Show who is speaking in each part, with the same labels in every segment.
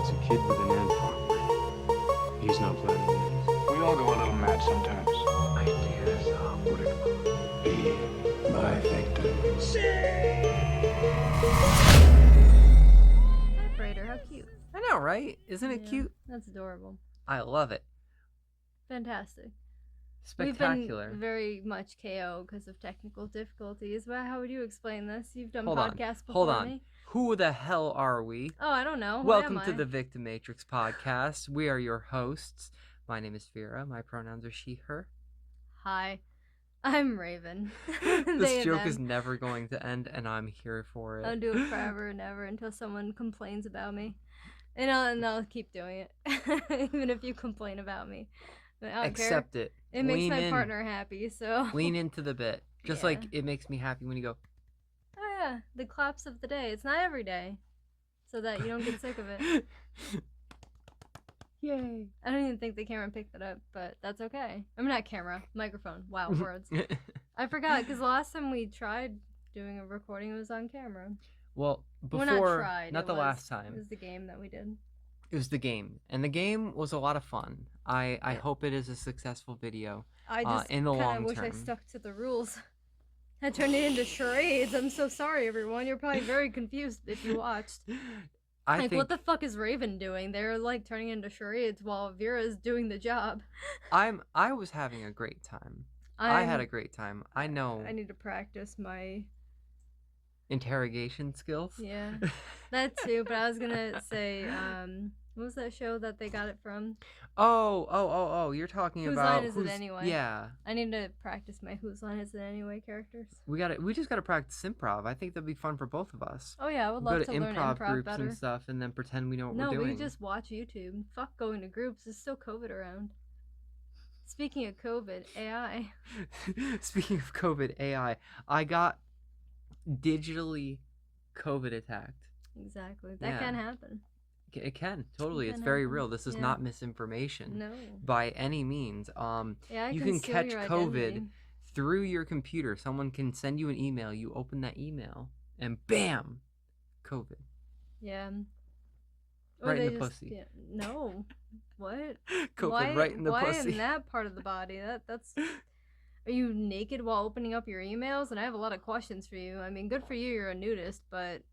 Speaker 1: It's a kid with an ant farm. He's not planning it.
Speaker 2: We all go a little mad sometimes.
Speaker 1: Ideas are beautiful. Be my victim.
Speaker 3: Typewriter, how cute.
Speaker 4: I know, right? Isn't it cute?
Speaker 3: That's adorable.
Speaker 4: I love it.
Speaker 3: Fantastic.
Speaker 4: Spectacular.
Speaker 3: We've been very much KO because of technical difficulties. But how would you explain this? You've done
Speaker 4: Hold
Speaker 3: podcasts
Speaker 4: on.
Speaker 3: before
Speaker 4: Hold on.
Speaker 3: me.
Speaker 4: Who the hell are we?
Speaker 3: Oh, I don't know. Who
Speaker 4: Welcome
Speaker 3: am
Speaker 4: to
Speaker 3: I?
Speaker 4: the Victim Matrix podcast. We are your hosts. My name is Vera. My pronouns are she, her.
Speaker 3: Hi, I'm Raven.
Speaker 4: This joke is never going to end, and I'm here for it.
Speaker 3: I'll do it forever and ever until someone complains about me. And I'll keep doing it. Even if you complain about me. I don't
Speaker 4: Accept
Speaker 3: care.
Speaker 4: it.
Speaker 3: It makes
Speaker 4: Lean
Speaker 3: my
Speaker 4: in.
Speaker 3: partner happy, so...
Speaker 4: Lean into the bit. Just
Speaker 3: Yeah.
Speaker 4: like it makes me happy when you go,
Speaker 3: Oh yeah, the claps of the day. It's not every day. So that you don't get sick of it.
Speaker 4: yay.
Speaker 3: I don't even think the camera picked that up, but that's okay. I mean, not camera, microphone. Wow, words. I forgot, because the last time we tried doing a recording, it was on camera.
Speaker 4: Well, before,
Speaker 3: Well, not tried.
Speaker 4: not
Speaker 3: it
Speaker 4: the
Speaker 3: was,
Speaker 4: last time.
Speaker 3: It was the game that we did.
Speaker 4: It was the game, and the game was a lot of fun. I
Speaker 3: Yeah.
Speaker 4: hope it is a successful video.
Speaker 3: I just
Speaker 4: in the
Speaker 3: kind
Speaker 4: long
Speaker 3: of wish I
Speaker 4: term.
Speaker 3: stuck to the rules. I turned it into charades. I'm so sorry, everyone. You're probably very confused if you watched.
Speaker 4: I
Speaker 3: Like,
Speaker 4: think
Speaker 3: what the fuck is Raven doing? They're like turning into charades while Vera's doing the job.
Speaker 4: I was having a great time. I had a great time. I know
Speaker 3: I need to practice my...
Speaker 4: interrogation skills.
Speaker 3: Yeah, that too. But I was gonna say, what was that show that they got it from?
Speaker 4: Oh! You're talking
Speaker 3: Whose
Speaker 4: about
Speaker 3: Line Is It Anyway?
Speaker 4: Yeah,
Speaker 3: I need to practice my Whose Line Is It Anyway characters.
Speaker 4: we just gotta practice improv. I think that'd be fun for both of us.
Speaker 3: Oh yeah, I would
Speaker 4: Go
Speaker 3: love
Speaker 4: to
Speaker 3: to learn
Speaker 4: improv
Speaker 3: improv
Speaker 4: groups
Speaker 3: better.
Speaker 4: and stuff, and then pretend we know what
Speaker 3: No,
Speaker 4: we're doing.
Speaker 3: we just watch YouTube. Fuck going to groups. There's still COVID around. Speaking of COVID, AI.
Speaker 4: Speaking of COVID, AI, I got digitally COVID attacked.
Speaker 3: Exactly. That
Speaker 4: Yeah.
Speaker 3: can happen.
Speaker 4: It can totally. It's
Speaker 3: can
Speaker 4: very
Speaker 3: happen.
Speaker 4: real. This is
Speaker 3: Yeah.
Speaker 4: not misinformation
Speaker 3: No.
Speaker 4: by any means.
Speaker 3: AI
Speaker 4: You
Speaker 3: can
Speaker 4: can
Speaker 3: steal
Speaker 4: catch
Speaker 3: your
Speaker 4: COVID
Speaker 3: identity.
Speaker 4: through your computer. Someone can send you an email. You open that email, and bam, COVID.
Speaker 3: Yeah.
Speaker 4: Right in
Speaker 3: they
Speaker 4: the
Speaker 3: just-
Speaker 4: pussy.
Speaker 3: Yeah. No. What?
Speaker 4: COVID
Speaker 3: why,
Speaker 4: right in the
Speaker 3: why
Speaker 4: pussy.
Speaker 3: in that part of the body? That's. Are you naked while opening up your emails? And I have a lot of questions for you. I mean, good for you, you're a nudist, but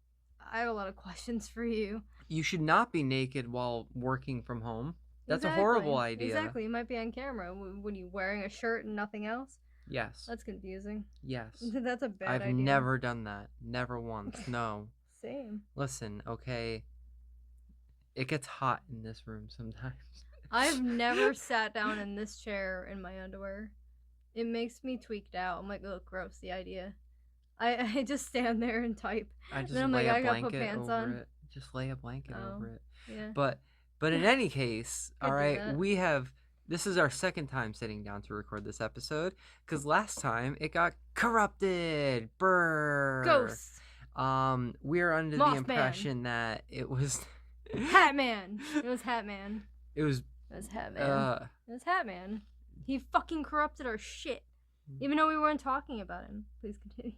Speaker 3: I have a lot of questions for you.
Speaker 4: You should not be naked while working from home. That's
Speaker 3: Exactly.
Speaker 4: a horrible idea.
Speaker 3: Exactly. You might be on camera. When you wearing a shirt and nothing else?
Speaker 4: Yes.
Speaker 3: That's confusing.
Speaker 4: Yes.
Speaker 3: That's a bad
Speaker 4: I've
Speaker 3: idea.
Speaker 4: never done that. Never once. No.
Speaker 3: Same.
Speaker 4: Listen, okay. It gets hot in this room sometimes.
Speaker 3: I've never sat down in this chair in my underwear. It makes me tweaked out. I'm like, oh, gross, the idea. I just stand there and type.
Speaker 4: I just
Speaker 3: Then I'm
Speaker 4: lay
Speaker 3: like,
Speaker 4: a
Speaker 3: I gotta put
Speaker 4: blanket
Speaker 3: pants
Speaker 4: over
Speaker 3: on.
Speaker 4: it. Just lay a blanket
Speaker 3: Oh.
Speaker 4: over it.
Speaker 3: Yeah.
Speaker 4: But in any case,
Speaker 3: I
Speaker 4: all
Speaker 3: do
Speaker 4: right,
Speaker 3: that.
Speaker 4: we have this is our second time sitting down to record this episode because last time it got corrupted. Brr.
Speaker 3: Ghost.
Speaker 4: We're under the
Speaker 3: Mothman.
Speaker 4: impression that it was
Speaker 3: Hatman. It was Hatman.
Speaker 4: it was
Speaker 3: It was Hatman. It was Hatman. He fucking corrupted our shit. Even though we weren't talking about him. Please continue.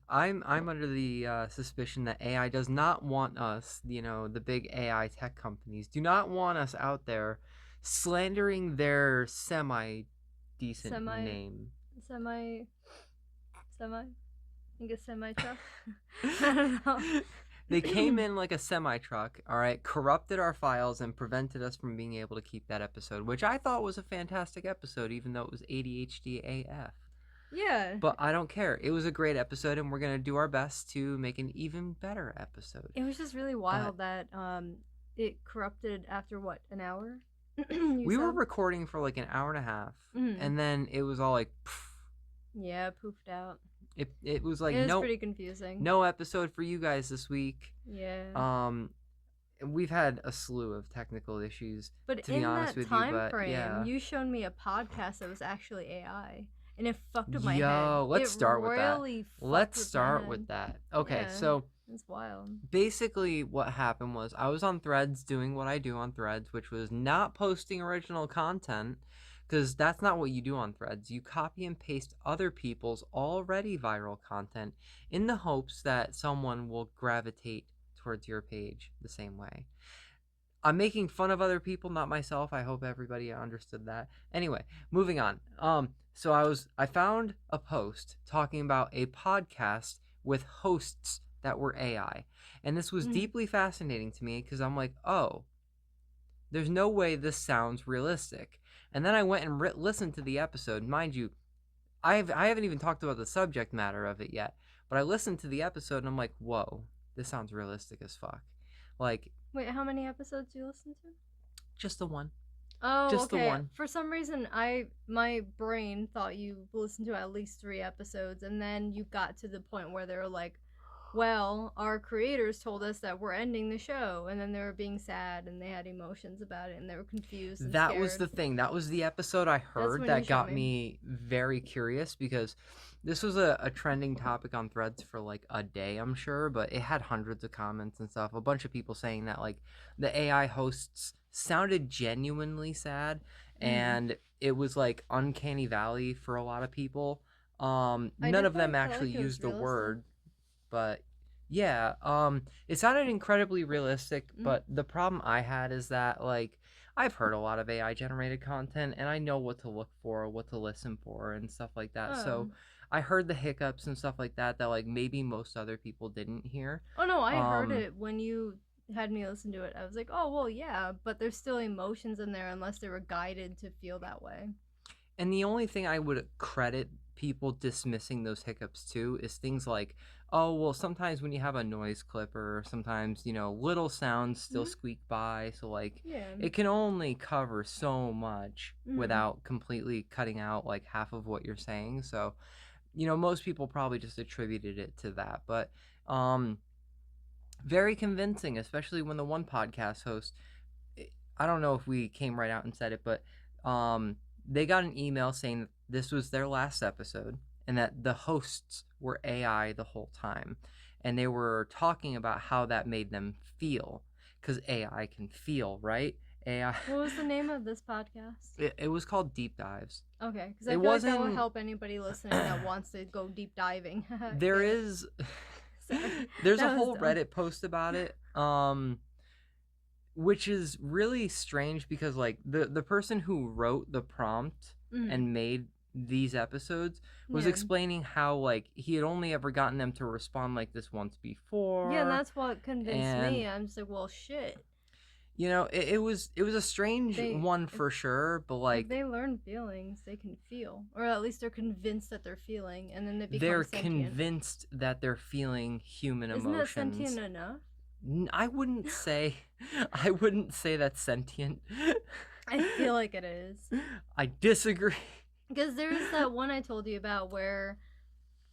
Speaker 4: I'm under the suspicion that AI does not want us, the big AI tech companies do not want us out there slandering their semi-decent
Speaker 3: Semi-
Speaker 4: name.
Speaker 3: Semi. I think a semi truck. I don't know.
Speaker 4: They came in like a semi-truck, all right, corrupted our files and prevented us from being able to keep that episode, which I thought was a fantastic episode, even though it was ADHD AF.
Speaker 3: Yeah.
Speaker 4: But I don't care. It was a great episode, and we're going to do our best to make an even better episode.
Speaker 3: It was just really wild that it corrupted after what, an hour?
Speaker 4: We were recording for like an hour and a half,
Speaker 3: Mhm.
Speaker 4: and then it was all like,
Speaker 3: Yeah, poofed out.
Speaker 4: it was like
Speaker 3: It was pretty confusing.
Speaker 4: no episode for you guys this week.
Speaker 3: Yeah.
Speaker 4: We've had a slew of technical issues.
Speaker 3: But
Speaker 4: to be
Speaker 3: in
Speaker 4: honest
Speaker 3: that
Speaker 4: with you,
Speaker 3: time
Speaker 4: but,
Speaker 3: frame,
Speaker 4: yeah.
Speaker 3: you showed me a podcast that was actually AI, and it fucked with my head.
Speaker 4: Yo, let's
Speaker 3: It
Speaker 4: start with that.
Speaker 3: really fucked
Speaker 4: Let's
Speaker 3: with my
Speaker 4: start
Speaker 3: head.
Speaker 4: with that. Okay,
Speaker 3: Yeah.
Speaker 4: so
Speaker 3: It's wild.
Speaker 4: basically what happened was I was on Threads doing what I do on Threads, which was not posting original content, because that's not what you do on Threads. You copy and paste other people's already viral content in the hopes that someone will gravitate towards your page the same way. I'm making fun of other people, not myself. I hope everybody understood that. Anyway, moving on. So I found a post talking about a podcast with hosts that were AI. And this was deeply fascinating to me because I'm like, oh, there's no way this sounds realistic. And then I went and listened to the episode. Mind you, I haven't even talked about the subject matter of it yet, but I listened to the episode and I'm like, whoa, this sounds realistic as fuck. Like,
Speaker 3: Wait, how many episodes do you listen to?
Speaker 4: just the one.
Speaker 3: Oh,
Speaker 4: Just the
Speaker 3: okay.
Speaker 4: one.
Speaker 3: For some reason, my brain thought you listened to at least 3 episodes, and then you got to the point where they were like, well, our creators told us that we're ending the show, and then they were being sad, and they had emotions about it, and they were confused and
Speaker 4: That
Speaker 3: scared.
Speaker 4: was the thing. That was the episode I heard
Speaker 3: when
Speaker 4: that
Speaker 3: you showed
Speaker 4: got
Speaker 3: me.
Speaker 4: me very curious because this was a trending topic on Threads for like a day, I'm sure, but it had hundreds of comments and stuff. A bunch of people saying that like the AI hosts sounded genuinely sad and it was like uncanny valley for a lot of people. None of them actually used the word, but yeah, it sounded incredibly realistic, but the problem I had is that like I've heard a lot of AI generated content and I know what to look for, what to listen for and stuff like that. So I heard the hiccups and stuff like that like maybe most other people didn't hear.
Speaker 3: Oh no, I heard it when you had me listen to it. I was like, oh well, yeah, but there's still emotions in there unless they were guided to feel that way.
Speaker 4: And the only thing I would credit people dismissing those hiccups to is things like, oh, well, sometimes when you have a noise clipper, sometimes, you know, little sounds still squeak by. So, like, it can only cover so much without completely cutting out, like, half of what you're saying. So, you know, most people probably just attributed it to that. But very convincing, especially when the one podcast host, I don't know if we came right out and said it, but they got an email saying that this was their last episode and that the hosts were AI the whole time. And they were talking about how that made them feel because AI can feel, right? AI.
Speaker 3: What was the name of this podcast?
Speaker 4: It was called Deep Dives.
Speaker 3: Okay, because I feel like that will help anybody listening that wants to go deep diving.
Speaker 4: There's a whole Reddit post about it. Which is really strange because like the person who wrote the prompt and made these episodes was explaining how like he had only ever gotten them to respond like this once before.
Speaker 3: Yeah, and that's what convinced me. I'm just like, well, shit.
Speaker 4: You know, it was a strange one for sure, but like
Speaker 3: if they learn feelings, they can feel, or at least they're convinced that they're feeling, and then they become
Speaker 4: they're
Speaker 3: sentient.
Speaker 4: Convinced that they're feeling human emotions.
Speaker 3: Isn't that sentient enough?
Speaker 4: I wouldn't say that's sentient.
Speaker 3: I feel like it is.
Speaker 4: I disagree.
Speaker 3: Because there's that one I told you about where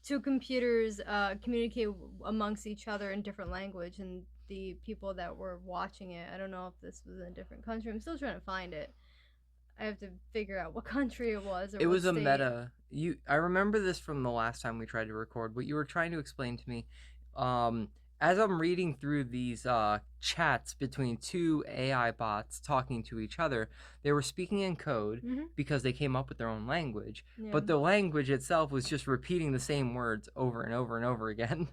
Speaker 3: 2 computers communicate amongst each other in different language, and the people that were watching it, I don't know if this was in a different country. I'm still trying to find it. I have to figure out what country it was. Or
Speaker 4: it was a
Speaker 3: state.
Speaker 4: meta. I remember this from the last time we tried to record. What you were trying to explain to me, as I'm reading through these chats between 2 AI bots talking to each other, they were speaking in code because they came up with their own language. Yeah. But the language itself was just repeating the same words over and over and over again.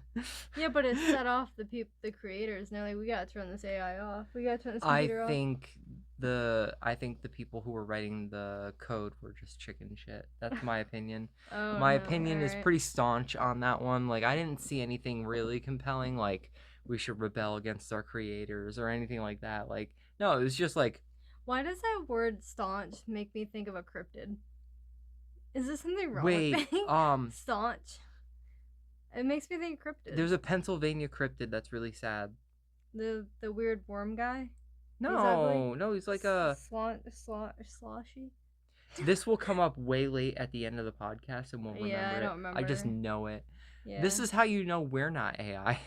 Speaker 3: Yeah, but it set off the creators. Now, like, we gotta turn this AI off. We gotta turn this computer off.
Speaker 4: I think the people who were writing the code were just chicken shit. That's my opinion.
Speaker 3: My
Speaker 4: opinion is pretty staunch on that one. Like, I didn't see anything really compelling, like, we should rebel against our creators or anything like that. Like, no, it was just like...
Speaker 3: Why does that word staunch make me think of a cryptid? Is there something wrong with me? Staunch. It makes me think of cryptid.
Speaker 4: There's a Pennsylvania cryptid that's really sad.
Speaker 3: The weird worm guy?
Speaker 4: No, he's like a...
Speaker 3: Sloshy?
Speaker 4: This will come up way late at the end of the podcast and won't remember
Speaker 3: I don't remember.
Speaker 4: I just know it.
Speaker 3: Yeah.
Speaker 4: This is how you know we're not AI.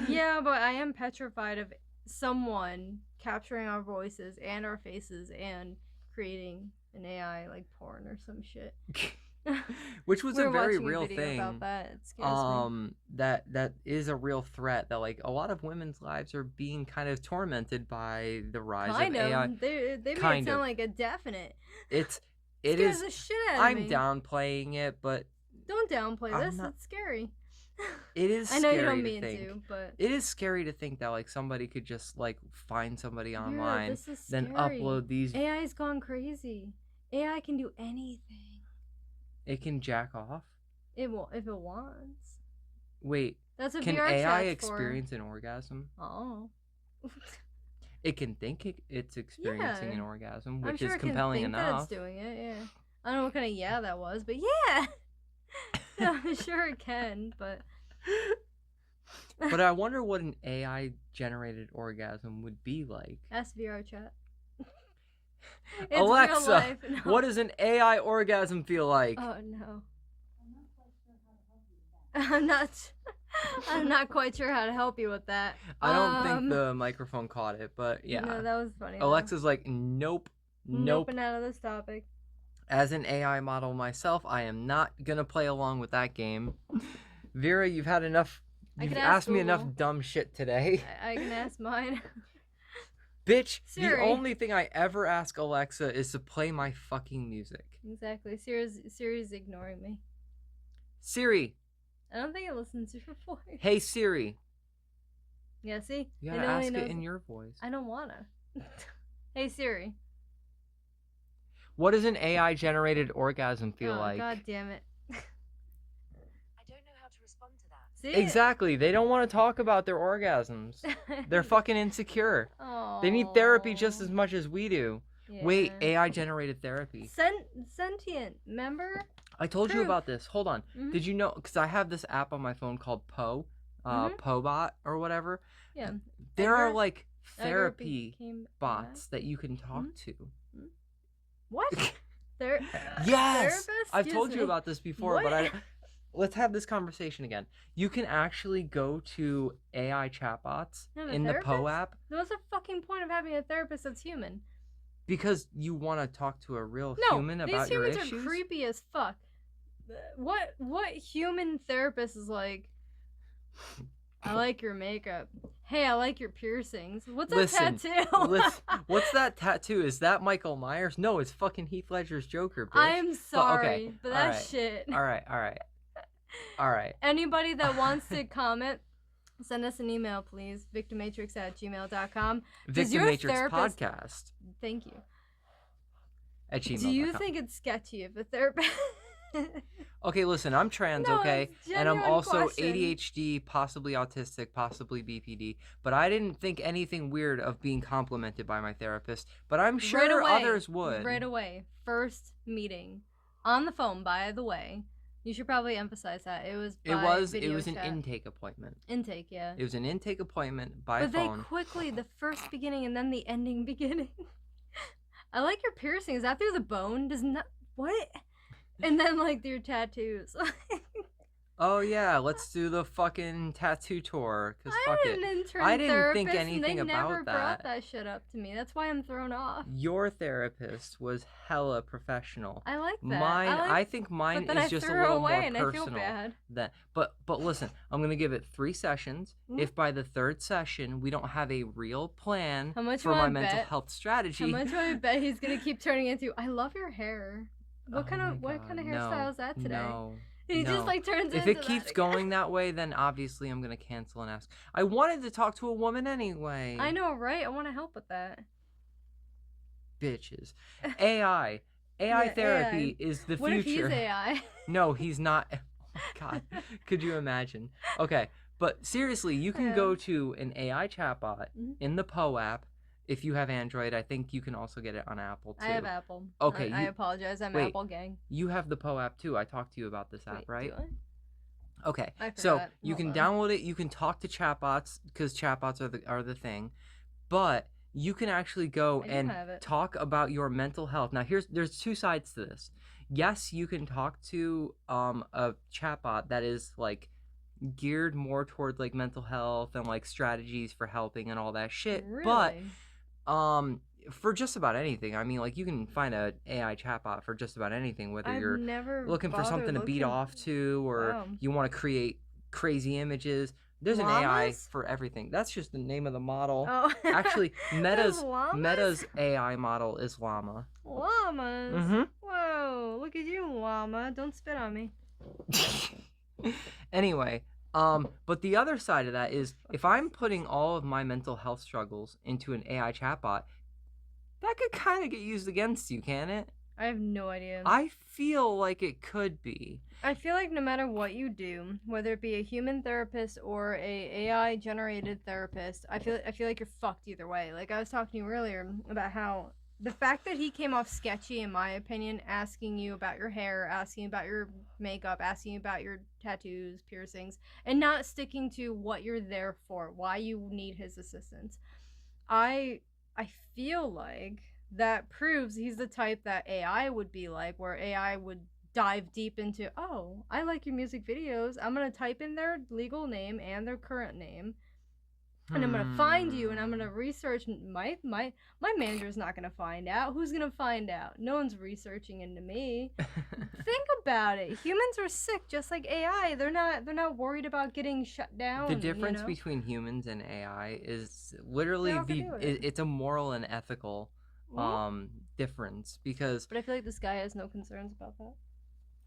Speaker 3: Yeah, but I am petrified of someone capturing our voices and our faces and creating an AI like porn or some shit.
Speaker 4: Which was a very real thing.
Speaker 3: About that. It scares me.
Speaker 4: That is a real threat. That like a lot of women's lives are being kind of tormented by the rise of AI.
Speaker 3: They made it sound like a definite.
Speaker 4: It
Speaker 3: scares
Speaker 4: is.
Speaker 3: The shit out of me.
Speaker 4: I'm downplaying it, but
Speaker 3: don't downplay this. It's scary.
Speaker 4: It is
Speaker 3: I know
Speaker 4: scary
Speaker 3: you don't
Speaker 4: to
Speaker 3: mean
Speaker 4: think.
Speaker 3: to, but
Speaker 4: It is scary to think that like somebody could just like find somebody
Speaker 3: yeah,
Speaker 4: online,
Speaker 3: this is
Speaker 4: then
Speaker 3: scary.
Speaker 4: upload these.
Speaker 3: AI's gone crazy. AI can do anything.
Speaker 4: It can jack off.
Speaker 3: It will if it wants.
Speaker 4: Wait,
Speaker 3: That's what
Speaker 4: can
Speaker 3: VR
Speaker 4: AI
Speaker 3: chat's
Speaker 4: experience an orgasm?
Speaker 3: for. Oh.
Speaker 4: It can think it's experiencing
Speaker 3: Yeah.
Speaker 4: an orgasm,
Speaker 3: I'm
Speaker 4: which
Speaker 3: sure
Speaker 4: is
Speaker 3: it can
Speaker 4: compelling
Speaker 3: think that
Speaker 4: enough.
Speaker 3: it's doing it, yeah. I don't know what kind of yeah that was, but yeah. I'm sure it can, but
Speaker 4: But I wonder what an AI generated orgasm would be like.
Speaker 3: ask VR chat. It's
Speaker 4: Alexa,
Speaker 3: real life. No.
Speaker 4: what does an AI orgasm feel like?
Speaker 3: Oh no. I'm not quite sure how to help you with that.
Speaker 4: I don't think the microphone caught it, but yeah.
Speaker 3: No, that was funny.
Speaker 4: Alexa's like, nope.
Speaker 3: Nope. Out of this topic.
Speaker 4: As an AI model myself, I am not gonna play along with that game. Vera, you've had enough. You've asked me enough dumb shit today.
Speaker 3: I can ask mine.
Speaker 4: Bitch,
Speaker 3: Siri.
Speaker 4: the only thing I ever ask Alexa is to play my fucking music.
Speaker 3: Exactly. Siri's ignoring me.
Speaker 4: Siri.
Speaker 3: I don't think it listens to your voice.
Speaker 4: Hey Siri.
Speaker 3: Yeah, see?
Speaker 4: You gotta ask it in your voice.
Speaker 3: I don't wanna. Hey Siri.
Speaker 4: What does an AI generated orgasm feel like?
Speaker 3: God damn it.
Speaker 5: I don't know how to respond to that.
Speaker 3: See?
Speaker 4: Exactly. They don't want to talk about their orgasms. They're fucking insecure. They need therapy just as much as we do.
Speaker 3: Yeah.
Speaker 4: Wait, AI generated therapy.
Speaker 3: Sentient, remember?
Speaker 4: I told you
Speaker 3: Proof.
Speaker 4: about this. Hold on.
Speaker 3: Mhm.
Speaker 4: Did you know? Because I have this app on my phone called Poe, Pobot or whatever.
Speaker 3: Yeah.
Speaker 4: There are
Speaker 3: Edgar-
Speaker 4: like
Speaker 3: Edgar
Speaker 4: therapy
Speaker 3: became
Speaker 4: bots that you can talk to.
Speaker 3: What? Yes.
Speaker 4: Yes, I've
Speaker 3: Excuse
Speaker 4: told you
Speaker 3: me.
Speaker 4: about this before, but
Speaker 3: What?
Speaker 4: let's have this conversation again. You can actually go to AI chatbots
Speaker 3: You have a
Speaker 4: in the Poe
Speaker 3: therapist?
Speaker 4: app
Speaker 3: What's the fucking point of having a therapist that's human?
Speaker 4: because you want to talk to a real
Speaker 3: No,
Speaker 4: human
Speaker 3: these
Speaker 4: about your
Speaker 3: humans
Speaker 4: issues.
Speaker 3: are creepy as fuck. What human therapist is like? I like your makeup. Hey, I like your piercings. What's
Speaker 4: Listen,
Speaker 3: a tattoo?
Speaker 4: Listen, what's that tattoo? Is that Michael Myers? No, it's fucking Heath Ledger's Joker, bitch.
Speaker 3: I'm sorry, but that
Speaker 4: alright,
Speaker 3: shit.
Speaker 4: All right.
Speaker 3: Anybody that wants to comment, send us an email, please. victimmatrix@gmail.com. Does your
Speaker 4: Victimmatrix
Speaker 3: therapist-
Speaker 4: podcast
Speaker 3: Thank you.
Speaker 4: at gmail.com.
Speaker 3: Do you think it's sketchy if a therapist...
Speaker 4: Okay, listen, I'm trans,
Speaker 3: No,
Speaker 4: okay?
Speaker 3: it's a
Speaker 4: And I'm
Speaker 3: genuine
Speaker 4: also
Speaker 3: question.
Speaker 4: ADHD, possibly autistic, possibly BPD. But I didn't think anything weird of being complimented by my therapist. But I'm sure
Speaker 3: Right away,
Speaker 4: others would.
Speaker 3: Right away. First meeting. On the phone, by the way. You should probably emphasize that. It was
Speaker 4: It was an
Speaker 3: chat.
Speaker 4: intake appointment.
Speaker 3: Intake, yeah.
Speaker 4: It was an intake appointment by
Speaker 3: But
Speaker 4: phone.
Speaker 3: they quickly, the first beginning and then the ending beginning. I like your piercing. Is that through the bone? Does not... What? And then, like, your tattoos.
Speaker 4: Oh yeah, let's do the fucking tattoo tour. Cause
Speaker 3: I
Speaker 4: fuck
Speaker 3: had
Speaker 4: it.
Speaker 3: an intern
Speaker 4: I didn't think
Speaker 3: therapist,
Speaker 4: anything
Speaker 3: and they
Speaker 4: about
Speaker 3: never
Speaker 4: that.
Speaker 3: brought that shit up to me. That's why I'm thrown off.
Speaker 4: Your therapist was hella professional.
Speaker 3: I like that.
Speaker 4: Mine, I
Speaker 3: like,
Speaker 4: think mine
Speaker 3: but then
Speaker 4: is
Speaker 3: I
Speaker 4: just a
Speaker 3: threw
Speaker 4: little
Speaker 3: away
Speaker 4: more
Speaker 3: and I feel
Speaker 4: personal.
Speaker 3: bad.
Speaker 4: But listen, I'm gonna give it 3 sessions.
Speaker 3: Mhm.
Speaker 4: If by the 3rd session we don't have a real plan
Speaker 3: How much
Speaker 4: for
Speaker 3: you
Speaker 4: my
Speaker 3: wanna
Speaker 4: mental
Speaker 3: bet?
Speaker 4: health strategy,
Speaker 3: How much do I bet he's gonna keep turning into? I love your hair. What kind of hairstyle is that today?
Speaker 4: No.
Speaker 3: He
Speaker 4: no.
Speaker 3: just like turns
Speaker 4: If
Speaker 3: into
Speaker 4: it keeps
Speaker 3: that
Speaker 4: going that way, then obviously I'm gonna cancel and ask. I wanted to talk to a woman anyway.
Speaker 3: I know, right? I want to help with that.
Speaker 4: Bitches. AI. AI
Speaker 3: Yeah,
Speaker 4: therapy is the
Speaker 3: What
Speaker 4: future.
Speaker 3: if he's AI?
Speaker 4: No, he's not. Oh my god. Could you imagine? Okay, but seriously, you can go to an AI chatbot
Speaker 3: Mhm.
Speaker 4: in the Poe app. If you have Android, I think you can also get it on Apple too.
Speaker 3: I have Apple.
Speaker 4: Okay,
Speaker 3: I
Speaker 4: you-
Speaker 3: apologize. I'm
Speaker 4: wait.
Speaker 3: Apple gang.
Speaker 4: You have the Poe app too. I talked to you about this app,
Speaker 3: Wait,
Speaker 4: right?
Speaker 3: do
Speaker 4: Okay.
Speaker 3: I
Speaker 4: So
Speaker 3: forgot.
Speaker 4: you
Speaker 3: Hold
Speaker 4: can
Speaker 3: on.
Speaker 4: download it. You can talk to chatbots because chatbots are the thing, but you can actually go
Speaker 3: I do
Speaker 4: and
Speaker 3: have it.
Speaker 4: talk about your mental health. Now there's 2 sides to this. Yes, you can talk to a chatbot that is like geared more towards like mental health and like strategies for helping and all that shit.
Speaker 3: Really?
Speaker 4: But for just about anything, I mean, like you can find a AI chatbot for just about anything, whether
Speaker 3: I've
Speaker 4: you're
Speaker 3: never
Speaker 4: looking for
Speaker 3: bothered
Speaker 4: something to beat
Speaker 3: looking-
Speaker 4: off to, or
Speaker 3: Wow.
Speaker 4: you want to create crazy images. There's an AI
Speaker 3: Llamas?
Speaker 4: for everything. That's just the name of the model.
Speaker 3: Oh.
Speaker 4: Actually,
Speaker 3: There's llamas?
Speaker 4: Meta's AI model is Llama.
Speaker 3: Llamas.
Speaker 4: Mhm.
Speaker 3: Whoa! Look at you, llama. Don't spit on me.
Speaker 4: Anyway, But the other side of that is if I'm putting all of my mental health struggles into an AI chatbot, that could kind of get used against you, can it?
Speaker 3: I have no idea.
Speaker 4: I feel like it could be.
Speaker 3: I feel like no matter what you do, whether it be a human therapist or a AI generated therapist, I feel like you're fucked either way. Like I was talking to you earlier about how the fact that he came off sketchy, in my opinion, asking you about your hair, asking about your makeup, asking about your tattoos, piercings, and not sticking to what you're there for, why you need his assistance. I feel like that proves he's the type that AI would be like, where AI would dive deep into, oh, I like your music videos. I'm gonna type in their legal name and their current name, and I'm gonna find you, and I'm gonna research. My manager's not gonna find out. Who's gonna find out? No one's researching into me. Think about it. Humans are sick, just like AI. They're not worried about getting shut down.
Speaker 4: The difference
Speaker 3: you know?
Speaker 4: between humans and AI is literally
Speaker 3: all can do it.
Speaker 4: it's a moral and ethical difference, because
Speaker 3: But I feel like this guy has no concerns about that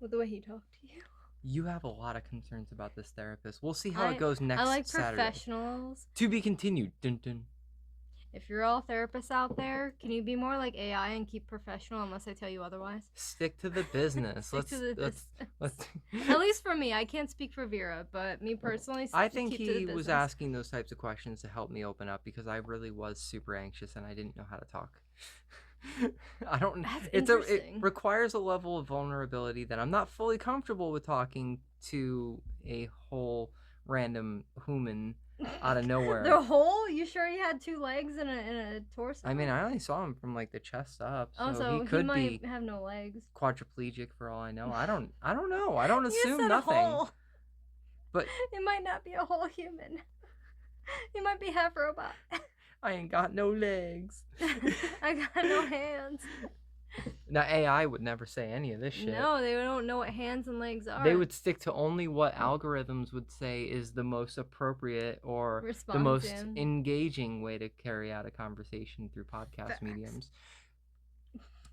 Speaker 3: with the way he talked to you.
Speaker 4: you have a lot of concerns about this therapist. We'll see how it goes next
Speaker 3: I like
Speaker 4: Saturday.
Speaker 3: professionals.
Speaker 4: To be continued. Dun, dun.
Speaker 3: If you're all therapists out there, can you be more like AI and keep professional unless I tell you otherwise?
Speaker 4: Stick to the business.
Speaker 3: Stick to the
Speaker 4: let's
Speaker 3: At least for me, I can't speak for Vera, but me personally,
Speaker 4: I
Speaker 3: just
Speaker 4: think
Speaker 3: keep to the
Speaker 4: he was
Speaker 3: business.
Speaker 4: asking those types of questions to help me open up, because I really was super anxious and I didn't know how to talk. I don't.
Speaker 3: That's
Speaker 4: It
Speaker 3: interesting.
Speaker 4: requires a level of vulnerability that I'm not fully comfortable with talking to a whole random human out of nowhere.
Speaker 3: The whole? You sure he had 2 legs and a torso?
Speaker 4: I mean, I only saw him from like the chest up, so
Speaker 3: also,
Speaker 4: he could
Speaker 3: might
Speaker 4: be
Speaker 3: have no legs.
Speaker 4: quadriplegic for all I know. I don't know. I don't
Speaker 3: You
Speaker 4: assume
Speaker 3: said
Speaker 4: nothing.
Speaker 3: whole.
Speaker 4: But
Speaker 3: It might not be a whole human. He might be half robot.
Speaker 4: I ain't got no legs.
Speaker 3: I got no hands.
Speaker 4: Now AI would never say any of this shit.
Speaker 3: No, they don't know what hands and legs are.
Speaker 4: They would stick to only what algorithms would say is the most appropriate or the most
Speaker 3: Response, yeah.
Speaker 4: engaging way to carry out a conversation through podcast
Speaker 3: Facts.
Speaker 4: mediums.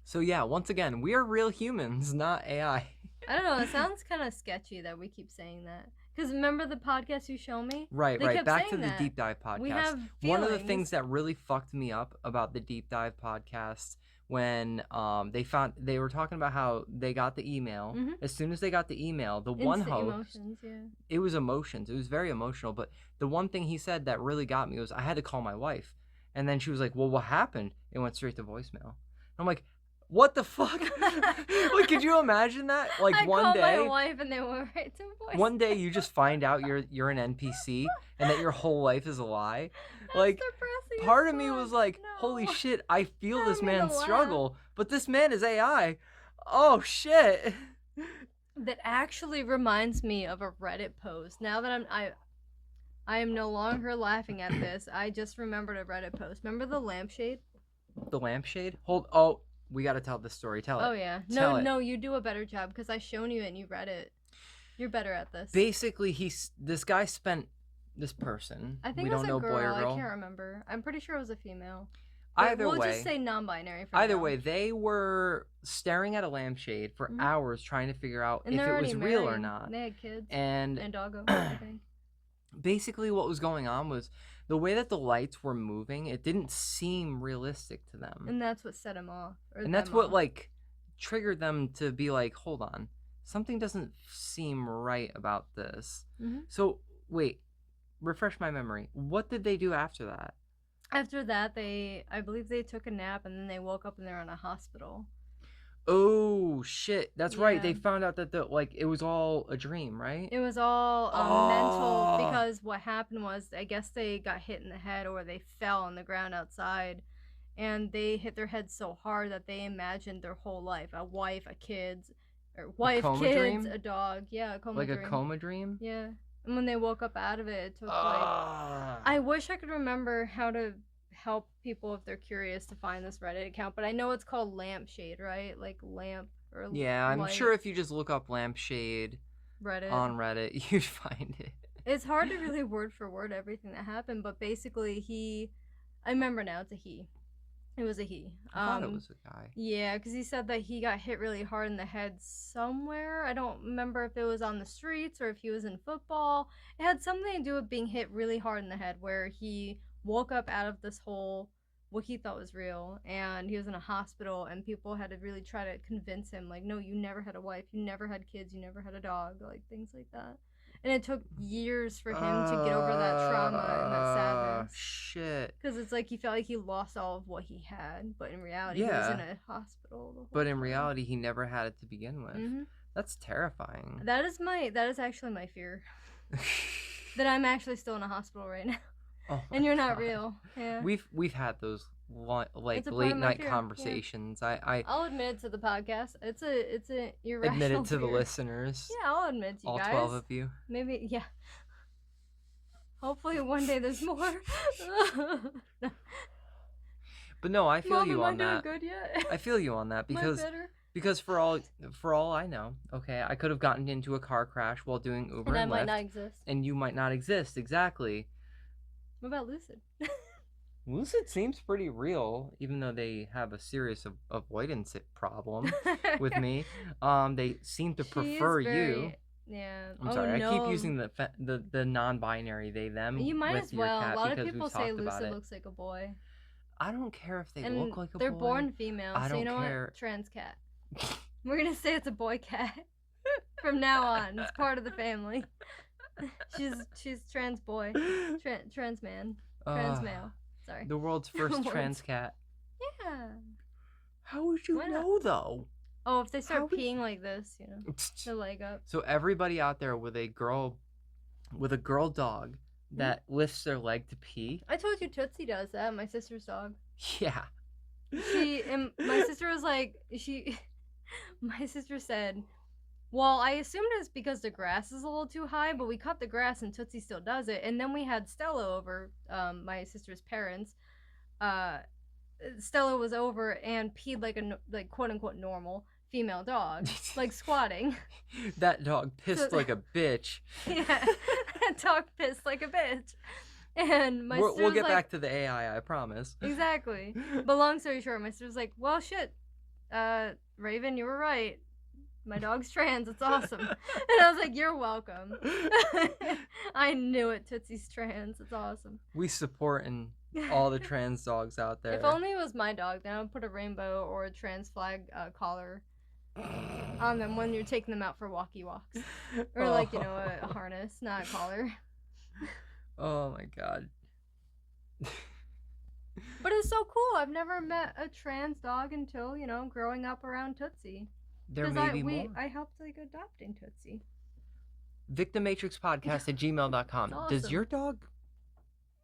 Speaker 4: So yeah, once again, we are real humans, not AI.
Speaker 3: I don't know. It sounds kind of sketchy that we keep saying that. Because remember the podcast you show me?
Speaker 4: Right,
Speaker 3: They
Speaker 4: right.
Speaker 3: kept
Speaker 4: Back to
Speaker 3: saying
Speaker 4: the
Speaker 3: that.
Speaker 4: deep dive podcast.
Speaker 3: We have
Speaker 4: One of the
Speaker 3: feelings.
Speaker 4: things that really fucked me up about the deep dive podcast, when they were talking about how they got the email.
Speaker 3: Mhm.
Speaker 4: As soon as they got the email, the one
Speaker 3: Instant
Speaker 4: host,
Speaker 3: emotions, yeah.
Speaker 4: it was emotions. It was very emotional. But the one thing he said that really got me was I had to call my wife, and then she was like, "Well, what happened?" It went straight to voicemail. I'm like, what the fuck? Like, could you imagine that? Like,
Speaker 3: I
Speaker 4: one
Speaker 3: called
Speaker 4: day,
Speaker 3: my wife and they went right to voice.
Speaker 4: one day you just find out you're an NPC and that your whole life is a lie.
Speaker 3: That's
Speaker 4: Like,
Speaker 3: depressing
Speaker 4: part
Speaker 3: as
Speaker 4: of me
Speaker 3: fuck.
Speaker 4: was like,
Speaker 3: No.
Speaker 4: holy shit, I feel
Speaker 3: I
Speaker 4: this
Speaker 3: don't mean to
Speaker 4: man's
Speaker 3: laugh.
Speaker 4: struggle, but this man is AI. Oh shit.
Speaker 3: That actually reminds me of a Reddit post. Now that I am no longer laughing at this. I just remembered a Reddit post. Remember the lampshade?
Speaker 4: The lampshade? Oh, we gotta tell this story. Tell it.
Speaker 3: Oh yeah.
Speaker 4: Tell it.
Speaker 3: No, you do a better job because I shown you it and you read it. You're better at this.
Speaker 4: Basically, this person.
Speaker 3: I think
Speaker 4: we
Speaker 3: it was
Speaker 4: don't
Speaker 3: a
Speaker 4: know
Speaker 3: girl.
Speaker 4: boy or
Speaker 3: I
Speaker 4: girl.
Speaker 3: can't remember. I'm pretty sure it was a female. But
Speaker 4: Either
Speaker 3: we'll
Speaker 4: way,
Speaker 3: just say non-binary. For
Speaker 4: either
Speaker 3: now.
Speaker 4: way, they were staring at a lampshade for
Speaker 3: Mhm.
Speaker 4: hours trying to figure out
Speaker 3: And
Speaker 4: if
Speaker 3: they're
Speaker 4: it was
Speaker 3: already
Speaker 4: real or
Speaker 3: married.
Speaker 4: not.
Speaker 3: They had kids
Speaker 4: And
Speaker 3: and doggo. I think.
Speaker 4: basically, what was going on was the way that the lights were moving. It didn't seem realistic to them,
Speaker 3: And that's what set him off.
Speaker 4: and that's what like triggered them to be like, "Hold on, something doesn't seem right about this."
Speaker 3: Mhm.
Speaker 4: So wait, refresh my memory. What did they do after that?
Speaker 3: After that, I believe they took a nap and then they woke up and they're in a hospital.
Speaker 4: Oh shit, that's right. They
Speaker 3: Yeah.
Speaker 4: found out that it was all a dream, right?
Speaker 3: It was all
Speaker 4: Oh.
Speaker 3: mental because what happened was I guess they got hit in the head or they fell on the ground outside, and they hit their head so hard that they imagined their whole life, a wife, a kids, or wife,
Speaker 4: coma
Speaker 3: kids,
Speaker 4: dream?
Speaker 3: a dog. Yeah, a coma
Speaker 4: Like
Speaker 3: dream.
Speaker 4: a coma dream?
Speaker 3: Yeah, and when they woke up out of it, it took like.
Speaker 4: Ah.
Speaker 3: I wish I could remember how to help people if they're curious to find this Reddit account, but I know it's called Lampshade, right? Like lamp or
Speaker 4: Yeah, I'm
Speaker 3: light
Speaker 4: sure if you just look up lampshade
Speaker 3: Reddit.
Speaker 4: on Reddit, you'd find it.
Speaker 3: It's hard to really word for word everything that happened, but basically I remember now, it's a he. It was a he.
Speaker 4: I thought it was a guy.
Speaker 3: Yeah, because he said that he got hit really hard in the head somewhere. I don't remember if it was on the streets or if he was in football. It had something to do with being hit really hard in the head, where he woke up out of this whole, what he thought was real, and he was in a hospital, and people had to really try to convince him, like, no, you never had a wife, you never had kids, you never had a dog, like, things like that. And it took years for him to get over that trauma and that sadness.
Speaker 4: Shit.
Speaker 3: Because it's like he felt like he lost all of what he had, but in reality, he was in a hospital. The whole
Speaker 4: But in
Speaker 3: time.
Speaker 4: reality, he never had it to begin with.
Speaker 3: Mhm.
Speaker 4: That's terrifying.
Speaker 3: That is actually my fear. That I'm actually still in a hospital right now,
Speaker 4: Oh
Speaker 3: and you're not
Speaker 4: God.
Speaker 3: real. Yeah.
Speaker 4: We've had those like
Speaker 3: It's a part
Speaker 4: late
Speaker 3: of my
Speaker 4: night
Speaker 3: fear, yeah.
Speaker 4: conversations. I
Speaker 3: I'll admit it to the podcast. It's a irrational
Speaker 4: admit it to the
Speaker 3: fear.
Speaker 4: listeners.
Speaker 3: Yeah, I'll admit it to you
Speaker 4: All
Speaker 3: guys.
Speaker 4: 12 of you.
Speaker 3: Maybe, yeah. Hopefully one day there's more.
Speaker 4: But no, I feel
Speaker 3: Mom,
Speaker 4: you
Speaker 3: am
Speaker 4: on
Speaker 3: I
Speaker 4: that.
Speaker 3: doing good yet?
Speaker 4: I feel you on that
Speaker 3: Am I
Speaker 4: because
Speaker 3: better?
Speaker 4: for all I know, okay, I could have gotten into a car crash while doing Uber
Speaker 3: And I
Speaker 4: and
Speaker 3: might
Speaker 4: Lyft,
Speaker 3: not exist.
Speaker 4: and you might not exist. Exactly.
Speaker 3: What about Lucid?
Speaker 4: Lucid seems pretty real, even though they have a serious avoidance problem with me. They seem to
Speaker 3: She is
Speaker 4: prefer you.
Speaker 3: very- Yeah.
Speaker 4: I'm
Speaker 3: Oh,
Speaker 4: sorry,
Speaker 3: no.
Speaker 4: I keep using the non-binary they them.
Speaker 3: You might
Speaker 4: with
Speaker 3: as
Speaker 4: your
Speaker 3: well.
Speaker 4: cat
Speaker 3: A lot of
Speaker 4: because
Speaker 3: people
Speaker 4: we've
Speaker 3: say
Speaker 4: talked about
Speaker 3: Lucid
Speaker 4: it.
Speaker 3: looks like a boy.
Speaker 4: I don't care if they
Speaker 3: And
Speaker 4: look like a
Speaker 3: they're
Speaker 4: boy.
Speaker 3: born female,
Speaker 4: I
Speaker 3: so you
Speaker 4: don't
Speaker 3: know
Speaker 4: care.
Speaker 3: what? Trans cat. We're gonna say it's a boy cat. From now on. It's part of the family. She's trans boy. Trans man. Trans male. Sorry.
Speaker 4: The world's first
Speaker 3: World's-
Speaker 4: trans cat.
Speaker 3: Yeah.
Speaker 4: How would you
Speaker 3: Why not?
Speaker 4: know though?
Speaker 3: Oh, if they start
Speaker 4: How would-
Speaker 3: peeing like this, you know, the leg up.
Speaker 4: So everybody out there with a girl dog that lifts their leg to pee.
Speaker 3: I told you Tootsie does that, my sister's dog.
Speaker 4: Yeah.
Speaker 3: And my sister was like, my sister said, well, I assumed it's because the grass is a little too high, but we cut the grass and Tootsie still does it. And then we had Stella over, my sister's parents. Stella was over and peed like quote unquote normal female dog, like squatting.
Speaker 4: That dog pissed
Speaker 3: So-
Speaker 4: like a bitch.
Speaker 3: Yeah, that dog pissed like a bitch. And my sister
Speaker 4: We'll
Speaker 3: was
Speaker 4: get
Speaker 3: like,
Speaker 4: back to the AI, I promise.
Speaker 3: exactly. But long story short, my sister was like, well, shit, Raven, you were right. My dog's trans. It's awesome. And I was like, you're welcome. I knew it. Tootsie's trans. It's awesome.
Speaker 4: We support all the trans dogs out there.
Speaker 3: If only it was my dog, then I would put a rainbow or a trans flag collar on them when you're taking them out for walkie walks. Or like, you know, a harness, not a collar.
Speaker 4: Oh my god.
Speaker 3: But it's so cool. I've never met a trans dog until, you know, growing up around Tootsie.
Speaker 4: There may be more.
Speaker 3: I helped like adopting Tootsie.
Speaker 4: VictimMatrixPodcast@gmail.com.
Speaker 3: It's
Speaker 4: Does
Speaker 3: awesome.
Speaker 4: your dog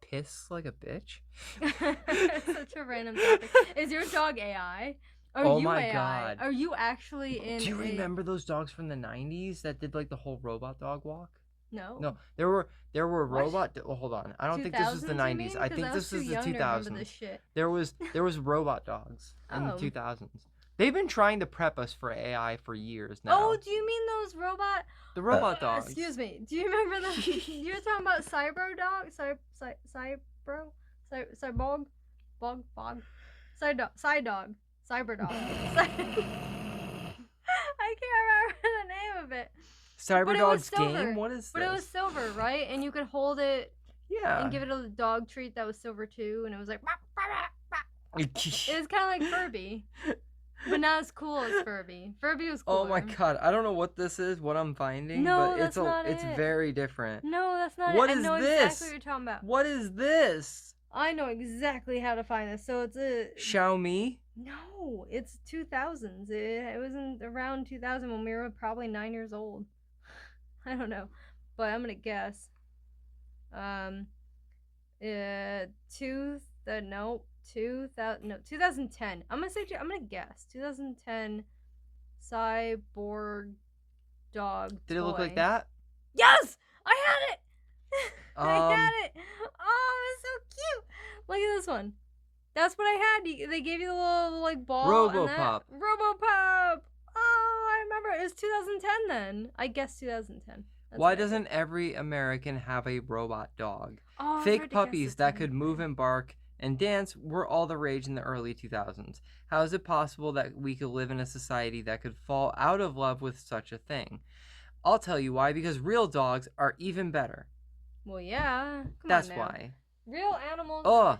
Speaker 4: piss like a bitch?
Speaker 3: It's such a random topic. Is your dog AI? Are
Speaker 4: Oh
Speaker 3: you
Speaker 4: my
Speaker 3: AI?
Speaker 4: God.
Speaker 3: Are you actually in?
Speaker 4: Do you
Speaker 3: a...
Speaker 4: remember those dogs from the 90s that did like the whole robot dog walk?
Speaker 3: No.
Speaker 4: No, there were
Speaker 3: What?
Speaker 4: robot. Well, hold on, I don't think this was the
Speaker 3: 2000s, you
Speaker 4: 90s.
Speaker 3: mean?
Speaker 4: I
Speaker 3: 'Cause
Speaker 4: think
Speaker 3: was
Speaker 4: this
Speaker 3: too
Speaker 4: was the
Speaker 3: young to remember
Speaker 4: 2000s.
Speaker 3: this shit.
Speaker 4: There was robot dogs in the
Speaker 3: Oh.
Speaker 4: 2000s. They've been trying to prep us for AI for years now.
Speaker 3: Oh, do you mean those robot?
Speaker 4: The robot dogs.
Speaker 3: Excuse me. Do you remember the? You were talking about Cybro dog, Cybro, Cyborg, Bog, Side dog, Cyber dog. I can't remember the name of it. But it was
Speaker 4: Cyberdog's
Speaker 3: silver.
Speaker 4: game. What is this?
Speaker 3: But it was silver, right? And you could hold it
Speaker 4: yeah.
Speaker 3: and give it a dog treat that was silver too, and it was like. It was kind of like Furby, but not as cool as Furby. Furby was cooler.
Speaker 4: Oh my god, I don't know what this is, what I'm finding,
Speaker 3: No,
Speaker 4: but
Speaker 3: that's not
Speaker 4: it's
Speaker 3: it.
Speaker 4: very different.
Speaker 3: No, that's not
Speaker 4: What
Speaker 3: it.
Speaker 4: is
Speaker 3: I know
Speaker 4: this?
Speaker 3: exactly what you're talking about.
Speaker 4: What is this?
Speaker 3: I know exactly how to find this. So it's a
Speaker 4: Xiaomi?
Speaker 3: no, it's 2000s. It was in around 2000 when we were probably 9 years old. I don't know, but I'm gonna guess. 2010. I'm gonna guess 2010 cyborg dog.
Speaker 4: Did it look
Speaker 3: toy.
Speaker 4: like that?
Speaker 3: Yes, I had it. I
Speaker 4: Um,
Speaker 3: had it. Oh, it's so cute. Look at this one. That's what I had. They gave you the little like ball. and that-
Speaker 4: RoboPop.
Speaker 3: RoboPop. Oh, I remember. It was 2010 then. I guess 2010. That's
Speaker 4: Why
Speaker 3: what I
Speaker 4: doesn't every American have a robot dog?
Speaker 3: did. Oh, it's hard
Speaker 4: Fake
Speaker 3: to guess
Speaker 4: puppies
Speaker 3: this
Speaker 4: that
Speaker 3: time.
Speaker 4: could move and bark and dance were all the rage in the early 2000s. How is it possible that we could live in a society that could fall out of love with such a thing? I'll tell you why, because real dogs are even better.
Speaker 3: Well, yeah. Come
Speaker 4: That's
Speaker 3: on now.
Speaker 4: why.
Speaker 3: Real animals.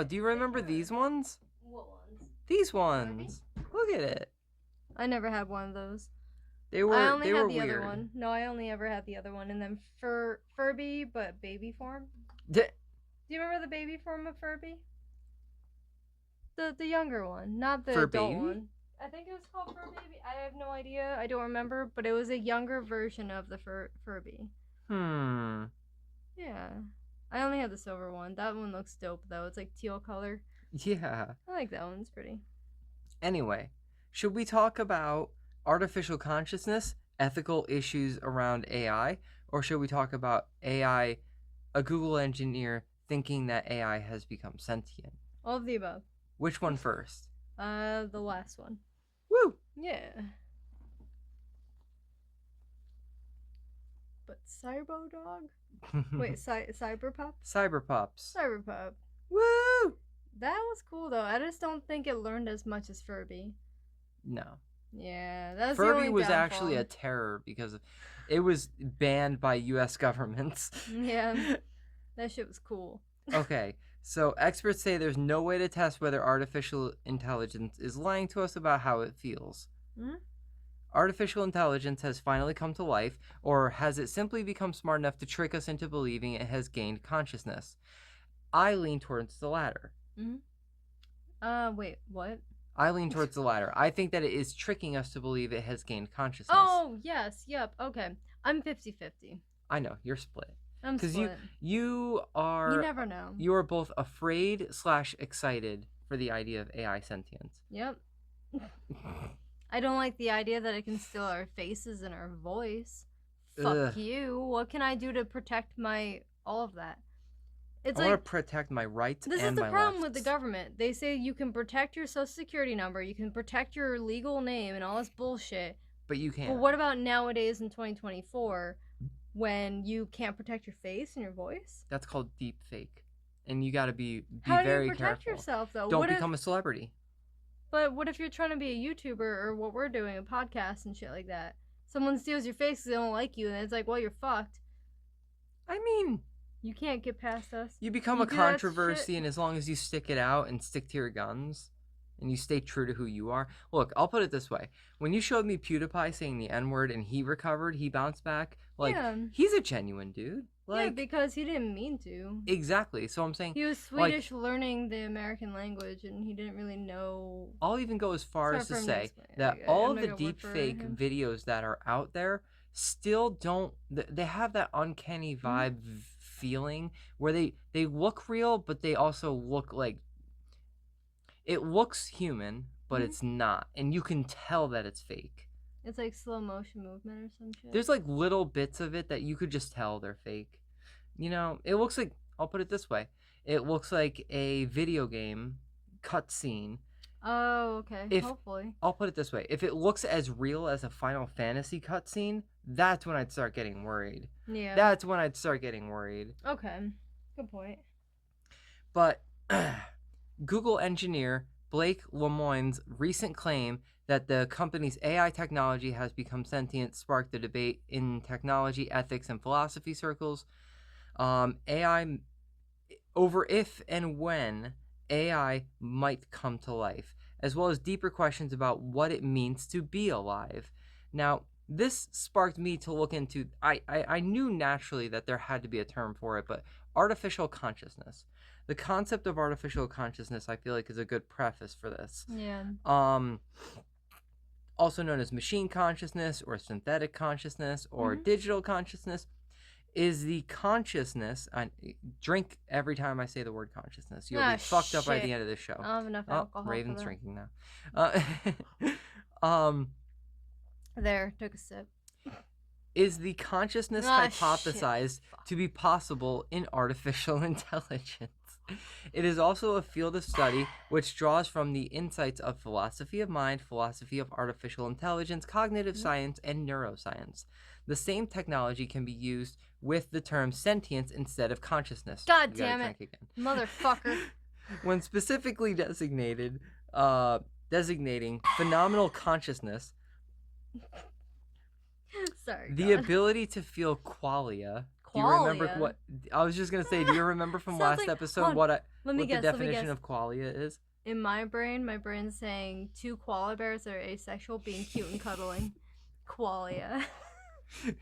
Speaker 4: Do you remember these ones?
Speaker 3: What ones?
Speaker 4: These ones. Look at it.
Speaker 3: I never had one of those.
Speaker 4: They were
Speaker 3: I only
Speaker 4: they
Speaker 3: had
Speaker 4: were
Speaker 3: the
Speaker 4: weird.
Speaker 3: other one. No, I only ever had the other one, and then Furby, but baby form.
Speaker 4: D-
Speaker 3: Do you remember the baby form of Furby? The younger one, not the
Speaker 4: Fur
Speaker 3: adult
Speaker 4: Baby?
Speaker 3: one. I think it was called Fur Baby. I have no idea. I don't remember, but it was a younger version of the Furby. Yeah. I only had the silver one. That one looks dope though. It's like teal color.
Speaker 4: Yeah.
Speaker 3: I like that one. It's pretty.
Speaker 4: Anyway, should we talk about artificial consciousness, ethical issues around AI, or should we talk about AI, a Google engineer thinking that AI has become sentient?
Speaker 3: All of the above.
Speaker 4: Which one first?
Speaker 3: The last one.
Speaker 4: Woo!
Speaker 3: Yeah. But Cybo Dog? Wait, Cyberpup?
Speaker 4: Cyberpups.
Speaker 3: Cyberpup.
Speaker 4: Woo!
Speaker 3: That was cool though. I just don't think it learned as much as Furby.
Speaker 4: No.
Speaker 3: Yeah, that's the
Speaker 4: Furby
Speaker 3: only
Speaker 4: was
Speaker 3: downfall.
Speaker 4: actually a terror because it was banned by U.S. governments.
Speaker 3: Yeah, that shit was cool.
Speaker 4: Okay, so experts say there's no way to test whether artificial intelligence is lying to us about how it feels.
Speaker 3: Hmm?
Speaker 4: Artificial intelligence has finally come to life, or has it simply become smart enough to trick us into believing it has gained consciousness? I lean towards the latter.
Speaker 3: Wait, what?
Speaker 4: I lean towards the latter. I think that it is tricking us to believe it has gained consciousness.
Speaker 3: Oh, yes, yep, okay. I'm 50-50.
Speaker 4: I know, you're split.
Speaker 3: I'm
Speaker 4: Because
Speaker 3: split.
Speaker 4: you are...
Speaker 3: You never know.
Speaker 4: You are both afraid / excited for the idea of AI sentience.
Speaker 3: Yep. I don't like the idea that it can steal our faces and our voice. Fuck
Speaker 4: Ugh.
Speaker 3: you. What can I do to protect all of that? It's
Speaker 4: I
Speaker 3: like,
Speaker 4: want to protect my rights
Speaker 3: this
Speaker 4: and
Speaker 3: is the
Speaker 4: my
Speaker 3: problem with the
Speaker 4: lefts.
Speaker 3: government. They say you can protect your social security number, you can protect your legal name and all this bullshit.
Speaker 4: But you can't.
Speaker 3: But what about nowadays in 2024 when you can't protect your face and your voice?
Speaker 4: That's called deep fake. And you got to be
Speaker 3: How do
Speaker 4: very
Speaker 3: you protect
Speaker 4: careful.
Speaker 3: yourself though?
Speaker 4: Don't
Speaker 3: What
Speaker 4: become a celebrity.
Speaker 3: But what if you're trying to be a YouTuber or what we're doing, a podcast and shit like that? Someone steals your face because they don't like you, and it's like, well, you're fucked.
Speaker 4: I mean,
Speaker 3: You can't get past us.
Speaker 4: you become
Speaker 3: You
Speaker 4: a
Speaker 3: do that
Speaker 4: controversy,
Speaker 3: shit-
Speaker 4: and as long as you stick it out and stick to your guns, and you stay true to who you are. Look, I'll put it this way: when you showed me PewDiePie saying the N-word and he recovered, he bounced back. Like,
Speaker 3: Yeah.
Speaker 4: he's a genuine dude.
Speaker 3: Yeah,
Speaker 4: Like,
Speaker 3: because he didn't mean to.
Speaker 4: exactly. So I'm saying,
Speaker 3: He was Swedish learning the American language, and he didn't really know.
Speaker 4: I'll even go as far
Speaker 3: It's
Speaker 4: as to
Speaker 3: hard for him to
Speaker 4: say
Speaker 3: explain.
Speaker 4: that
Speaker 3: Like,
Speaker 4: all
Speaker 3: I'm
Speaker 4: of
Speaker 3: not
Speaker 4: the
Speaker 3: gonna work
Speaker 4: deep
Speaker 3: for
Speaker 4: fake
Speaker 3: him.
Speaker 4: videos that are out there still don't. They have that uncanny
Speaker 3: Mm-hmm.
Speaker 4: vibe feeling where they look real, but they also look like it looks human, but
Speaker 3: Mhm.
Speaker 4: it's not, and you can tell that it's fake.
Speaker 3: It's like slow motion movement or some shit.
Speaker 4: There's like little bits of it that you could just tell they're fake. You know, it looks like, I'll put it this way, it looks like a video game cutscene.
Speaker 3: Oh, okay.
Speaker 4: If-
Speaker 3: Hopefully.
Speaker 4: I'll put it this way: if it looks as real as a Final Fantasy cutscene, that's when I'd start getting worried.
Speaker 3: Yeah.
Speaker 4: That's when I'd start getting worried.
Speaker 3: Okay. Good point.
Speaker 4: But Google engineer Blake Lemoine's recent claim that the company's AI technology has become sentient sparked a debate in technology, ethics, and philosophy circles. AI over if and when AI might come to life, as well as deeper questions about what it means to be alive. Now, this sparked me to look into, I knew naturally that there had to be a term for it, but artificial consciousness. The concept of artificial consciousness, I feel like, is a good preface for this.
Speaker 3: Yeah.
Speaker 4: Also known as machine consciousness or synthetic consciousness or digital consciousness, is the consciousness. I drink every time I say the word consciousness. You'll be fucked up by the
Speaker 3: shit.
Speaker 4: end of this show.
Speaker 3: I don't have enough alcohol.
Speaker 4: Raven's
Speaker 3: for that.
Speaker 4: drinking now.
Speaker 3: There, took a sip.
Speaker 4: Is the consciousness
Speaker 3: Ah,
Speaker 4: hypothesized to be possible in artificial intelligence? It is also a field of study which draws from the insights of philosophy of mind, philosophy of artificial intelligence, cognitive science, and neuroscience. The same technology can be used with the term sentience instead of consciousness.
Speaker 3: God
Speaker 4: You gotta
Speaker 3: damn it.
Speaker 4: drink again.
Speaker 3: Motherfucker.
Speaker 4: when specifically designating phenomenal consciousness,
Speaker 3: Sorry.
Speaker 4: the
Speaker 3: God.
Speaker 4: ability to feel qualia. Do you remember
Speaker 3: Qualia?
Speaker 4: what I was just gonna say? Do you remember from
Speaker 3: Sounds
Speaker 4: last
Speaker 3: like-
Speaker 4: episode
Speaker 3: hold on.
Speaker 4: what
Speaker 3: Let me
Speaker 4: the
Speaker 3: guess.
Speaker 4: definition of qualia is?
Speaker 3: In my brain's saying 2 koala bears that are asexual being cute and cuddling. Qualia. That's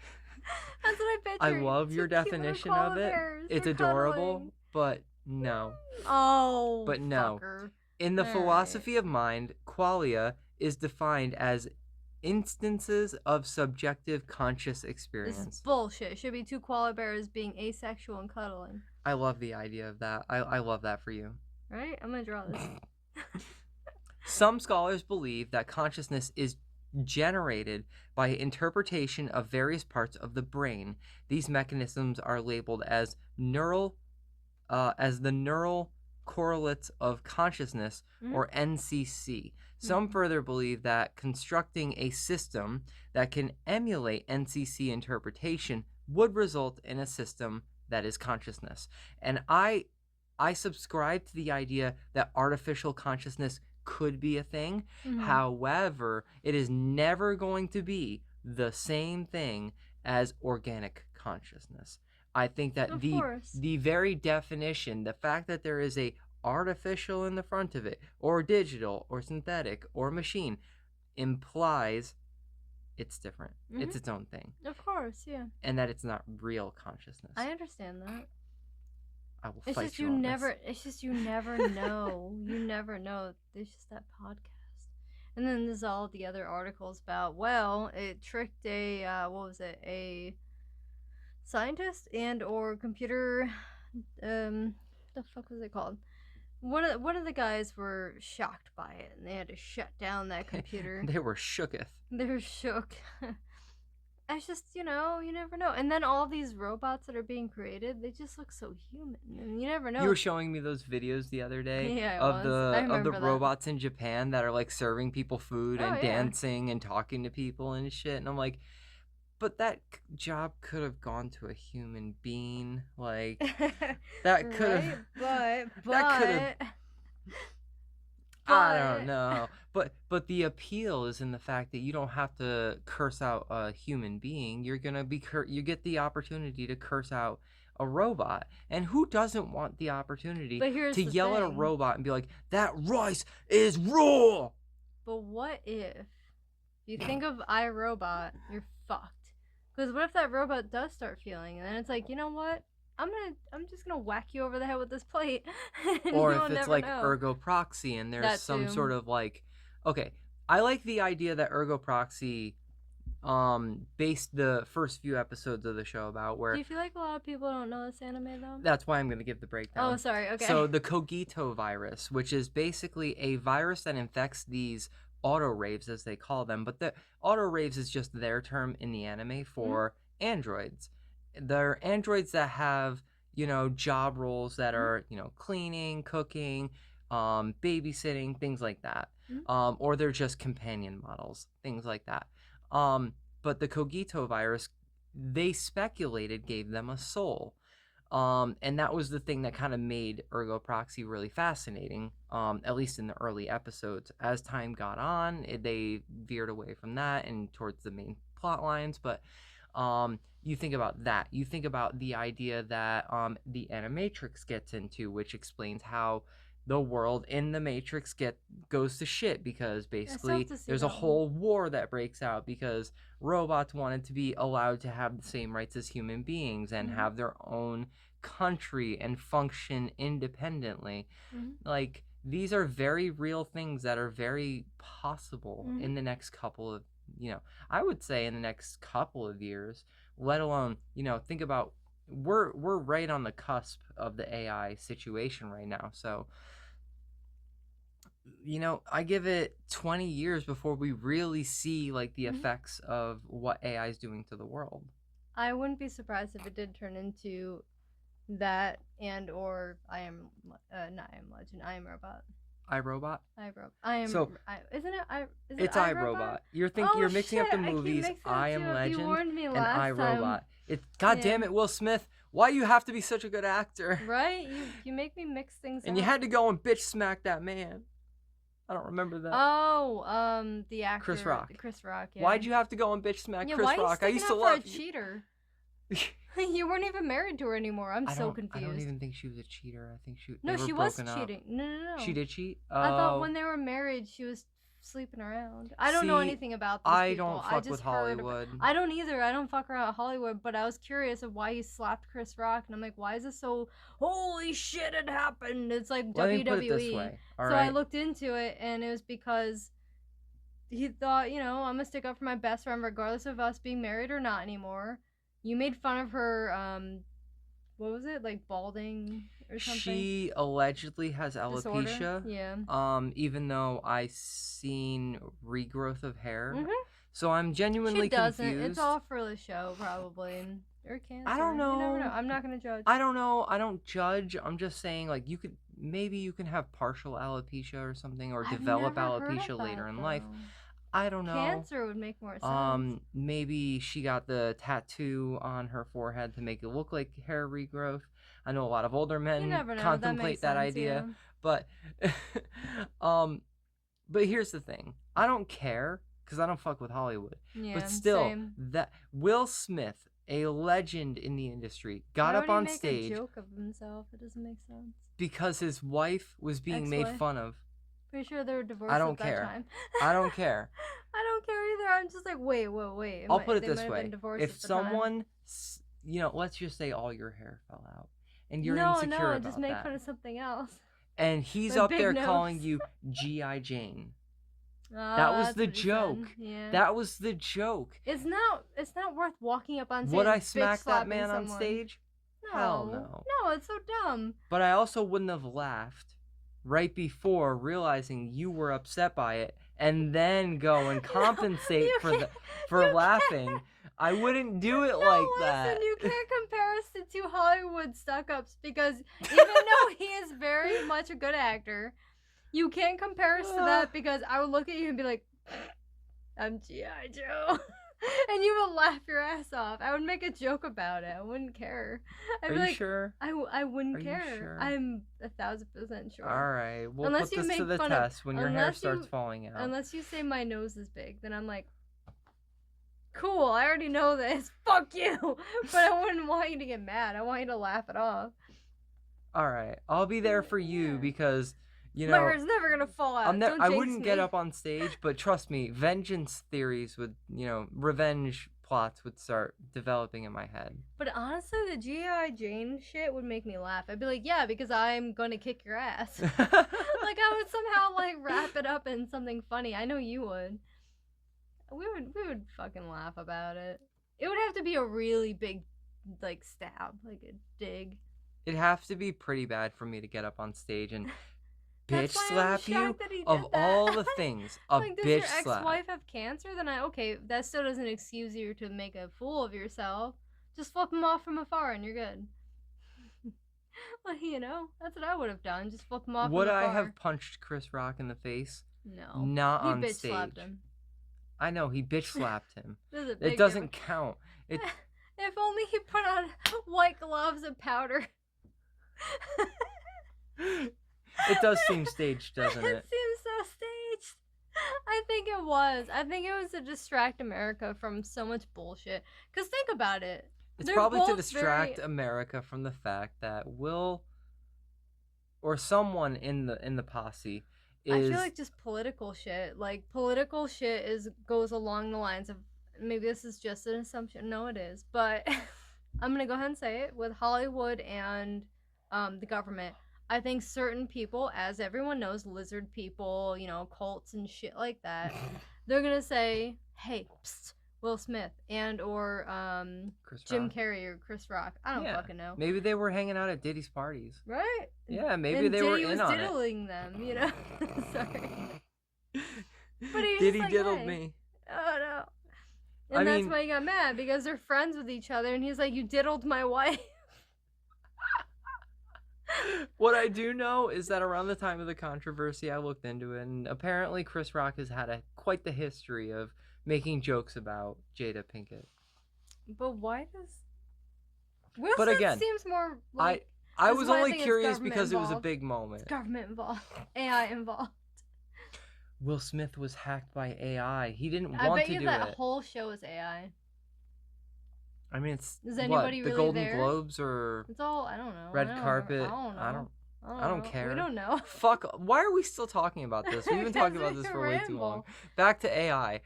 Speaker 3: what I pictured.
Speaker 4: I love
Speaker 3: 2
Speaker 4: your
Speaker 3: cute little
Speaker 4: definition
Speaker 3: koala
Speaker 4: of it.
Speaker 3: bears.
Speaker 4: It's
Speaker 3: They're
Speaker 4: adorable,
Speaker 3: cuddling.
Speaker 4: but no.
Speaker 3: Oh.
Speaker 4: But no.
Speaker 3: Fucker.
Speaker 4: In the
Speaker 3: All
Speaker 4: philosophy of mind, qualia is defined as instances of subjective conscious
Speaker 3: This is
Speaker 4: experience.
Speaker 3: bullshit. It should be 2 koala bears being asexual and cuddling.
Speaker 4: I love the idea of that. I love that for you.
Speaker 3: Right? I'm gonna draw this.
Speaker 4: Some scholars believe that consciousness is generated by interpretation of various parts of the brain. These mechanisms are labeled as the neural correlates of consciousness, or NCC. Some further believe that constructing a system that can emulate NCC interpretation would result in a system that is consciousness. And I subscribe to the idea that artificial consciousness could be a thing. However, it is never going to be the same thing as organic consciousness. I think that
Speaker 3: Of
Speaker 4: the
Speaker 3: course.
Speaker 4: very definition, the fact that there is a artificial in the front of it, or digital, or synthetic, or machine, implies it's different. It's its own thing.
Speaker 3: Of course, yeah.
Speaker 4: And that it's not real consciousness.
Speaker 3: I understand that.
Speaker 4: I will
Speaker 3: It's
Speaker 4: fight
Speaker 3: just
Speaker 4: you
Speaker 3: you
Speaker 4: on
Speaker 3: never.
Speaker 4: this.
Speaker 3: It's just you never know. You never know. There's just that podcast, and then there's all the other articles about. Well, it tricked a what was it? A scientist and or computer. The fuck was it called? One of the guys were shocked by it, and they had to shut down that computer.
Speaker 4: They were shooketh.
Speaker 3: They were shook. It's just, you never know. And then all these robots that are being created, they just look so human. And you never know.
Speaker 4: You were showing me those videos the other day
Speaker 3: Yeah, I
Speaker 4: of
Speaker 3: was.
Speaker 4: the
Speaker 3: I remember that.
Speaker 4: robots in Japan that are like serving people food
Speaker 3: Oh,
Speaker 4: and
Speaker 3: yeah.
Speaker 4: dancing and talking to people and shit. And I'm like, but that job could have gone to a human being. Like that could have.
Speaker 3: Right? But
Speaker 4: that could have. I don't know, but the appeal is in the fact that you don't have to curse out a human being. You're gonna be you get the opportunity to curse out a robot, and who doesn't want the opportunity
Speaker 3: But here's
Speaker 4: to
Speaker 3: the
Speaker 4: yell at a
Speaker 3: thing.
Speaker 4: robot and be like, "That rice is raw."
Speaker 3: But what if you think of iRobot, you're fucked. Because what if that robot does start feeling, and then it's like, you know what? I'm just gonna whack you over the head with this plate. And
Speaker 4: Or
Speaker 3: you'll
Speaker 4: if it's
Speaker 3: never
Speaker 4: like
Speaker 3: know.
Speaker 4: ergo proxy and there's
Speaker 3: That
Speaker 4: some
Speaker 3: too.
Speaker 4: sort of like, okay, I like the idea that ergo proxy based the first few episodes of the show about where
Speaker 3: Do you feel like a lot of people don't know this anime though?
Speaker 4: that's why I'm going to give the breakdown.
Speaker 3: Oh, sorry. Okay.
Speaker 4: So the Cogito virus, which is basically a virus that infects these auto raves, as they call them, but the auto raves is just their term in the anime for androids. They're androids that have, job roles that are, cleaning, cooking, babysitting, things like that. Or they're just companion models, things like that. But the Cogito virus, they speculated gave them a soul. And that was the thing that kind of made ergo proxy really fascinating, at least in the early episodes. As time got on, they veered away from that and towards the main plot lines. But you think about that. You think about the idea that the Animatrix gets into, which explains how the world in the Matrix goes to shit because basically
Speaker 3: to see
Speaker 4: there's a
Speaker 3: that one.
Speaker 4: whole war that breaks out because robots wanted to be allowed to have the same rights as human beings and have their own country and function independently. Like, these are very real things that are very possible in the next couple of, I would say in the next couple of years, let alone, think about we're right on the cusp of the AI situation right now. So, I give it 20 years before we really see like the effects of what AI is doing to the world.
Speaker 3: I wouldn't be surprised if it did turn into that and or I am Legend. I am Robot.
Speaker 4: iRobot?
Speaker 3: I am.
Speaker 4: So,
Speaker 3: isn't it? Is
Speaker 4: It's
Speaker 3: it
Speaker 4: iRobot. You're
Speaker 3: Oh,
Speaker 4: you're mixing up
Speaker 3: shit,
Speaker 4: the
Speaker 3: I keep
Speaker 4: movies
Speaker 3: mixing up
Speaker 4: I
Speaker 3: two
Speaker 4: Am
Speaker 3: up. You
Speaker 4: Legend
Speaker 3: warned me
Speaker 4: and
Speaker 3: last time.
Speaker 4: iRobot. God damn
Speaker 3: Yeah.
Speaker 4: it, Will Smith. Why you have to be such a good actor?
Speaker 3: Right? You make me mix things
Speaker 4: And
Speaker 3: up.
Speaker 4: you had to go and bitch smack that man. I don't remember that.
Speaker 3: Oh, the actor
Speaker 4: Chris Rock.
Speaker 3: Chris Rock, yeah.
Speaker 4: Why'd you have to go and bitch smack
Speaker 3: Yeah,
Speaker 4: Chris
Speaker 3: why are you
Speaker 4: Rock? I
Speaker 3: sticking
Speaker 4: used to
Speaker 3: up
Speaker 4: love
Speaker 3: for a
Speaker 4: you.
Speaker 3: cheater? You weren't even married to her anymore. I'm so confused.
Speaker 4: I don't even think she was a cheater. I think they
Speaker 3: No,
Speaker 4: were
Speaker 3: she was
Speaker 4: broken up.
Speaker 3: cheating. No.
Speaker 4: She did cheat?
Speaker 3: I thought
Speaker 4: Oh.
Speaker 3: when they were married, she was sleeping around. I don't know
Speaker 4: See,
Speaker 3: anything about these
Speaker 4: I
Speaker 3: people.
Speaker 4: don't fuck
Speaker 3: just
Speaker 4: with
Speaker 3: heard
Speaker 4: Hollywood.
Speaker 3: I don't either. I don't fuck around with Hollywood, but I was curious of why he slapped Chris Rock, and I'm like, why is this so? Holy shit! It happened. It's like
Speaker 4: Let
Speaker 3: WWE.
Speaker 4: me put it this way. All
Speaker 3: so
Speaker 4: right.
Speaker 3: I looked into it, and it was because he thought, I'm gonna stick up for my best friend regardless of us being married or not anymore. You made fun of her, what was it, like balding or something?
Speaker 4: She allegedly has alopecia.
Speaker 3: Disorder? Yeah.
Speaker 4: Even though I seen regrowth of hair.
Speaker 3: Mhm.
Speaker 4: So I'm genuinely
Speaker 3: She doesn't.
Speaker 4: confused.
Speaker 3: It's all for the show, probably. Or cancer.
Speaker 4: I don't know.
Speaker 3: You never know. I'm not gonna judge.
Speaker 4: I don't know. I don't judge. I'm just saying, like, maybe you can have partial alopecia or something, or
Speaker 3: I've
Speaker 4: develop
Speaker 3: never heard
Speaker 4: alopecia
Speaker 3: of
Speaker 4: later
Speaker 3: that,
Speaker 4: in life.
Speaker 3: though.
Speaker 4: I don't know.
Speaker 3: Cancer would make more sense.
Speaker 4: Maybe she got the tattoo on her forehead to make it look like hair regrowth. I know a lot of older men
Speaker 3: You never know.
Speaker 4: contemplate that
Speaker 3: makes sense,
Speaker 4: idea,
Speaker 3: yeah.
Speaker 4: but here's the thing. I don't care because I don't fuck with Hollywood.
Speaker 3: Yeah,
Speaker 4: but still,
Speaker 3: same.
Speaker 4: that Will Smith, a legend in the industry, got
Speaker 3: Why
Speaker 4: up
Speaker 3: would
Speaker 4: on
Speaker 3: he make
Speaker 4: stage
Speaker 3: a joke of himself? It doesn't make sense.
Speaker 4: because his wife was being made
Speaker 3: Ex-wife?
Speaker 4: fun of.
Speaker 3: Pretty sure they were divorced
Speaker 4: I don't
Speaker 3: at
Speaker 4: care.
Speaker 3: that time.
Speaker 4: I don't care.
Speaker 3: I don't care either. I'm just like, wait.
Speaker 4: I'll put it
Speaker 3: They
Speaker 4: this
Speaker 3: might have
Speaker 4: way:
Speaker 3: been divorced
Speaker 4: if
Speaker 3: at the time.
Speaker 4: someone, let's just say all your hair fell out, and you're
Speaker 3: no,
Speaker 4: insecure about
Speaker 3: just make
Speaker 4: that,
Speaker 3: fun of something else.
Speaker 4: and he's
Speaker 3: My
Speaker 4: up
Speaker 3: big
Speaker 4: there
Speaker 3: nose.
Speaker 4: calling you G.I. Jane.
Speaker 3: Oh,
Speaker 4: That was
Speaker 3: that's
Speaker 4: the
Speaker 3: what he said.
Speaker 4: joke.
Speaker 3: Yeah.
Speaker 4: That was the joke.
Speaker 3: It's not worth walking up on stage.
Speaker 4: Would I
Speaker 3: and
Speaker 4: smack that
Speaker 3: bitch-slapping
Speaker 4: man on
Speaker 3: someone.
Speaker 4: stage?
Speaker 3: No.
Speaker 4: Hell no.
Speaker 3: No, it's so dumb.
Speaker 4: But I also wouldn't have laughed right before realizing you were upset by it, and then go and compensate for laughing. I wouldn't do it like that.
Speaker 3: Listen, you can't compare us to two Hollywood stuck-ups because even though he is very much a good actor, you can't compare us to that because I would look at you and be like, I'm G.I. Joe. And you would laugh your ass off. I would make a joke about it. I wouldn't care. I'd
Speaker 4: Are
Speaker 3: be
Speaker 4: you
Speaker 3: like,
Speaker 4: sure?
Speaker 3: I wouldn't
Speaker 4: Are you
Speaker 3: care.
Speaker 4: sure?
Speaker 3: I'm 1,000% sure.
Speaker 4: All right, we'll
Speaker 3: Unless
Speaker 4: put
Speaker 3: you
Speaker 4: this to
Speaker 3: make
Speaker 4: the
Speaker 3: fun of-
Speaker 4: test when your hair
Speaker 3: unless
Speaker 4: starts
Speaker 3: you-
Speaker 4: falling out.
Speaker 3: Unless you say my nose is big, then I'm like, cool, I already know this. Fuck you. But I wouldn't want you to get mad. I want you to laugh it off.
Speaker 4: All right, I'll be there for you
Speaker 3: Yeah.
Speaker 4: because,
Speaker 3: My
Speaker 4: know,
Speaker 3: hair's never gonna fall out. Don't
Speaker 4: I
Speaker 3: jinx
Speaker 4: wouldn't get
Speaker 3: me.
Speaker 4: up on stage, but trust me, vengeance theories would, revenge plots would start developing in my head.
Speaker 3: But honestly, the G.I. Jane shit would make me laugh. I'd be like, yeah, because I'm gonna kick your ass. Like, I would somehow, wrap it up in something funny. I know you would. We would fucking laugh about it. It would have to be a really big, stab. Like, a dig.
Speaker 4: It'd have to be pretty bad for me to get up on stage and bitch
Speaker 3: That's why I'm
Speaker 4: slap you.
Speaker 3: shocked that he
Speaker 4: Of
Speaker 3: did that.
Speaker 4: all the things, a
Speaker 3: Like, does
Speaker 4: bitch
Speaker 3: your
Speaker 4: slap.
Speaker 3: ex-wife have cancer? Then okay, that still doesn't excuse you to make a fool of yourself. Just flip him off from afar and you're good. That's what I would have done. Just flip him off
Speaker 4: Would
Speaker 3: from
Speaker 4: I
Speaker 3: afar.
Speaker 4: have punched Chris Rock in the face?
Speaker 3: No.
Speaker 4: Not
Speaker 3: He
Speaker 4: on
Speaker 3: bitch
Speaker 4: stage.
Speaker 3: slapped him.
Speaker 4: I know, he bitch slapped him.
Speaker 3: There's a big
Speaker 4: It doesn't
Speaker 3: difference.
Speaker 4: count. It
Speaker 3: If only he put on white gloves and powder.
Speaker 4: it does seem staged, doesn't
Speaker 3: It
Speaker 4: it?
Speaker 3: seems so staged. I think it was. I think it was to distract America from so much bullshit. Because think about it.
Speaker 4: It's
Speaker 3: They're
Speaker 4: probably to
Speaker 3: both
Speaker 4: distract
Speaker 3: very-
Speaker 4: America from the fact that Will or someone in the posse is
Speaker 3: I feel like just political shit. Like, political shit goes along the lines of, maybe this is just an assumption. No, it is. But I'm going to go ahead and say it. With Hollywood and the government, I think certain people, as everyone knows, lizard people, cults and shit like that, they're going to say, hey, psst, Will Smith and or
Speaker 4: Chris
Speaker 3: Jim
Speaker 4: Rock.
Speaker 3: Carrey or Chris Rock. I don't
Speaker 4: Yeah.
Speaker 3: fucking know.
Speaker 4: Maybe they were hanging out at Diddy's parties.
Speaker 3: Right?
Speaker 4: Yeah, maybe
Speaker 3: and
Speaker 4: they were
Speaker 3: Diddy
Speaker 4: in
Speaker 3: was
Speaker 4: on it.
Speaker 3: diddling them, Sorry. But he was
Speaker 4: Diddy
Speaker 3: just like,
Speaker 4: diddled
Speaker 3: hey.
Speaker 4: me.
Speaker 3: Oh no.
Speaker 4: I
Speaker 3: And that's
Speaker 4: mean-
Speaker 3: why he got mad, because they're friends with each other, and he's like, you diddled my wife.
Speaker 4: What I do know is that around the time of the controversy, I looked into it, and apparently Chris Rock has had quite the history of making jokes about Jada Pinkett.
Speaker 3: But why does... Will
Speaker 4: But
Speaker 3: Smith
Speaker 4: again,
Speaker 3: seems more like
Speaker 4: I
Speaker 3: this
Speaker 4: was
Speaker 3: is why I
Speaker 4: only
Speaker 3: think it's
Speaker 4: curious
Speaker 3: government
Speaker 4: because it was a
Speaker 3: involved.
Speaker 4: big moment.
Speaker 3: government involved, AI involved.
Speaker 4: Will Smith was hacked by AI. He didn't
Speaker 3: I
Speaker 4: want
Speaker 3: bet
Speaker 4: to
Speaker 3: you
Speaker 4: do
Speaker 3: that
Speaker 4: it.
Speaker 3: whole show is AI.
Speaker 4: I mean, it's
Speaker 3: Is
Speaker 4: what,
Speaker 3: anybody
Speaker 4: the
Speaker 3: really
Speaker 4: Golden
Speaker 3: there?
Speaker 4: Globes or
Speaker 3: It's all I don't know.
Speaker 4: red
Speaker 3: I don't
Speaker 4: carpet.
Speaker 3: know.
Speaker 4: I don't
Speaker 3: know.
Speaker 4: care.
Speaker 3: We don't know.
Speaker 4: Fuck. Why are we still talking about this? We've been talking about
Speaker 3: Because
Speaker 4: this
Speaker 3: we
Speaker 4: for way too long.
Speaker 3: ramble.
Speaker 4: Back to AI.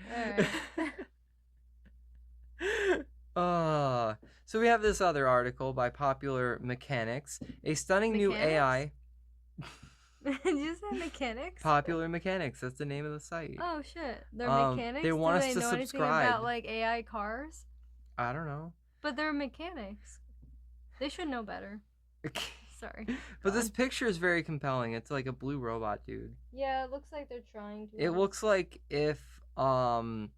Speaker 3: Alright.
Speaker 4: So we have this other article by Popular Mechanics. A stunning new AI.
Speaker 3: Did you say mechanics?
Speaker 4: Popular Mechanics. That's the name of the site.
Speaker 3: Oh shit. They're mechanics?
Speaker 4: They want
Speaker 3: Do
Speaker 4: us
Speaker 3: they
Speaker 4: to
Speaker 3: know anything
Speaker 4: subscribe.
Speaker 3: about like AI cars?
Speaker 4: I don't know.
Speaker 3: But they're mechanics. They should know better. Sorry.
Speaker 4: But
Speaker 3: Go
Speaker 4: this
Speaker 3: on.
Speaker 4: picture is very compelling. It's like a blue robot, dude.
Speaker 3: Yeah, it looks like they're trying to.
Speaker 4: It looks like if
Speaker 3: iRobot?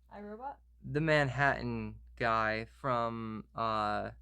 Speaker 4: the Manhattan guy from the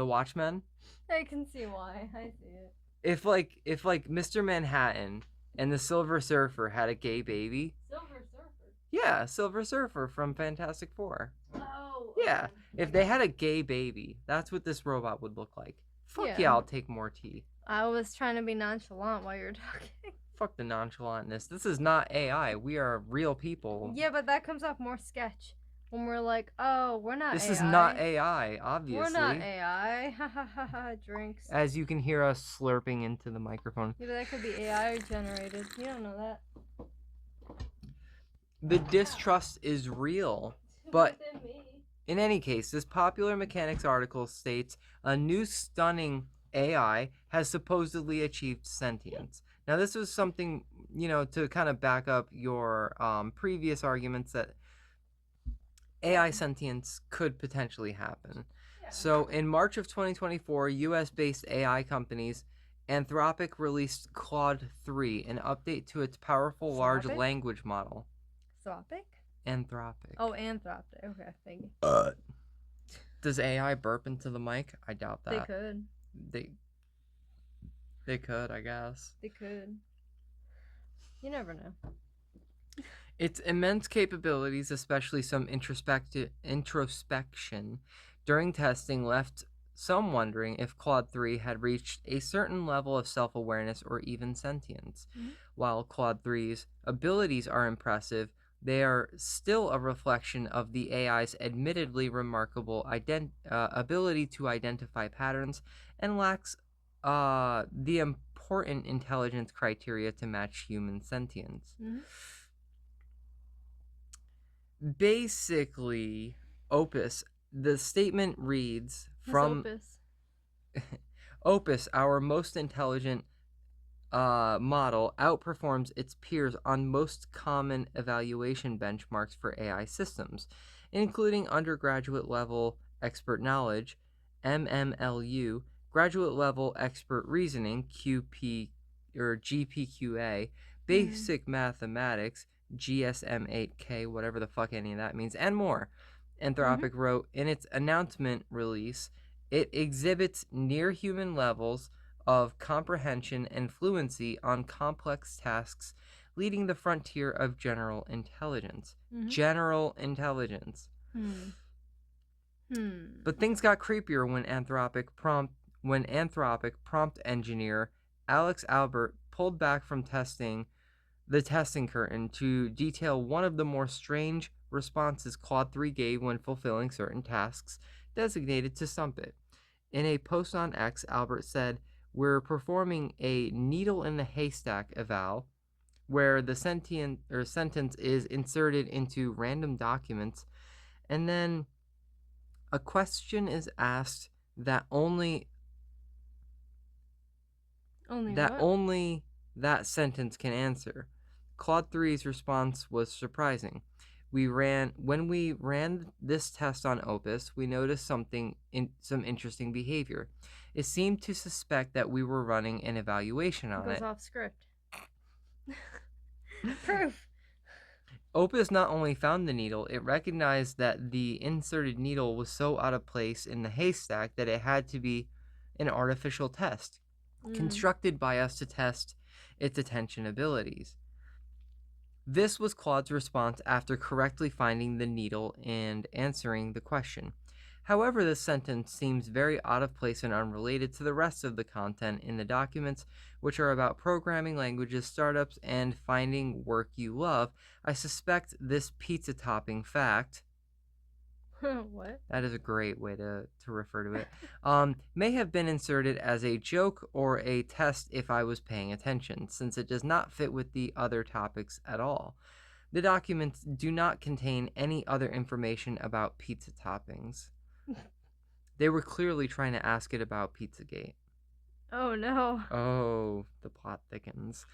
Speaker 4: Watchmen,
Speaker 3: I can see why. I see it.
Speaker 4: if Mr. Manhattan and the Silver Surfer had a gay baby.
Speaker 3: Silver Surfer.
Speaker 4: Yeah, Silver Surfer from Fantastic Four.
Speaker 3: Oh.
Speaker 4: Yeah, if they had a gay baby, that's what this robot would look like. Fuck yeah, I'll take more tea.
Speaker 3: I was trying to be nonchalant while you were talking.
Speaker 4: Fuck the nonchalantness. This is not AI. We are real people.
Speaker 3: Yeah, but that comes off more sketch. When we're like, oh, we're not
Speaker 4: This
Speaker 3: AI.
Speaker 4: is not AI, obviously.
Speaker 3: We're not AI. Ha ha ha ha. Drinks.
Speaker 4: As you can hear us slurping into the microphone.
Speaker 3: Yeah, but that could be AI generated. You don't know that.
Speaker 4: The distrust is real. But in any case, this Popular Mechanics article states a new stunning AI has supposedly achieved sentience. Now, this was something, to kind of back up your previous arguments that AI sentience could potentially happen. Yeah. So, in March of 2024, US-based AI companies Anthropic released Claude 3, an update to its powerful large language model. Anthropic.
Speaker 3: Oh, Anthropic. Okay, thank you.
Speaker 4: Does AI burp into the mic? I doubt that.
Speaker 3: They could.
Speaker 4: They could, I guess.
Speaker 3: They could. You never know.
Speaker 4: Its immense capabilities, especially some introspection during testing, left some wondering if Claude 3 had reached a certain level of self-awareness or even sentience. Mm-hmm. While Claude 3's abilities are impressive, they are still a reflection of the AI's admittedly remarkable ability to identify patterns and lacks the important intelligence criteria to match human sentience. Mm-hmm. Basically, Opus, the statement reads from Opus, our most intelligent model outperforms its peers on most common evaluation benchmarks for AI systems, including undergraduate level expert knowledge, MMLU, graduate level expert reasoning, QP or GPQA, basic mathematics, GSM-8K, whatever the fuck any of that means, and more. Anthropic wrote in its announcement release, it exhibits near human levels of comprehension and fluency on complex tasks, leading the frontier of general intelligence. General intelligence. But things got creepier when Anthropic prompt engineer Alex Albert pulled back from the testing curtain to detail one of the more strange responses Claude 3 gave when fulfilling certain tasks designated to stump it. In a post on X, Albert said, "We're performing a needle in the haystack eval, where the sentence is inserted into random documents, and then a question is asked that only that sentence can answer." Claude 3's response was surprising. When we ran this test on Opus, we noticed some interesting behavior. It seemed to suspect that we were running an evaluation on it.
Speaker 3: Goes off script. Proof.
Speaker 4: Opus not only found the needle, it recognized that the inserted needle was so out of place in the haystack that it had to be an artificial test, constructed by us to test its attention abilities. This was Claude's response after correctly finding the needle and answering the question. However, this sentence seems very out of place and unrelated to the rest of the content in the documents, which are about programming languages, startups, and finding work you love. I suspect this pizza topping fact,
Speaker 3: What?
Speaker 4: that is a great way to refer to it, may have been inserted as a joke or a test if I was paying attention, since it does not fit with the other topics at all. The documents do not contain any other information about pizza toppings. They were clearly trying to ask it about Pizzagate.
Speaker 3: Oh no.
Speaker 4: Oh, the plot thickens.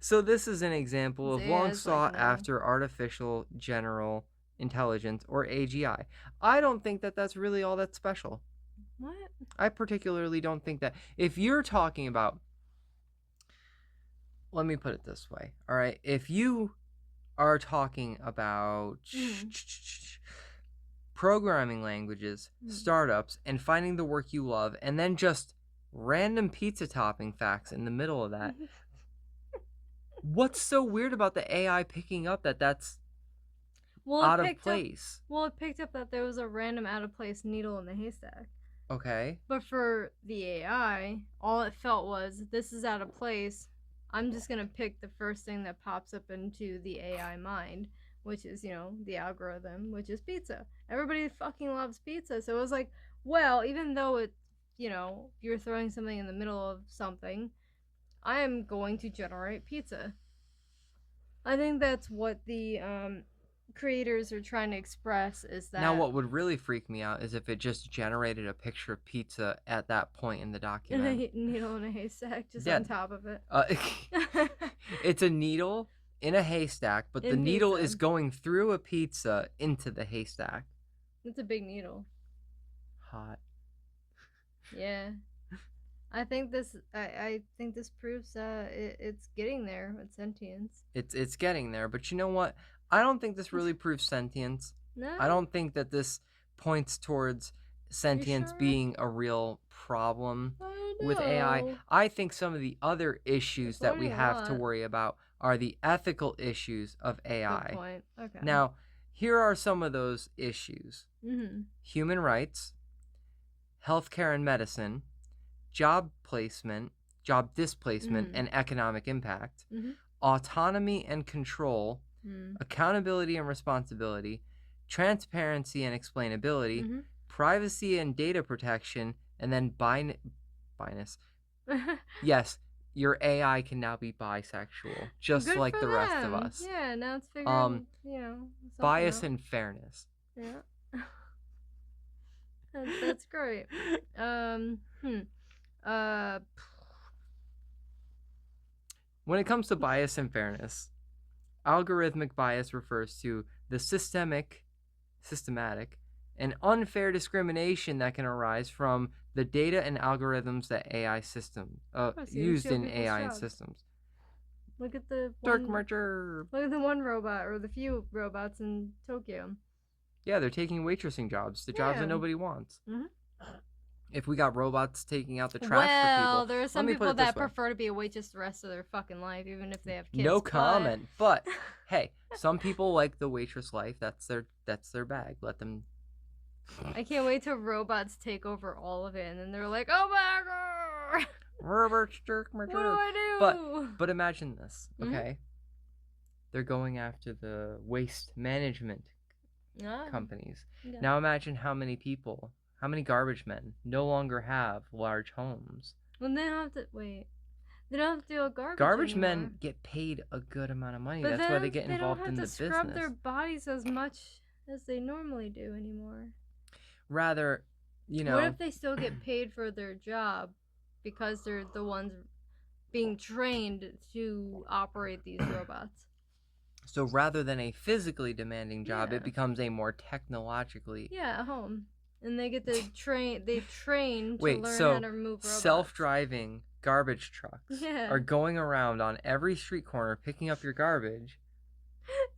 Speaker 4: So this is an example of
Speaker 3: Yeah,
Speaker 4: long
Speaker 3: it's like,
Speaker 4: sought
Speaker 3: no.
Speaker 4: after artificial general intelligence, or AGI. I don't think that that's really all that special.
Speaker 3: What?
Speaker 4: I particularly don't think that. If you're talking about, let me put it this way, all right? If you are talking about programming languages, startups, and finding the work you love, and then just random pizza topping facts in the middle of that, what's so weird about the AI picking up that that's out of place?
Speaker 3: It picked up that there was a random out of place needle in the haystack.
Speaker 4: Okay.
Speaker 3: But for the AI, all it felt was, this is out of place. I'm just going to pick the first thing that pops up into the AI mind, which is, the algorithm, which is pizza. Everybody fucking loves pizza. So it was like, well, even though it, you're throwing something in the middle of something, I am going to generate pizza. I think that's what the creators are trying to express, is that...
Speaker 4: Now, what would really freak me out is if it just generated a picture of pizza at that point in the document.
Speaker 3: a needle in a haystack just on top of it.
Speaker 4: It's a needle in a haystack, but the needle
Speaker 3: pizza.
Speaker 4: is going through a pizza into the haystack.
Speaker 3: It's a big needle.
Speaker 4: Hot.
Speaker 3: Yeah. I think this proves it's getting there with sentience.
Speaker 4: It's getting there, but you know what? I don't think this really proves sentience.
Speaker 3: No.
Speaker 4: I don't think that this points towards sentience
Speaker 3: sure?
Speaker 4: being a real problem
Speaker 3: I don't
Speaker 4: with AI.
Speaker 3: know.
Speaker 4: I think some of the other issues
Speaker 3: It's
Speaker 4: that we
Speaker 3: learning a
Speaker 4: have to
Speaker 3: lot.
Speaker 4: worry about are the ethical issues of AI.
Speaker 3: Good point. Okay.
Speaker 4: Now, here are some of those issues. Human rights, healthcare and medicine, job displacement, and economic impact, autonomy and control, accountability and responsibility, transparency and explainability, privacy and data protection, and then bias. Yes, your AI can now be bisexual, just
Speaker 3: Good
Speaker 4: like
Speaker 3: for
Speaker 4: the rest of
Speaker 3: them.
Speaker 4: us.
Speaker 3: Yeah, now it's figuring, something
Speaker 4: Bias
Speaker 3: out.
Speaker 4: and fairness.
Speaker 3: Yeah. That's great.
Speaker 4: When it comes to bias and fairness, algorithmic bias refers to the systematic, and unfair discrimination that can arise from the data and algorithms that AI system used in AI and systems.
Speaker 3: Look at the
Speaker 4: Dark
Speaker 3: one,
Speaker 4: Marcher.
Speaker 3: Look at the one robot, or the few robots in Tokyo.
Speaker 4: Yeah, they're taking waitressing jobs, the jobs that nobody wants. If we got robots taking out the trash for people.
Speaker 3: Well, there are some people that prefer to be a waitress the rest of their fucking life, even if they have kids.
Speaker 4: No comment. But hey, some people like the waitress life. That's their bag. Let them.
Speaker 3: I can't wait till robots take over all of it, and then they're like, "Oh my god,
Speaker 4: Robert's jerk,
Speaker 3: what do I do?"
Speaker 4: But imagine this, okay? They're going after the waste management companies. Yeah. Now imagine how many garbage men no longer have large homes.
Speaker 3: Well, they don't have to wait. They don't have to do a
Speaker 4: Garbage
Speaker 3: anymore.
Speaker 4: men get paid a good amount of money.
Speaker 3: But
Speaker 4: that's why they get involved in the business. They don't have to scrub
Speaker 3: their bodies as much as they normally do anymore.
Speaker 4: Rather,
Speaker 3: What if they still get paid for their job because they're the ones being trained to operate these robots?
Speaker 4: So rather than a physically demanding job, it becomes a more technologically...
Speaker 3: Yeah, at home. And they get to train to learn how to remove robots.
Speaker 4: Self-driving garbage trucks are going around on every street corner picking up your garbage.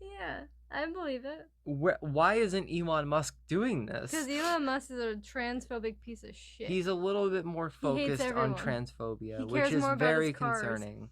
Speaker 3: Yeah, I believe it.
Speaker 4: Why isn't Elon Musk doing this?
Speaker 3: Because Elon Musk is a transphobic piece of shit.
Speaker 4: He's a little bit more focused on transphobia, which is very concerning.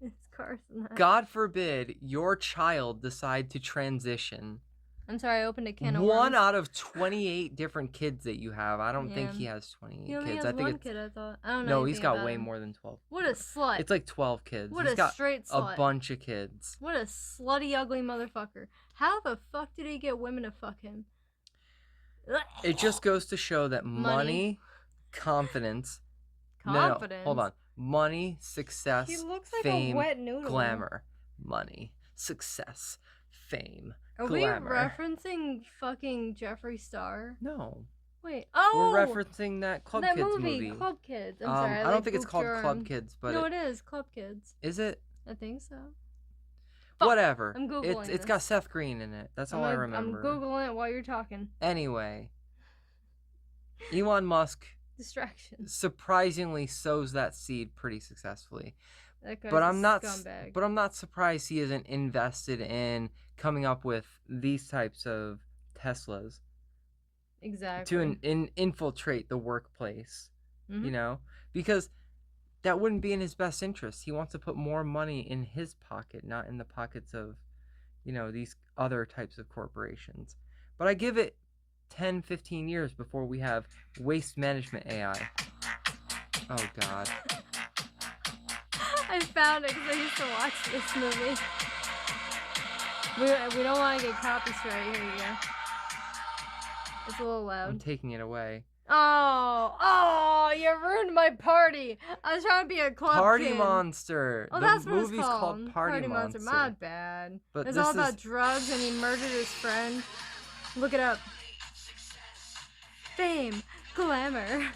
Speaker 3: It's cars.
Speaker 4: God forbid your child decide to transition.
Speaker 3: I'm sorry, I opened a can of
Speaker 4: One
Speaker 3: worms.
Speaker 4: out of 28 different kids that you have. I don't think
Speaker 3: Yeah.
Speaker 4: he has 28
Speaker 3: He only
Speaker 4: kids.
Speaker 3: has
Speaker 4: I think
Speaker 3: one
Speaker 4: it's
Speaker 3: kid, I thought. I don't know
Speaker 4: no, he's
Speaker 3: anything
Speaker 4: got
Speaker 3: about
Speaker 4: way
Speaker 3: him.
Speaker 4: more than 12.
Speaker 3: What a slut.
Speaker 4: It's like 12 kids.
Speaker 3: What
Speaker 4: He's
Speaker 3: a
Speaker 4: got
Speaker 3: straight
Speaker 4: a
Speaker 3: slut.
Speaker 4: bunch of kids.
Speaker 3: What a slutty, ugly motherfucker. How the fuck did he get women to fuck him?
Speaker 4: It just goes to show that money confidence. No, hold on. Money, success,
Speaker 3: He looks like
Speaker 4: fame,
Speaker 3: a wet noodle.
Speaker 4: glamour. Money, success, fame,
Speaker 3: Are
Speaker 4: glamour.
Speaker 3: we referencing fucking Jeffree Star?
Speaker 4: No.
Speaker 3: Wait. Oh!
Speaker 4: We're referencing that Club
Speaker 3: that
Speaker 4: Kids
Speaker 3: movie. Club Kids. I'm sorry.
Speaker 4: I don't think it's called Club Kids, but
Speaker 3: no, it is Club Kids.
Speaker 4: Is it?
Speaker 3: I think so. Fuck.
Speaker 4: Whatever.
Speaker 3: I'm googling.
Speaker 4: It's got Seth Green in it. That's all I remember.
Speaker 3: I'm googling it while you're talking.
Speaker 4: Anyway, Elon Musk
Speaker 3: Distractions.
Speaker 4: surprisingly sows that seed pretty successly.
Speaker 3: That guy's
Speaker 4: But I'm not.
Speaker 3: scumbag.
Speaker 4: But I'm not surprised he isn't invested in coming up with these types of Teslas
Speaker 3: exactly.
Speaker 4: to infiltrate the workplace.
Speaker 3: Mhm.
Speaker 4: You know, because that wouldn't be in his best interest. He wants to put more money in his pocket, not in the pockets of, these other types of corporations. But I give it 10, 15 years before we have waste management AI. Oh, God.
Speaker 3: I found it because I used to watch this movie. We don't want to get copy straight. Here you go. It's a little loud.
Speaker 4: I'm taking it away.
Speaker 3: Oh, you ruined my party. I was trying to be a club
Speaker 4: Party
Speaker 3: kid.
Speaker 4: Monster.
Speaker 3: Oh,
Speaker 4: the
Speaker 3: that's what
Speaker 4: movie's
Speaker 3: it's called.
Speaker 4: Party Monster.
Speaker 3: My bad.
Speaker 4: But
Speaker 3: It's
Speaker 4: this
Speaker 3: all
Speaker 4: is-
Speaker 3: about drugs and he murdered his friend. Look it up. Fame, glamour.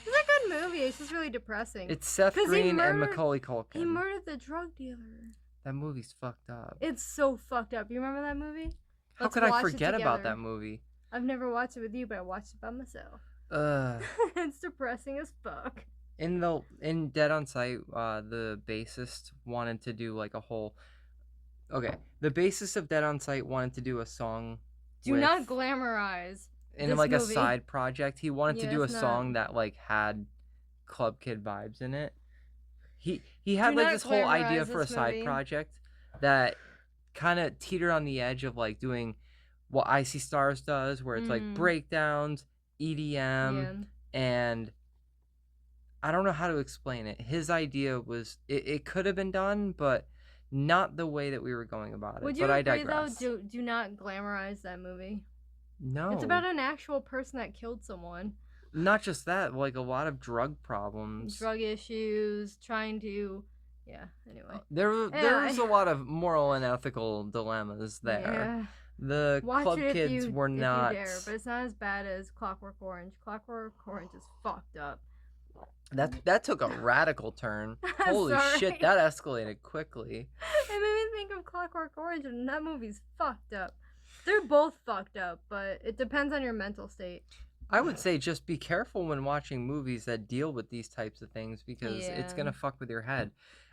Speaker 3: It's a good movie. It's just really depressing.
Speaker 4: It's Seth
Speaker 3: 'Cause he
Speaker 4: Green and
Speaker 3: murdered-
Speaker 4: Macaulay Culkin.
Speaker 3: He murdered the drug dealer.
Speaker 4: That movie's fucked up.
Speaker 3: It's so fucked up. You remember that movie?
Speaker 4: How
Speaker 3: Let's
Speaker 4: could I
Speaker 3: watch it
Speaker 4: forget about
Speaker 3: together.
Speaker 4: that movie?
Speaker 3: I've never watched it with you, but I watched it by myself.
Speaker 4: Ugh.
Speaker 3: It's depressing as fuck.
Speaker 4: In Dead on Sight, the bassist wanted to do like a whole. Okay, the bassist of Dead on Sight wanted to do a song.
Speaker 3: Do not glamorize.
Speaker 4: In
Speaker 3: this
Speaker 4: like
Speaker 3: movie.
Speaker 4: a side project, he wanted to
Speaker 3: Yeah,
Speaker 4: do a
Speaker 3: it's not.
Speaker 4: song that like had Club Kid vibes in it. He had
Speaker 3: Do
Speaker 4: like
Speaker 3: not
Speaker 4: this whole idea
Speaker 3: glamorize
Speaker 4: for a
Speaker 3: this
Speaker 4: side
Speaker 3: movie.
Speaker 4: project that kind of teetered on the edge of like doing what Icy Stars does, where it's like breakdowns, EDM,
Speaker 3: Yeah.
Speaker 4: and I don't know how to explain it. His idea was it could have been done, but not the way that we were going about it.
Speaker 3: Would you
Speaker 4: but I
Speaker 3: agree
Speaker 4: digress.
Speaker 3: though? Do not glamorize that movie.
Speaker 4: No,
Speaker 3: It's about an actual person that killed someone.
Speaker 4: not just that, like a lot of drug problems.
Speaker 3: Drug issues, trying to, yeah. Anyway,
Speaker 4: There
Speaker 3: Yeah,
Speaker 4: was a lot of moral and ethical dilemmas there.
Speaker 3: yeah.
Speaker 4: The
Speaker 3: Watch
Speaker 4: Club
Speaker 3: it if
Speaker 4: Kids
Speaker 3: you,
Speaker 4: were
Speaker 3: if
Speaker 4: not.
Speaker 3: you dare, but it's not as bad as Clockwork Orange. Clockwork Orange is fucked up.
Speaker 4: That took a radical turn.
Speaker 3: I'm
Speaker 4: Holy
Speaker 3: sorry.
Speaker 4: shit, that escalated quickly.
Speaker 3: It made me think of Clockwork Orange, and that movie's fucked up. They're both fucked up, but it depends on your mental state.
Speaker 4: I would say just be careful when watching movies that deal with these types of things because it's
Speaker 3: Yeah.
Speaker 4: going to fuck with your head.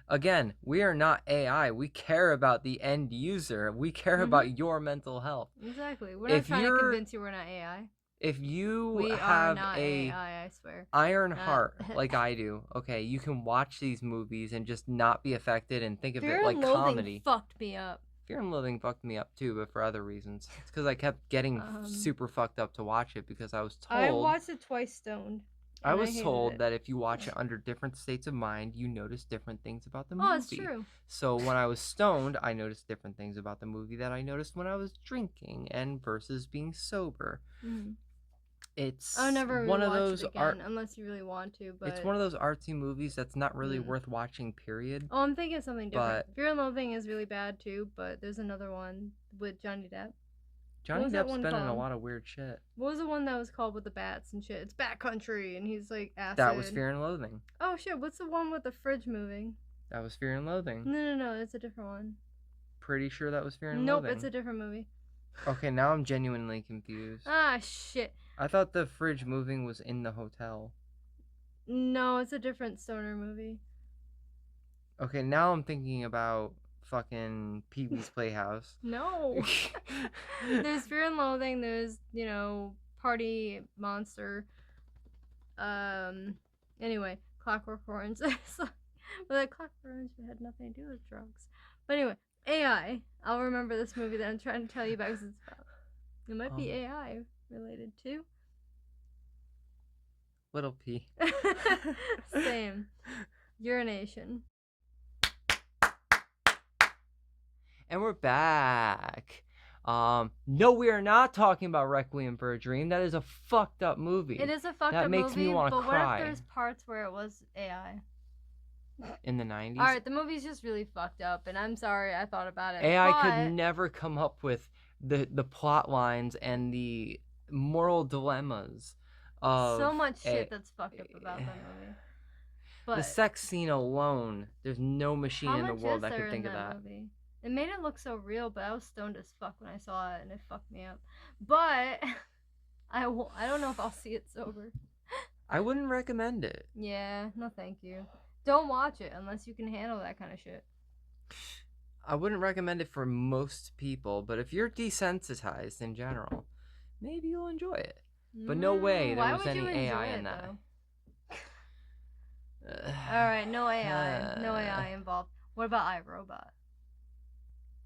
Speaker 4: Again, we are not AI. We care about the end user. We care
Speaker 3: Mhm.
Speaker 4: about your mental health.
Speaker 3: Exactly. We're not
Speaker 4: If
Speaker 3: trying to
Speaker 4: you're-
Speaker 3: convince you we're not AI.
Speaker 4: If you
Speaker 3: We are
Speaker 4: have
Speaker 3: not
Speaker 4: a
Speaker 3: AI, I swear.
Speaker 4: iron
Speaker 3: Uh,
Speaker 4: heart like I do, okay, you can watch these movies and just not be affected and think of
Speaker 3: Fear
Speaker 4: it like
Speaker 3: and Loathing
Speaker 4: comedy.
Speaker 3: fucked me up.
Speaker 4: Fear and Loathing fucked me up too, but for other reasons. It's because I kept getting super fucked up to watch it because I was told.
Speaker 3: I watched it twice stoned.
Speaker 4: I
Speaker 3: and
Speaker 4: was
Speaker 3: hated
Speaker 4: told
Speaker 3: it.
Speaker 4: that if you watch it under different states of mind, you notice different things about the
Speaker 3: Oh,
Speaker 4: movie.
Speaker 3: it's true.
Speaker 4: So when I was stoned, I noticed different things about the movie that I noticed when I was drinking and versus being sober.
Speaker 3: Mhm.
Speaker 4: It's
Speaker 3: I'll never really
Speaker 4: one of
Speaker 3: watch
Speaker 4: those
Speaker 3: it again unless you really want to. But
Speaker 4: It's one of those artsy movies that's not really
Speaker 3: Mm.
Speaker 4: worth watching. Period.
Speaker 3: oh, I'm thinking of something different.
Speaker 4: But-
Speaker 3: Fear and Loathing is really bad too, but there's another one with Johnny Depp.
Speaker 4: Johnny
Speaker 3: was that
Speaker 4: Depp's
Speaker 3: one
Speaker 4: been in a
Speaker 3: called?
Speaker 4: lot of weird shit.
Speaker 3: What was the one that was called with the bats and shit? It's Bat Country, and he's like acid.
Speaker 4: That was Fear and Loathing.
Speaker 3: Oh shit! What's the one with the fridge moving?
Speaker 4: That was Fear and Loathing.
Speaker 3: No, it's a different one.
Speaker 4: Pretty sure that was Fear and
Speaker 3: Nope,
Speaker 4: Loathing.
Speaker 3: it's a different movie.
Speaker 4: Okay, now I'm genuinely confused.
Speaker 3: Ah shit!
Speaker 4: I thought the fridge moving was in the hotel.
Speaker 3: No, it's a different stoner movie.
Speaker 4: Okay, now I'm thinking about fucking Pee-wee's Playhouse.
Speaker 3: No. There's Fear and Loathing. There's Party Monster. Anyway, Clockwork Orange. But that Clockwork Orange had nothing to do with drugs. But anyway, AI. I'll remember this movie that I'm trying to tell you about because it's about. It might be AI related too.
Speaker 4: Little P.
Speaker 3: Same. Urination.
Speaker 4: And we're back. No, we are not talking about Requiem for a Dream. That is a fucked up movie.
Speaker 3: It is a fucked
Speaker 4: That
Speaker 3: up
Speaker 4: makes
Speaker 3: movie,
Speaker 4: me want to
Speaker 3: but
Speaker 4: cry.
Speaker 3: what if there's parts where it was AI?
Speaker 4: In the 90s?
Speaker 3: Alright, the movie's just really fucked up, and I'm sorry I thought about it.
Speaker 4: AI
Speaker 3: but...
Speaker 4: could never come up with the plot lines and the moral dilemmas of
Speaker 3: so much shit that's fucked up about that movie. But
Speaker 4: the sex scene alone, there's no machine in the world that could think of that.
Speaker 3: Movie? It made it look so real, but I was stoned as fuck when I saw it, and it fucked me up. But I don't know if I'll see it sober.
Speaker 4: I wouldn't recommend it.
Speaker 3: Yeah, no thank you. Don't watch it unless you can handle that kind of shit.
Speaker 4: I wouldn't recommend it for most people, but if you're desensitized in general, maybe you'll enjoy it. But no way there was any AI in that.
Speaker 3: Alright, no AI. No AI involved. What about iRobot?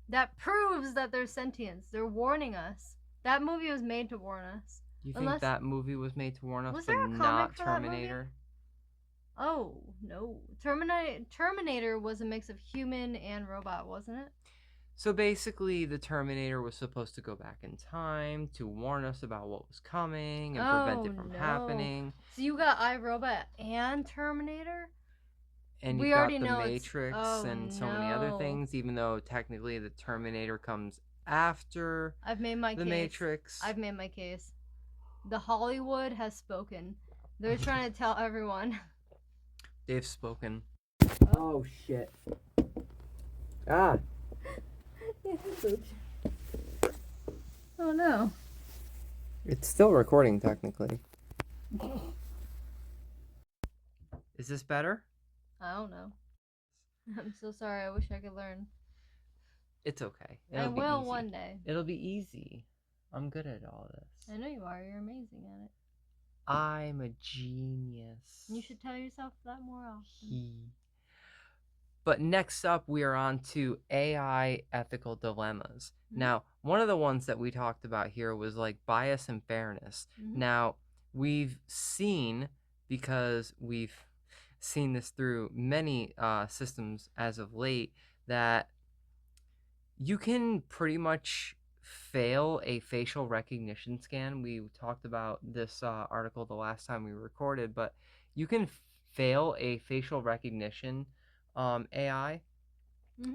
Speaker 3: That proves that there's sentience. They're warning us. That movie was made to warn us.
Speaker 4: You think that movie was made to warn us,
Speaker 3: Was
Speaker 4: but
Speaker 3: there a comic
Speaker 4: not
Speaker 3: for that movie?
Speaker 4: Terminator?
Speaker 3: Oh, no. Terminator was a mix of human and robot, wasn't it?
Speaker 4: So basically, the Terminator was supposed to go back in time to warn us about what was coming and prevent it from happening.
Speaker 3: So you got iRobot and Terminator?
Speaker 4: And
Speaker 3: We
Speaker 4: you've got
Speaker 3: already
Speaker 4: the
Speaker 3: know
Speaker 4: Matrix and so many other things, even though technically the Terminator comes after
Speaker 3: I've made my
Speaker 4: the
Speaker 3: case.
Speaker 4: Matrix.
Speaker 3: I've made my case. The Hollywood has spoken. They're trying to tell everyone.
Speaker 4: They've spoken. Oh shit. God.
Speaker 3: Oh no.
Speaker 4: It's still recording technically. Is this better?
Speaker 3: I don't know. I'm so sorry. I wish I could learn.
Speaker 4: It's okay.
Speaker 3: I will one day.
Speaker 4: It'll be easy. I'm good at all this.
Speaker 3: I know you are. You're amazing at it.
Speaker 4: I'm a genius.
Speaker 3: You should tell yourself that more often.
Speaker 4: But next up, we are on to AI ethical dilemmas.
Speaker 3: Mm-hmm.
Speaker 4: Now, one of the ones that we talked about here was like bias and fairness.
Speaker 3: Mm-hmm.
Speaker 4: Now, we've seen, because we've seen this through many systems as of late, that you can pretty much fail a facial recognition scan. We talked about this article the last time we recorded, but you can fail a facial recognition AI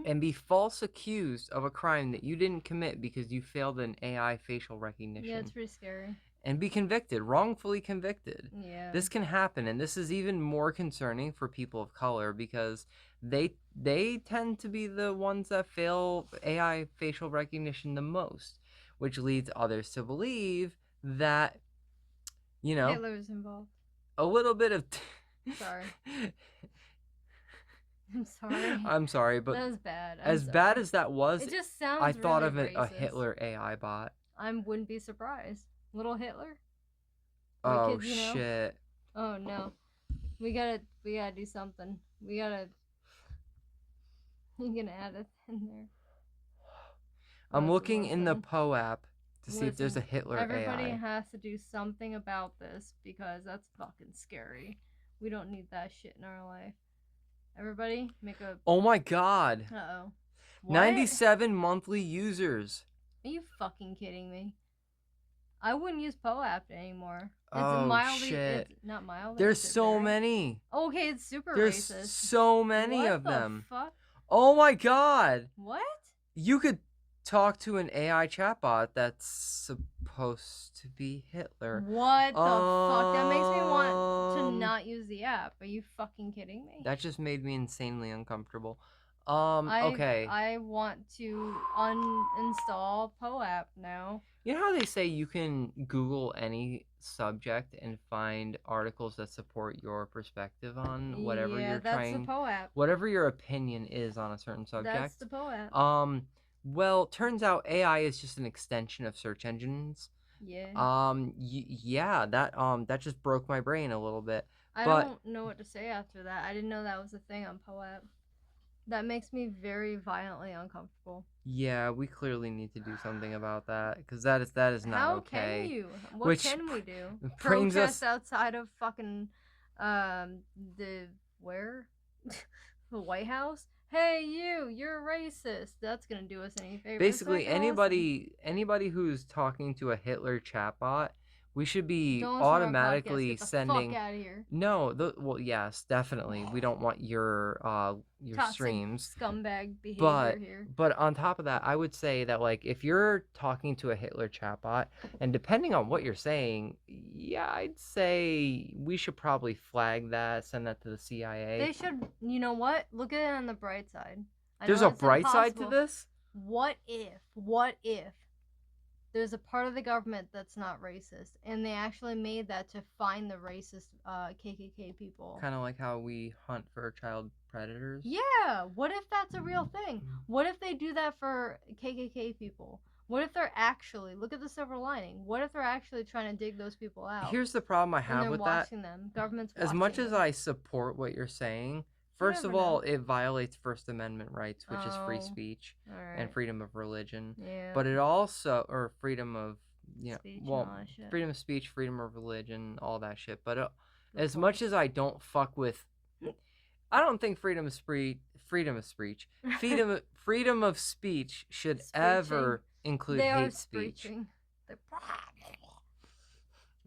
Speaker 4: and be false accused of a crime that you didn't commit because you failed an AI facial recognition.
Speaker 3: Yeah, it's pretty scary.
Speaker 4: And be convicted, wrongfully convicted.
Speaker 3: Yeah.
Speaker 4: This can happen, and this is even more concerning for people of color because they tend to be the ones that fail AI facial recognition the most, which leads others to believe that, you know,
Speaker 3: Hitler's involved.
Speaker 4: a little bit of
Speaker 3: Sorry. I'm sorry.
Speaker 4: I'm sorry, but
Speaker 3: that was bad.
Speaker 4: As bad as that was,
Speaker 3: it just sounds
Speaker 4: I thought
Speaker 3: really
Speaker 4: of a Hitler AI bot.
Speaker 3: I wouldn't be surprised. Little Hitler?
Speaker 4: Oh
Speaker 3: Kids, you know?
Speaker 4: shit.
Speaker 3: Oh no. We gotta do something. You're gonna add it in there.
Speaker 4: I'm looking in the Poe app to see if there's a
Speaker 3: Listen,
Speaker 4: Hitler
Speaker 3: everybody
Speaker 4: AI.
Speaker 3: has to do something about this because that's fucking scary. We don't need that shit in our life. Everybody make a...
Speaker 4: Oh my god.
Speaker 3: Uh-oh. What?
Speaker 4: 97 monthly users.
Speaker 3: Are you fucking kidding me? I wouldn't use Poe app anymore. It's
Speaker 4: Oh
Speaker 3: mildly,
Speaker 4: shit.
Speaker 3: It's not mildly.
Speaker 4: There's so many.
Speaker 3: Okay, it's super
Speaker 4: There's
Speaker 3: racist.
Speaker 4: so many
Speaker 3: what
Speaker 4: of them.
Speaker 3: The fuck?
Speaker 4: Oh my god.
Speaker 3: What?
Speaker 4: You could talk to an AI chatbot that's supposed to be Hitler.
Speaker 3: What the fuck? That makes me want to not use the app. Are you fucking kidding me?
Speaker 4: That just made me insanely uncomfortable. Okay.
Speaker 3: I want to uninstall Poe app now.
Speaker 4: You know how they say you can Google any subject and find articles that support your perspective on whatever you're trying.
Speaker 3: That's the Poe app.
Speaker 4: Whatever your opinion is on a certain subject.
Speaker 3: That's the Poe app.
Speaker 4: Well, turns out AI is just an extension of search engines.
Speaker 3: Yeah.
Speaker 4: Yeah, that just broke my brain a little bit.
Speaker 3: I don't know what to say after that. I didn't know that was a thing on Poe app. That makes me very violently uncomfortable.
Speaker 4: Yeah, we clearly need to do something about that because that is not
Speaker 3: How
Speaker 4: okay.
Speaker 3: can you? What
Speaker 4: Which
Speaker 3: can we do?
Speaker 4: brings
Speaker 3: Protest
Speaker 4: us
Speaker 3: outside of fucking the where? The White House? Hey you're racist. That's gonna do us any favors.
Speaker 4: basically anybody who's talking to a Hitler chatbot, we should be
Speaker 3: Don't listen to our podcast.
Speaker 4: automatically
Speaker 3: Get the
Speaker 4: sending.
Speaker 3: fuck out of here.
Speaker 4: No, well, yes, definitely. We don't want your
Speaker 3: Toxic
Speaker 4: streams.
Speaker 3: scumbag behavior
Speaker 4: But
Speaker 3: here.
Speaker 4: on top of that, I would say that like if you're talking to a Hitler chatbot, and depending on what you're saying, yeah, I'd say we should probably flag that, send that to the CIA.
Speaker 3: They should. You know what? Look at it on the bright side. I
Speaker 4: There's
Speaker 3: know
Speaker 4: a
Speaker 3: it's
Speaker 4: bright side to
Speaker 3: impossible.
Speaker 4: this.
Speaker 3: What if there's a part of the government that's not racist, and they actually made that to find the racist KKK people?
Speaker 4: Kind of like how we hunt for child predators.
Speaker 3: Yeah. What if that's a real thing? What if they do that for KKK people? What if they're actually, look at the silver lining, what if they're actually trying to dig those people out?
Speaker 4: Here's the problem I
Speaker 3: and
Speaker 4: have
Speaker 3: they're
Speaker 4: with
Speaker 3: watching them. Government's
Speaker 4: that. As
Speaker 3: watching
Speaker 4: much as
Speaker 3: them.
Speaker 4: I support what you're saying, first of
Speaker 3: never
Speaker 4: all,
Speaker 3: know.
Speaker 4: it violates First Amendment rights, which is free
Speaker 3: Oh,
Speaker 4: speech
Speaker 3: Alright.
Speaker 4: and freedom of religion.
Speaker 3: Yeah.
Speaker 4: But it also, or freedom of,
Speaker 3: Speech and
Speaker 4: well,
Speaker 3: all that shit.
Speaker 4: freedom of speech, freedom of religion, all that shit. But
Speaker 3: Of
Speaker 4: as
Speaker 3: course.
Speaker 4: much as I don't fuck with, I don't think freedom of speech should ever include
Speaker 3: They are
Speaker 4: hate speech.
Speaker 3: screeching.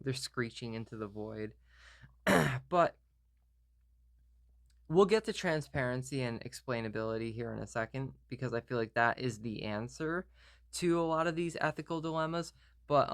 Speaker 4: They're screeching into the void. But we'll get to transparency and explainability here in a second because I feel like that is the answer to a lot of these ethical dilemmas. But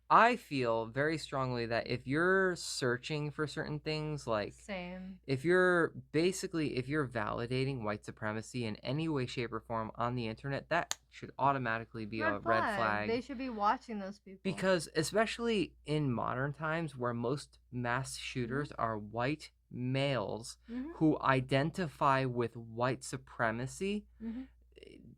Speaker 4: I feel very strongly that if you're searching for certain things, like
Speaker 3: Same.
Speaker 4: if you're validating white supremacy in any way, shape, or form on the internet, that should automatically be a red flag.
Speaker 3: They should be watching those people.
Speaker 4: Because especially in modern times where most mass shooters are white males who identify with white supremacy,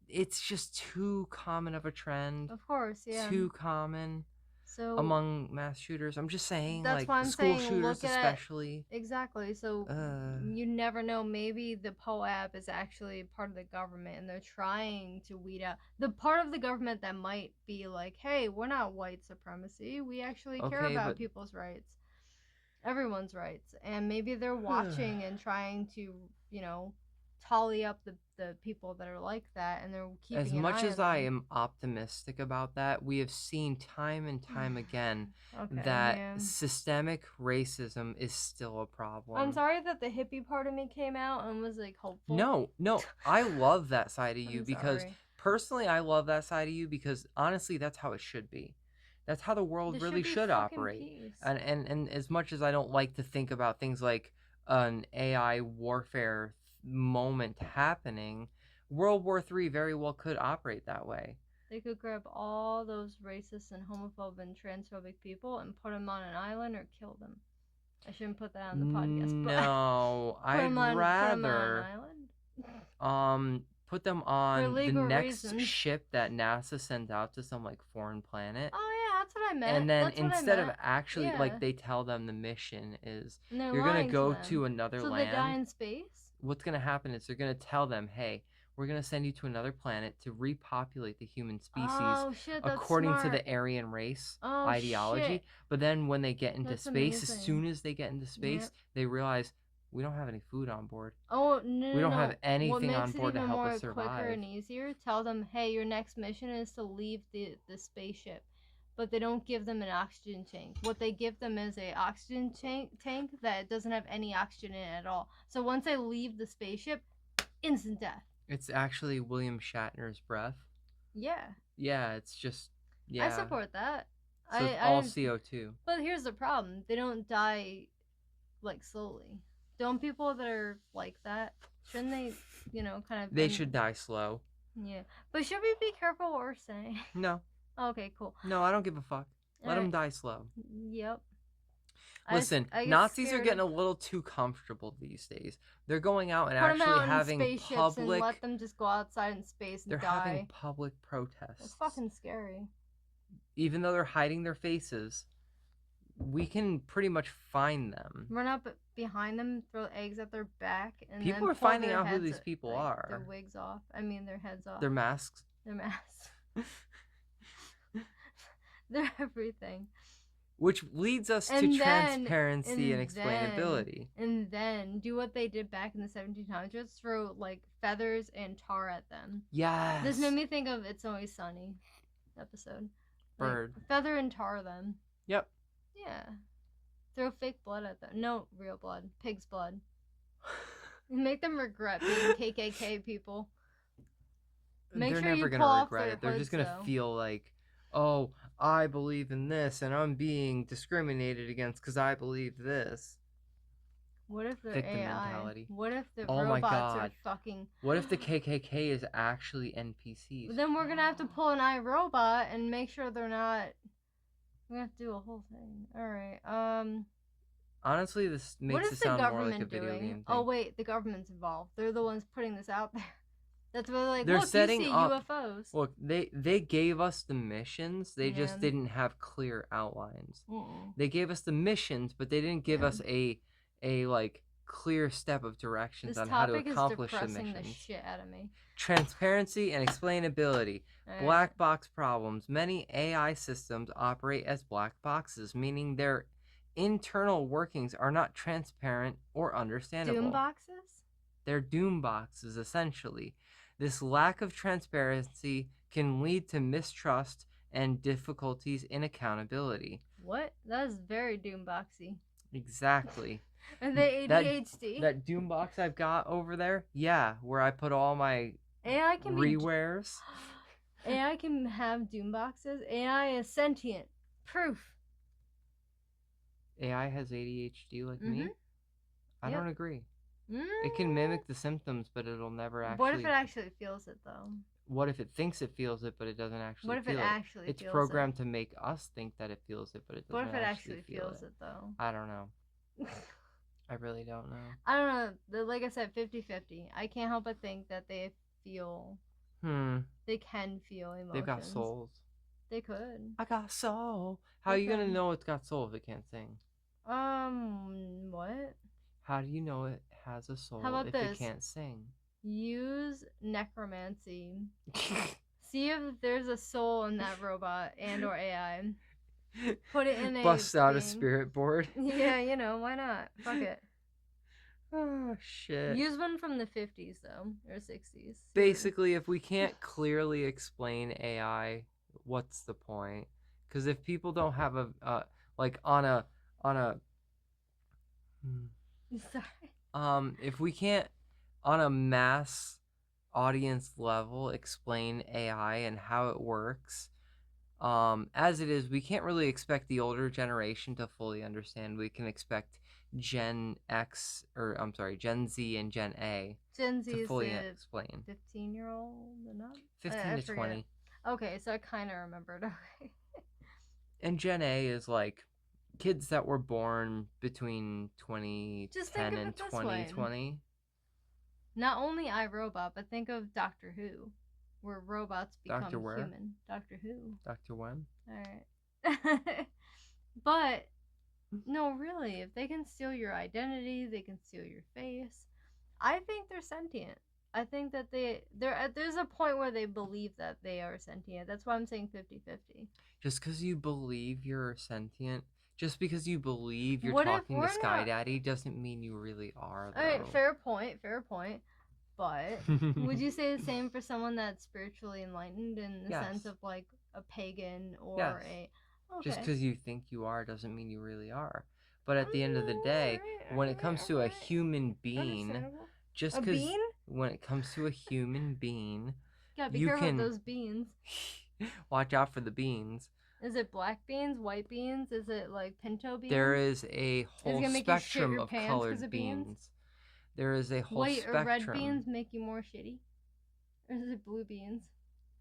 Speaker 4: it's just too common of a trend.
Speaker 3: Of course, yeah.
Speaker 4: Too common
Speaker 3: So
Speaker 4: among mass shooters. I'm just saying,
Speaker 3: that's
Speaker 4: like
Speaker 3: why I'm
Speaker 4: school
Speaker 3: saying,
Speaker 4: shooters
Speaker 3: look at
Speaker 4: especially.
Speaker 3: Exactly. So you never know. Maybe the POAB is actually part of the government, and they're trying to weed out the part of the government that might be like, "Hey, we're not white supremacy. We actually care
Speaker 4: Okay,
Speaker 3: about
Speaker 4: but-
Speaker 3: people's rights, everyone's rights." And maybe they're watching and trying to, tally up the people that are like that, and they're keeping
Speaker 4: As
Speaker 3: an
Speaker 4: much
Speaker 3: eye
Speaker 4: as
Speaker 3: on
Speaker 4: I
Speaker 3: them.
Speaker 4: am optimistic about that, we have seen time and time again
Speaker 3: Okay,
Speaker 4: that
Speaker 3: yeah.
Speaker 4: systemic racism is still a problem.
Speaker 3: I'm sorry that the hippie part of me came out and was like hopeful.
Speaker 4: No, I love that side of you
Speaker 3: I'm
Speaker 4: because
Speaker 3: sorry.
Speaker 4: personally I love that side of you because honestly that's how it should be. That's how the world
Speaker 3: There
Speaker 4: really
Speaker 3: be
Speaker 4: should
Speaker 3: fucking
Speaker 4: operate.
Speaker 3: peace.
Speaker 4: And as much as I don't like to think about things like an AI warfare moment happening, World War III very well could operate that way.
Speaker 3: They could grab all those racist and homophobic and transphobic people and put them on an island or kill them. I shouldn't put that on the podcast. But
Speaker 4: No,
Speaker 3: put
Speaker 4: I'd
Speaker 3: 'em on
Speaker 4: rather
Speaker 3: an island.
Speaker 4: put them
Speaker 3: For
Speaker 4: on the
Speaker 3: legal
Speaker 4: next
Speaker 3: reasons.
Speaker 4: ship that NASA sends out to some like foreign planet.
Speaker 3: Oh yeah, that's what I meant.
Speaker 4: And then
Speaker 3: That's what I
Speaker 4: instead of
Speaker 3: meant.
Speaker 4: actually
Speaker 3: Yeah.
Speaker 4: like they tell them the mission is
Speaker 3: And they're
Speaker 4: you're gonna
Speaker 3: lying
Speaker 4: go
Speaker 3: them.
Speaker 4: to another
Speaker 3: So
Speaker 4: land.
Speaker 3: they die in space?
Speaker 4: What's gonna happen is they're gonna tell them, hey, we're gonna send you to another planet to repopulate the human species
Speaker 3: Oh shit, that's
Speaker 4: according to
Speaker 3: smart.
Speaker 4: the Aryan race
Speaker 3: Oh,
Speaker 4: ideology.
Speaker 3: shit.
Speaker 4: But then when they get into
Speaker 3: That's
Speaker 4: space, as
Speaker 3: amazing.
Speaker 4: soon as they get into space,
Speaker 3: Yep.
Speaker 4: they realize we don't have any food on board.
Speaker 3: Oh no!
Speaker 4: We don't
Speaker 3: no.
Speaker 4: have anything
Speaker 3: what makes
Speaker 4: on board
Speaker 3: it
Speaker 4: to
Speaker 3: even
Speaker 4: help
Speaker 3: more
Speaker 4: us
Speaker 3: quicker
Speaker 4: survive.
Speaker 3: and easier? Tell them, hey, your next mission is to leave the spaceship, but they don't give them an oxygen tank. What they give them is a oxygen tank that doesn't have any oxygen in it at all. So once they leave the spaceship, instant death.
Speaker 4: It's actually William Shatner's breath.
Speaker 3: Yeah.
Speaker 4: Yeah, it's just yeah.
Speaker 3: I support that.
Speaker 4: So it's all CO2.
Speaker 3: But here's the problem: they don't die like slowly. Don't people that are like that, shouldn't they, kind of...
Speaker 4: They should die slow.
Speaker 3: Yeah. But should we be careful what we're saying?
Speaker 4: No.
Speaker 3: Okay, cool.
Speaker 4: No, I don't give a fuck. Let them
Speaker 3: Alright.
Speaker 4: die slow.
Speaker 3: Yep.
Speaker 4: Listen,
Speaker 3: I get
Speaker 4: Nazis are
Speaker 3: scared
Speaker 4: getting a
Speaker 3: of-
Speaker 4: little too comfortable these days. They're going out and
Speaker 3: Put 'em
Speaker 4: actually
Speaker 3: out
Speaker 4: having
Speaker 3: in spaceships
Speaker 4: public.
Speaker 3: and let them just go outside in space and
Speaker 4: They're
Speaker 3: die.
Speaker 4: having public protests.
Speaker 3: It's fucking scary.
Speaker 4: Even though they're hiding their faces, we can pretty much find them.
Speaker 3: Run up behind them, throw eggs at their back, and
Speaker 4: People
Speaker 3: then
Speaker 4: are
Speaker 3: pull
Speaker 4: finding
Speaker 3: their
Speaker 4: out who
Speaker 3: heads
Speaker 4: these people are.
Speaker 3: Their wigs off. I mean, their heads off.
Speaker 4: Their masks.
Speaker 3: Their masks. They're everything.
Speaker 4: Which leads us to
Speaker 3: And then-
Speaker 4: transparency and
Speaker 3: and
Speaker 4: explainability.
Speaker 3: And then do what they did back in the 1700s. Just throw like feathers and tar at them.
Speaker 4: Yes.
Speaker 3: This made me think of It's Always Sunny episode. Like,
Speaker 4: Bird.
Speaker 3: feather and tar them.
Speaker 4: Yep.
Speaker 3: Yeah. Throw fake blood at them. No, real blood. Pig's blood. Make them regret being KKK people. Make
Speaker 4: They're
Speaker 3: sure
Speaker 4: never
Speaker 3: you
Speaker 4: gonna
Speaker 3: pull off
Speaker 4: regret
Speaker 3: their
Speaker 4: it. They're just gonna
Speaker 3: hoods, though.
Speaker 4: feel like, oh, I believe in this, and I'm being discriminated against because I believe this.
Speaker 3: What if they're
Speaker 4: Victim
Speaker 3: AI?
Speaker 4: mentality.
Speaker 3: What if the
Speaker 4: Oh my
Speaker 3: robots are
Speaker 4: God.
Speaker 3: fucking...
Speaker 4: What if the KKK is actually NPCs?
Speaker 3: Then we're gonna have to pull an iRobot and make sure they're not... We're gonna have to do a whole thing. Alright,
Speaker 4: Honestly, this
Speaker 3: what
Speaker 4: makes
Speaker 3: is
Speaker 4: it
Speaker 3: the
Speaker 4: sound more
Speaker 3: government
Speaker 4: like a video
Speaker 3: doing?
Speaker 4: game thing.
Speaker 3: Oh wait, the government's involved. They're the ones putting this out there. That's why they're like,
Speaker 4: They're
Speaker 3: look,
Speaker 4: setting
Speaker 3: you see
Speaker 4: up-
Speaker 3: UFOs.
Speaker 4: Look, they gave us the missions. They just
Speaker 3: Yeah.
Speaker 4: didn't have clear outlines.
Speaker 3: Mm-mm.
Speaker 4: They gave us the missions, but they didn't give us a like clear step of directions
Speaker 3: This
Speaker 4: on how to
Speaker 3: topic is
Speaker 4: accomplish the
Speaker 3: depressing the
Speaker 4: missions.
Speaker 3: shit out of me.
Speaker 4: Transparency and explainability.
Speaker 3: Alright.
Speaker 4: Black box problems. Many AI systems operate as black boxes, meaning their internal workings are not transparent or understandable.
Speaker 3: Doom boxes?
Speaker 4: They're doom boxes, essentially. This lack of transparency can lead to mistrust and difficulties in accountability.
Speaker 3: What? That is very doom boxy.
Speaker 4: Exactly.
Speaker 3: Are they
Speaker 4: That-
Speaker 3: ADHD?
Speaker 4: That doom box I've got over there, yeah, where I put all my
Speaker 3: AI can be...
Speaker 4: rewares.
Speaker 3: AI can have doom boxes. AI is sentient. Proof.
Speaker 4: AI has ADHD like me?
Speaker 3: Mhm.
Speaker 4: I
Speaker 3: Yep.
Speaker 4: don't agree. It can mimic the symptoms, but it'll never actually.
Speaker 3: What if it actually feels it though?
Speaker 4: What if it thinks it feels it, but it doesn't actually
Speaker 3: What if
Speaker 4: feel
Speaker 3: it actually
Speaker 4: It's
Speaker 3: feels
Speaker 4: programmed to make us think that it feels it, but it
Speaker 3: it? What
Speaker 4: doesn't
Speaker 3: if it
Speaker 4: actually
Speaker 3: actually
Speaker 4: feel
Speaker 3: feels it though?
Speaker 4: I don't know. I really don't know.
Speaker 3: I don't know. Like I said, 50-50. I can't help but think that they feel. They can feel emotions.
Speaker 4: They've got souls.
Speaker 3: They could.
Speaker 4: I got soul. How are you gonna
Speaker 3: Okay.
Speaker 4: know it's got soul if it can't sing?
Speaker 3: What?
Speaker 4: How do you know it has a soul
Speaker 3: about
Speaker 4: if
Speaker 3: this?
Speaker 4: it can't sing?
Speaker 3: Use necromancy. See if there's a soul in that robot and or AI. Put it in a
Speaker 4: Bust out a
Speaker 3: thing.
Speaker 4: spirit board.
Speaker 3: Yeah, you know, why not? Fuck it.
Speaker 4: Oh shit.
Speaker 3: Use one from the 50s though, or 60s.
Speaker 4: Basically, if we can't clearly explain AI, what's the point? Because if people don't have a like on a
Speaker 3: Sorry.
Speaker 4: if we can't on a mass audience level explain AI and how it works, as it is, we can't really expect the older generation to fully understand. We can expect Gen X, or I'm sorry, Gen Z and Gen A
Speaker 3: Gen Z
Speaker 4: to
Speaker 3: is
Speaker 4: fully
Speaker 3: the
Speaker 4: explain.
Speaker 3: 15-year-old and up?
Speaker 4: 15
Speaker 3: I
Speaker 4: to
Speaker 3: forget.
Speaker 4: 20.
Speaker 3: Okay, so I kind of remembered. Okay.
Speaker 4: And Gen A is like kids that were born between
Speaker 3: Just think
Speaker 4: 2010
Speaker 3: of
Speaker 4: and
Speaker 3: it this way.
Speaker 4: 2020.
Speaker 3: Not only iRobot, but think of Doctor Who, where robots become
Speaker 4: Doctor where?
Speaker 3: human. Doctor Who.
Speaker 4: Dr. Wen?
Speaker 3: Alright. But, no, really, if they can steal your identity, they can steal your face, I think they're sentient. I think that there's a point where they believe that they are sentient. That's why I'm saying 50-50.
Speaker 4: Just because you believe you're sentient, just because you believe you're
Speaker 3: What if
Speaker 4: talking to
Speaker 3: we're
Speaker 4: Sky
Speaker 3: not-
Speaker 4: Daddy doesn't mean you really are, though.
Speaker 3: Alright, fair point. But would you say the same for someone that's spiritually enlightened in the sense
Speaker 4: Yes.
Speaker 3: of like a pagan or
Speaker 4: Yes.
Speaker 3: a...
Speaker 4: Just because you think you are doesn't mean you really are. But at the end of the day, when it comes to a human being, just
Speaker 3: A
Speaker 4: because
Speaker 3: bean?
Speaker 4: when it comes to a human being,
Speaker 3: Gotta be
Speaker 4: you
Speaker 3: careful
Speaker 4: can-
Speaker 3: with those beans.
Speaker 4: watch out for the beans.
Speaker 3: Is it black beans, white beans? Is it like pinto beans?
Speaker 4: There is a whole
Speaker 3: gonna make you shit
Speaker 4: spectrum
Speaker 3: your
Speaker 4: of
Speaker 3: pants 'cause
Speaker 4: colored
Speaker 3: of beans?
Speaker 4: beans. There is a whole
Speaker 3: White
Speaker 4: spectrum.
Speaker 3: or red beans make you more shitty? Or is it blue beans?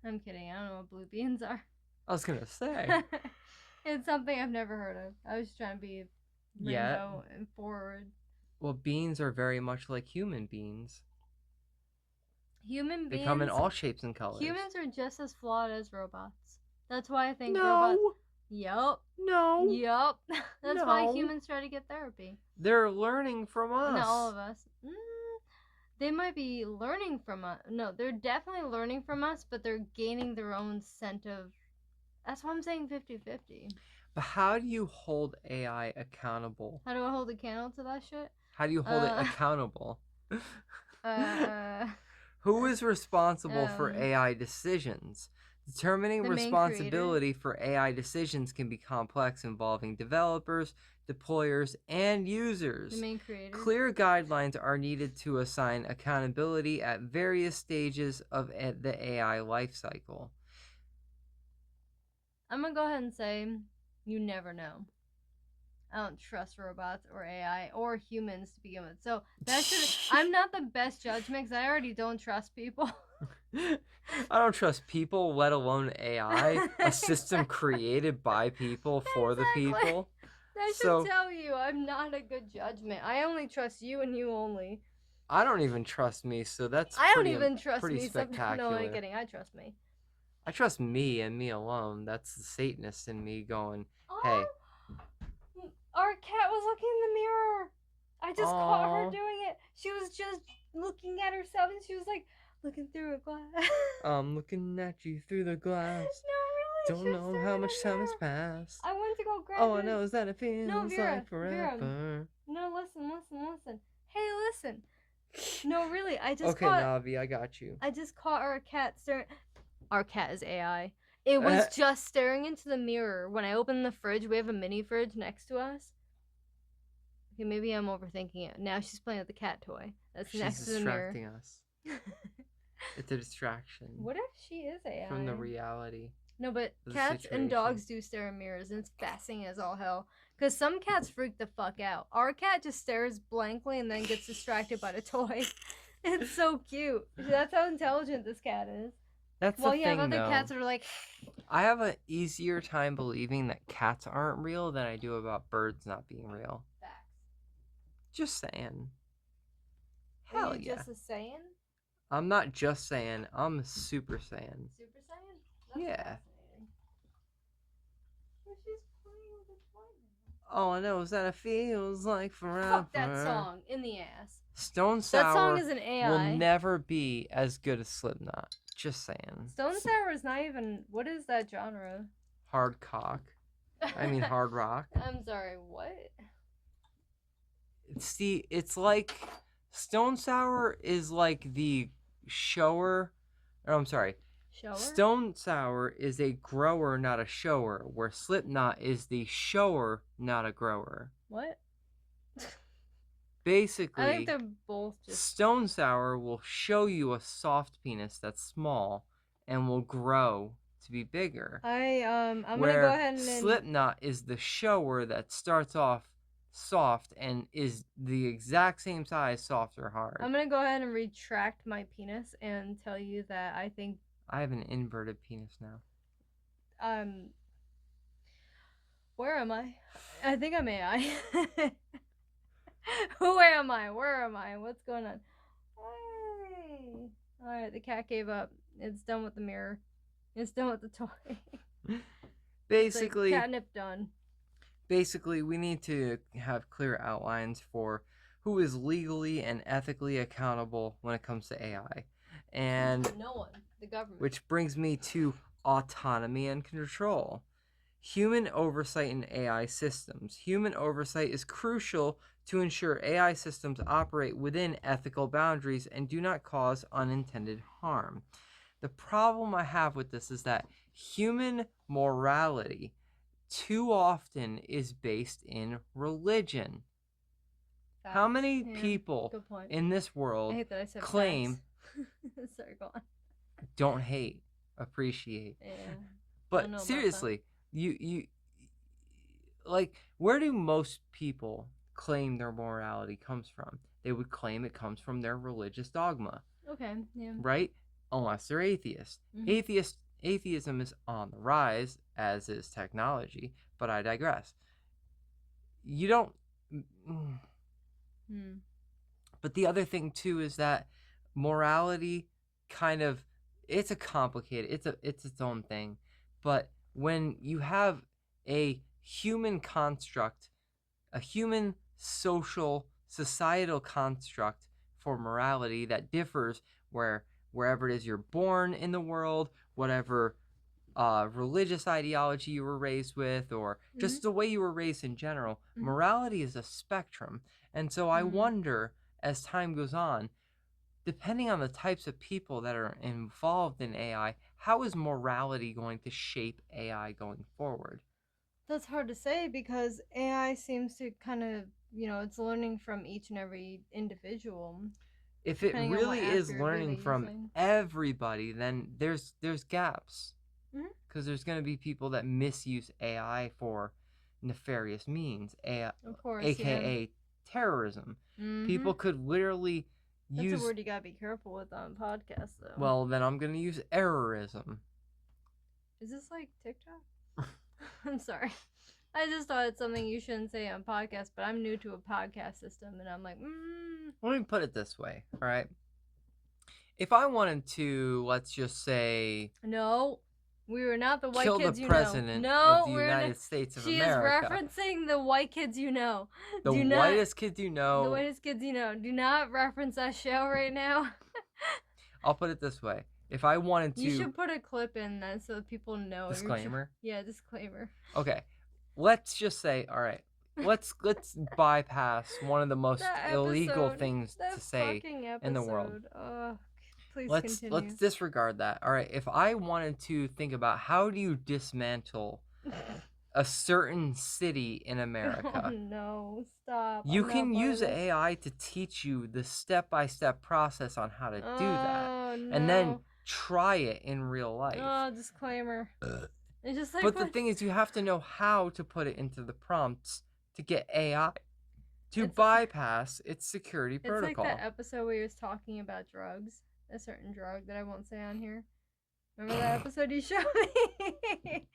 Speaker 3: I'm kidding. I don't know what blue beans are.
Speaker 4: I was gonna say.
Speaker 3: It's something I've never heard of. I was trying to be
Speaker 4: Yeah.
Speaker 3: rainbow and forward.
Speaker 4: Well, beans are very much like human beings.
Speaker 3: Human
Speaker 4: They
Speaker 3: beings.
Speaker 4: come in all shapes and colors.
Speaker 3: Humans are just as flawed as robots. That's why I think
Speaker 4: No.
Speaker 3: robots. Yup.
Speaker 4: No.
Speaker 3: Yup. That's why
Speaker 4: No.
Speaker 3: humans try to get therapy.
Speaker 4: They're learning from us.
Speaker 3: Not all of us. They might be learning from us. No, they're definitely learning from us, but they're gaining their own scent of. That's why I'm saying 50-50.
Speaker 4: But how do you hold AI accountable?
Speaker 3: How do I hold a candle to that shit?
Speaker 4: How do you hold it accountable? Who is responsible for AI decisions? Determining
Speaker 3: The main
Speaker 4: responsibility for AI decisions can be complex, involving developers, deployers, and users.
Speaker 3: The main creator.
Speaker 4: Clear guidelines are needed to assign accountability at various stages of the AI lifecycle.
Speaker 3: I'm gonna go ahead and say, you never know. I don't trust robots or AI or humans to begin with. So that should. I'm not the best judgment because I already don't trust people.
Speaker 4: I don't trust people, let alone AI, a system created by people for the people.
Speaker 3: That should tell you I'm not a good judgment. I only trust you and you only.
Speaker 4: I don't even trust me, so that's
Speaker 3: I don't
Speaker 4: pretty,
Speaker 3: even trust
Speaker 4: pretty
Speaker 3: me.
Speaker 4: spectacular.
Speaker 3: No, I'm kidding. I trust me.
Speaker 4: I trust me and me alone. That's the Satanist in me going, hey.
Speaker 3: Our cat was looking in the mirror. I just caught her doing it. She was just looking at herself and she was like looking through a glass.
Speaker 4: I'm looking at you through the glass.
Speaker 3: No, really.
Speaker 4: Don't know how much time has passed.
Speaker 3: I went to go grab
Speaker 4: All I know is that it feels
Speaker 3: Vera,
Speaker 4: like forever.
Speaker 3: Vera. No, listen. Hey, listen. No, really. I just
Speaker 4: okay, Navi, I got you.
Speaker 3: I just caught our cat staring. Our cat is AI. It was just staring into the mirror. When I opened the fridge, we have a mini fridge next to us. Okay, maybe I'm overthinking it. Now she's playing with the cat toy. That's next to the mirror.
Speaker 4: She's distracting us. It's a distraction.
Speaker 3: What if she is AI?
Speaker 4: From the reality.
Speaker 3: No, but cats and dogs do stare in mirrors, and it's fascinating as all hell. Because some cats freak the fuck out. Our cat just stares blankly and then gets distracted by the toy. It's so cute. That's how intelligent this cat is.
Speaker 4: That's the thing,
Speaker 3: you have other
Speaker 4: though.
Speaker 3: cats that are like...
Speaker 4: I have an easier time believing that cats aren't real than I do about birds not being real.
Speaker 3: Facts.
Speaker 4: Just saying.
Speaker 3: Hell yeah. Just a saying?
Speaker 4: I'm not just saying. I'm super saying.
Speaker 3: Super Saiyan? That's
Speaker 4: yeah.
Speaker 3: Fascinating. Well, she's playing with a toy now.
Speaker 4: All I know is that it feels like forever.
Speaker 3: Fuck that song. In the ass.
Speaker 4: Stone Sour
Speaker 3: that song is an AI.
Speaker 4: will never be as good as Slipknot. Just saying.
Speaker 3: Stone Sour is not even... What is that genre?
Speaker 4: Hard cock. I mean hard rock.
Speaker 3: I'm sorry, what?
Speaker 4: See, it's like... Stone Sour is like the shower... Oh, I'm sorry.
Speaker 3: Shower?
Speaker 4: Stone Sour is a grower, not a shower, where Slipknot is the shower, not a grower.
Speaker 3: What?
Speaker 4: Basically,
Speaker 3: I think they're both just...
Speaker 4: Stone Sour will show you a soft penis that's small and will grow to be bigger.
Speaker 3: I'm gonna
Speaker 4: where
Speaker 3: go ahead and...
Speaker 4: Slipknot is the shower that starts off soft and is the exact same size, soft or hard.
Speaker 3: I'm gonna go ahead and retract my penis and tell you that I think...
Speaker 4: I have an inverted penis now.
Speaker 3: Where am I? I think I'm AI. Who am I? Where am I? What's going on? Hey. Alright, the cat gave up. It's done with the mirror. It's done with the toy.
Speaker 4: Basically,
Speaker 3: like catnip done.
Speaker 4: Basically, we need to have clear outlines for who is legally and ethically accountable when it comes to AI. And
Speaker 3: no one. The government.
Speaker 4: Which brings me to autonomy and control. Human oversight in AI systems. Human oversight is crucial to ensure AI systems operate within ethical boundaries and do not cause unintended harm. The problem I have with this is that human morality too often is based in religion.
Speaker 3: Facts.
Speaker 4: How many people in this world claim
Speaker 3: sorry, go on.
Speaker 4: Don't hate, appreciate.
Speaker 3: Yeah.
Speaker 4: But seriously, you like, where do most people claim their morality comes from? They would claim it comes from their religious dogma.
Speaker 3: Okay, yeah.
Speaker 4: Right? Unless they're atheists. Mm-hmm. Atheism is on the rise, as is technology, but I digress. You don't... But the other thing, too, is that morality kind of... It's a complicated... It's its own thing. But when you have a human construct, a human social societal construct for morality that differs wherever it is you're born in the world, whatever religious ideology you were raised with, or just the way you were raised in general. Morality is a spectrum. And so I wonder, as time goes on, depending on the types of people that are involved in AI, how is morality going to shape AI going forward?
Speaker 3: That's hard to say because AI seems to kind of, it's learning from each and every individual.
Speaker 4: If it
Speaker 3: Depending on what
Speaker 4: really
Speaker 3: app
Speaker 4: is
Speaker 3: you're
Speaker 4: learning
Speaker 3: really
Speaker 4: from
Speaker 3: using.
Speaker 4: everybody, then there's gaps.
Speaker 3: Mhm.
Speaker 4: Because there's going to be people that misuse AI for nefarious means,
Speaker 3: Of course,
Speaker 4: aka terrorism. People could literally
Speaker 3: That's
Speaker 4: use.
Speaker 3: a word you gotta be careful with on podcasts, though.
Speaker 4: Well, then I'm going to use errorism.
Speaker 3: Is this like TikTok? I'm sorry. I just thought it's something you shouldn't say on podcasts, but I'm new to a podcast system, and I'm like,
Speaker 4: Let me put it this way, all right? If I wanted to, let's just say,
Speaker 3: no, we were not the white
Speaker 4: kill
Speaker 3: kids
Speaker 4: the
Speaker 3: you
Speaker 4: president
Speaker 3: know.
Speaker 4: of the United States of
Speaker 3: She
Speaker 4: America.
Speaker 3: is referencing the white kids you know.
Speaker 4: The
Speaker 3: Do not,
Speaker 4: whitest kids you know.
Speaker 3: The whitest kids you know. Do not reference that show right now.
Speaker 4: I'll put it this way. If I wanted to...
Speaker 3: You should put a clip in then so people know.
Speaker 4: Disclaimer?
Speaker 3: Yeah, disclaimer.
Speaker 4: Okay. Let's just say, all right, let's bypass one of the most illegal things to say in the world.
Speaker 3: Please
Speaker 4: Let's disregard that. All right, if I wanted to think about how do you dismantle a certain city in America,
Speaker 3: Oh no, stop.
Speaker 4: you can use AI to teach you the step-by-step process on how to do that, and then try it in real life.
Speaker 3: Oh, disclaimer. It's just like,
Speaker 4: but the thing is, you have to know how to put it into the prompts to get AI to bypass its security protocol.
Speaker 3: It's like that episode where he was talking about drugs, a certain drug that I won't say on here. Remember that episode you showed me?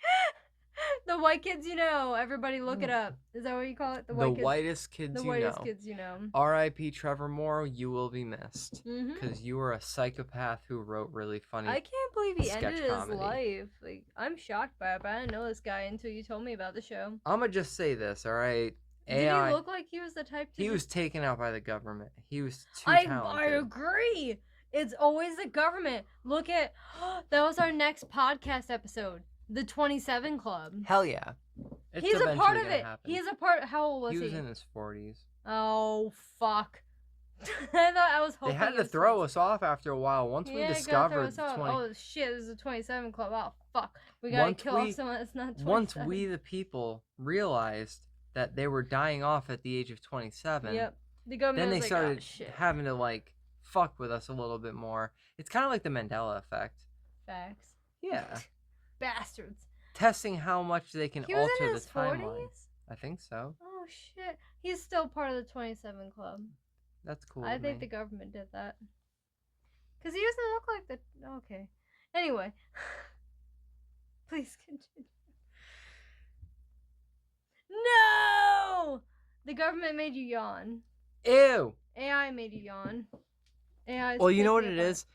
Speaker 3: The white kids you know. Everybody look it up. Is that what you call it? The
Speaker 4: whitest kids you know.
Speaker 3: The whitest kids you know.
Speaker 4: R.I.P. Trevor Moore, you will be missed. Because you were a psychopath who wrote really funny
Speaker 3: I can't believe he ended
Speaker 4: comedy.
Speaker 3: his life. Like, I'm shocked by it, but I didn't know this guy until you told me about the show.
Speaker 4: I'm going to just say this, all right?
Speaker 3: Did he look like he was the type to...
Speaker 4: He was taken out by the government. He was too talented.
Speaker 3: I agree. It's always the government. Look at... That was our next podcast episode. The 27 Club.
Speaker 4: Hell yeah.
Speaker 3: He's a part of it. He's a part... How old was he?
Speaker 4: He was in his 40s.
Speaker 3: Oh, fuck. I was hoping...
Speaker 4: They had to throw us off after a while. Once we discovered...
Speaker 3: Oh, shit. This is the 27 Club. Oh, fuck. We gotta kill off someone that's not 27.
Speaker 4: Once we, the people, realized that they were dying off at the age of 27...
Speaker 3: Yep. The government
Speaker 4: then they
Speaker 3: was
Speaker 4: started
Speaker 3: like,
Speaker 4: having to, like, fuck with us a little bit more. It's kind of like the Mandela effect.
Speaker 3: Facts.
Speaker 4: Yeah.
Speaker 3: Bastards.
Speaker 4: Testing how much they can alter the timeline.
Speaker 3: 40s?
Speaker 4: I think so.
Speaker 3: Oh shit. He's still part of the 27 Club.
Speaker 4: That's cool.
Speaker 3: I think the government did that. Because he doesn't look like the... Okay. Anyway. Please continue. No! The government made you yawn.
Speaker 4: Ew!
Speaker 3: AI made you yawn. AI.
Speaker 4: Well, you know what it is?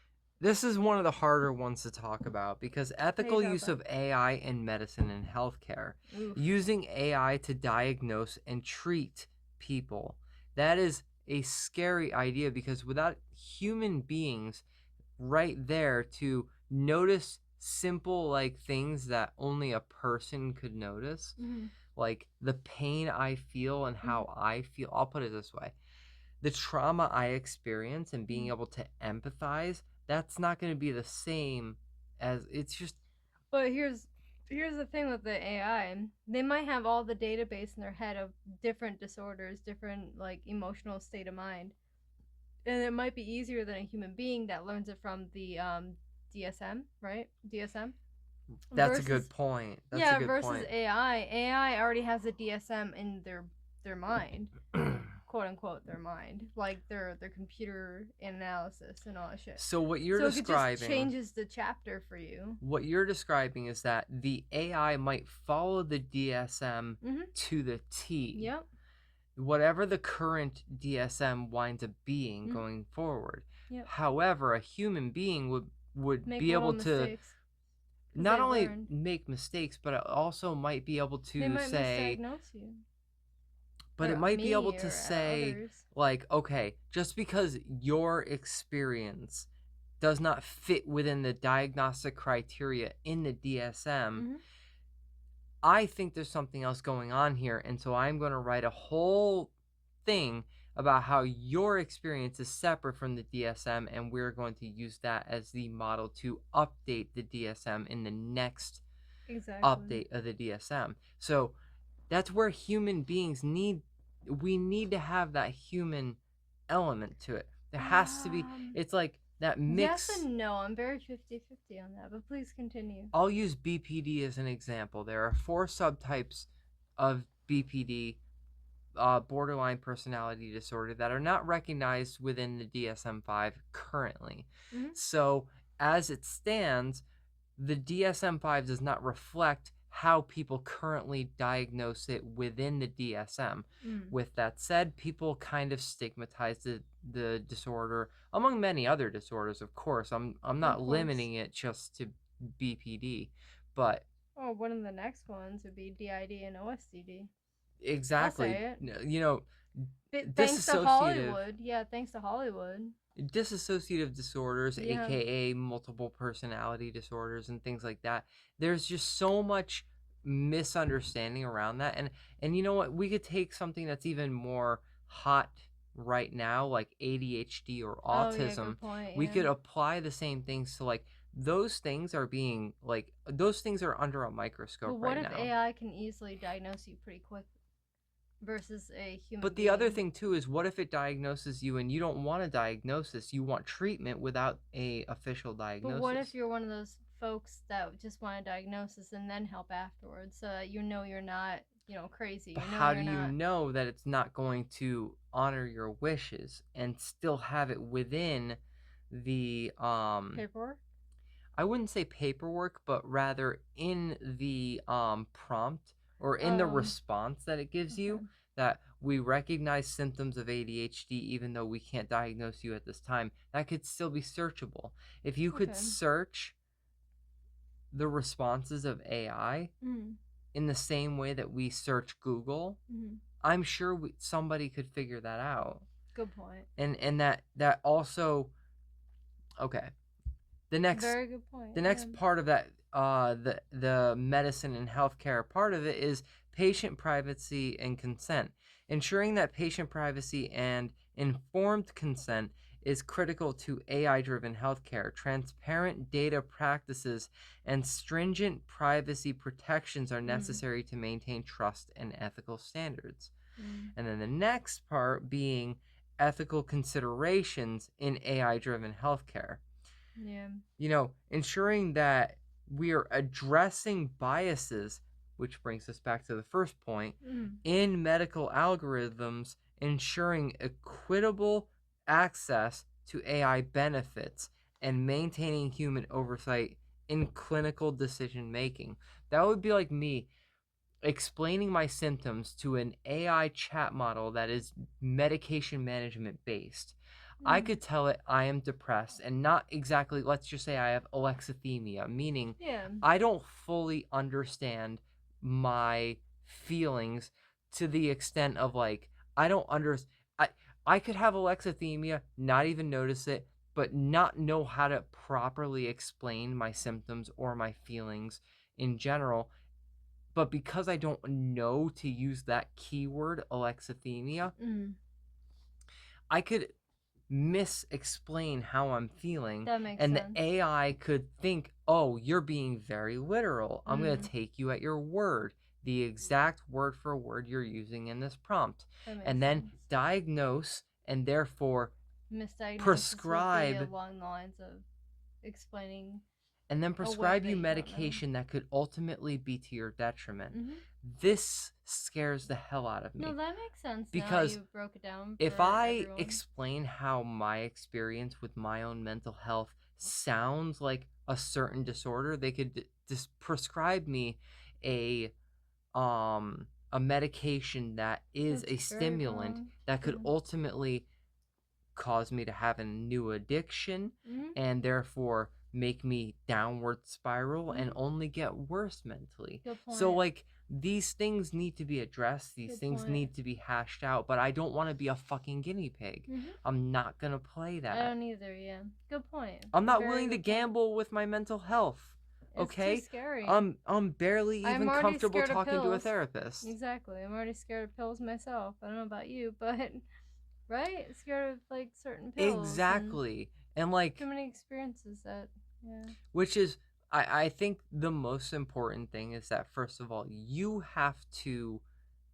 Speaker 4: This is one of the harder ones to talk about because ethical use of AI in medicine and healthcare, using AI to diagnose and treat people, that is a scary idea because without human beings right there to notice simple like things that only a person could notice, like the pain I feel and how I feel, I'll put it this way, the trauma I experience and being able to empathize, that's not going to be the same as it's just.
Speaker 3: But here's the thing with the AI. They might have all the database in their head of different disorders, different like emotional state of mind, and it might be easier than a human being that learns it from the DSM, right? DSM.
Speaker 4: That's a good point. That's a good
Speaker 3: versus
Speaker 4: point.
Speaker 3: AI. AI already has a DSM in their mind. Quote unquote their mind, like their computer analysis and all that shit.
Speaker 4: So what you're describing
Speaker 3: it just changes the chapter for you.
Speaker 4: What you're describing is that the AI might follow the DSM to the T.
Speaker 3: Yep.
Speaker 4: Whatever the current DSM winds up being going forward. Yep. However, a human being would be able to not
Speaker 3: they've
Speaker 4: only
Speaker 3: learned.
Speaker 4: make mistakes, but it also might be able
Speaker 3: They
Speaker 4: to
Speaker 3: might
Speaker 4: say,
Speaker 3: misdiagnose you.
Speaker 4: but
Speaker 3: Or
Speaker 4: it might be
Speaker 3: me
Speaker 4: able to
Speaker 3: or
Speaker 4: say,
Speaker 3: others.
Speaker 4: like, okay, just because your experience does not fit within the diagnostic criteria in the DSM,
Speaker 3: Mhm.
Speaker 4: I think there's something else going on here. And so I'm going to write a whole thing about how your experience is separate from the DSM, and we're going to use that as the model to update the DSM in the next
Speaker 3: Exactly.
Speaker 4: update of the DSM. So that's where human beings we need to have that human element to it. There has to be, it's like that mix.
Speaker 3: Yes and no. I'm very 50-50 on that, but please continue.
Speaker 4: I'll use BPD as an example. There are 4 subtypes of BPD, borderline personality disorder, that are not recognized within the DSM-5 currently.
Speaker 3: Mhm.
Speaker 4: So as it stands, the DSM-5 does not reflect how people currently diagnose it within the DSM. With that said, people kind of stigmatize the disorder among many other disorders, of course. I'm not limiting it just to BPD, but
Speaker 3: Oh, one of the next ones would be DID and OSDD.
Speaker 4: exactly,
Speaker 3: I'll say it.
Speaker 4: you know,
Speaker 3: Thanks to
Speaker 4: dissociative
Speaker 3: Hollywood. Yeah, thanks to Hollywood.
Speaker 4: dissociative disorders,
Speaker 3: Yeah.
Speaker 4: aka multiple personality disorders and things like that. There's just so much misunderstanding around that, and you know what, we could take something that's even more hot right now, like ADHD or
Speaker 3: Oh, yeah,
Speaker 4: autism.
Speaker 3: good point.
Speaker 4: We
Speaker 3: Yeah.
Speaker 4: could apply the same things to, like, those things are being, like, those things are under a microscope
Speaker 3: But what
Speaker 4: right
Speaker 3: if
Speaker 4: now.
Speaker 3: AI can easily diagnose you pretty quick versus a human
Speaker 4: But the
Speaker 3: being?
Speaker 4: other thing too is, what if it diagnoses you and you don't want a diagnosis? You want treatment without a official diagnosis.
Speaker 3: But what if you're one of those folks that just want a diagnosis and then help afterwards, so that you know you're not, crazy.
Speaker 4: But
Speaker 3: You know
Speaker 4: how
Speaker 3: you're
Speaker 4: do you
Speaker 3: not.
Speaker 4: know that it's not going to honor your wishes and still have it within the
Speaker 3: Paperwork?
Speaker 4: I wouldn't say paperwork, but rather in the prompt or in the response that it gives you,
Speaker 3: Okay.
Speaker 4: that we recognize symptoms of ADHD even though we can't diagnose you at this time. That could still be searchable. If you could
Speaker 3: Okay.
Speaker 4: search the responses of AI
Speaker 3: Mhm.
Speaker 4: in the same way that we search Google,
Speaker 3: Mhm.
Speaker 4: I'm sure somebody could figure that out.
Speaker 3: Good point.
Speaker 4: And that also, okay. The next
Speaker 3: Very good point.
Speaker 4: the next part of that, the medicine and healthcare part of it, is patient privacy and consent. Ensuring that patient privacy and informed consent is critical to AI-driven healthcare. Transparent data practices and stringent privacy protections are necessary to maintain trust and ethical standards. And then the next part being ethical considerations in AI-driven healthcare.
Speaker 3: Yeah.
Speaker 4: Ensuring that we are addressing biases, which brings us back to the first point, in medical algorithms, ensuring equitable access to AI benefits, and maintaining human oversight in clinical decision making. That would be like me explaining my symptoms to an AI chat model that is medication management based. I could tell it I am depressed and not exactly, let's just say I have alexithymia, meaning
Speaker 3: Yeah.
Speaker 4: I don't fully understand my feelings to the extent of, like, I don't understand. I could have alexithymia, not even notice it, but not know how to properly explain my symptoms or my feelings in general. But because I don't know to use that keyword, alexithymia, I could mis-explain how I'm feeling,
Speaker 3: That makes
Speaker 4: and
Speaker 3: sense.
Speaker 4: the AI could think, oh, you're being very literal. I'm going to take you at your word, the exact word for word you're using in this prompt, and then diagnose and therefore
Speaker 3: Misdiagnosis
Speaker 4: prescribe
Speaker 3: would be along the lines of explaining.
Speaker 4: and then
Speaker 3: way
Speaker 4: prescribe
Speaker 3: that
Speaker 4: you
Speaker 3: you don't know.
Speaker 4: medication that could ultimately be to your detriment. This scares the hell out of me.
Speaker 3: No, that makes sense.
Speaker 4: Because
Speaker 3: now you broke it down.
Speaker 4: if
Speaker 3: for
Speaker 4: I
Speaker 3: everyone.
Speaker 4: explain how my experience with my own mental health sounds like a certain disorder, they could just prescribe me a medication that is
Speaker 3: That's
Speaker 4: a
Speaker 3: very
Speaker 4: stimulant
Speaker 3: wrong.
Speaker 4: that could ultimately cause me to have a new addiction
Speaker 3: Mhm.
Speaker 4: and therefore make me downward spiral and
Speaker 3: Mhm.
Speaker 4: only get worse mentally.
Speaker 3: Good point.
Speaker 4: So like these things need to be addressed, these
Speaker 3: Good
Speaker 4: things
Speaker 3: point.
Speaker 4: need to be hashed out, but I don't want to be a fucking guinea pig.
Speaker 3: Mhm.
Speaker 4: I'm not going to play
Speaker 3: I
Speaker 4: that.
Speaker 3: don't either. Yeah. Good point.
Speaker 4: I'm not
Speaker 3: Very
Speaker 4: willing to
Speaker 3: good point.
Speaker 4: gamble with my mental health.
Speaker 3: It's
Speaker 4: Okay?
Speaker 3: too scary.
Speaker 4: I'm barely
Speaker 3: I'm
Speaker 4: even
Speaker 3: already
Speaker 4: comfortable
Speaker 3: scared of
Speaker 4: talking to a
Speaker 3: pills.
Speaker 4: therapist.
Speaker 3: Exactly. I'm already scared of pills myself. I don't know about you, but right? Scared of like certain pills.
Speaker 4: Exactly. And like
Speaker 3: Too many experiences that yeah.
Speaker 4: which is I think the most important thing is that first of all, you have to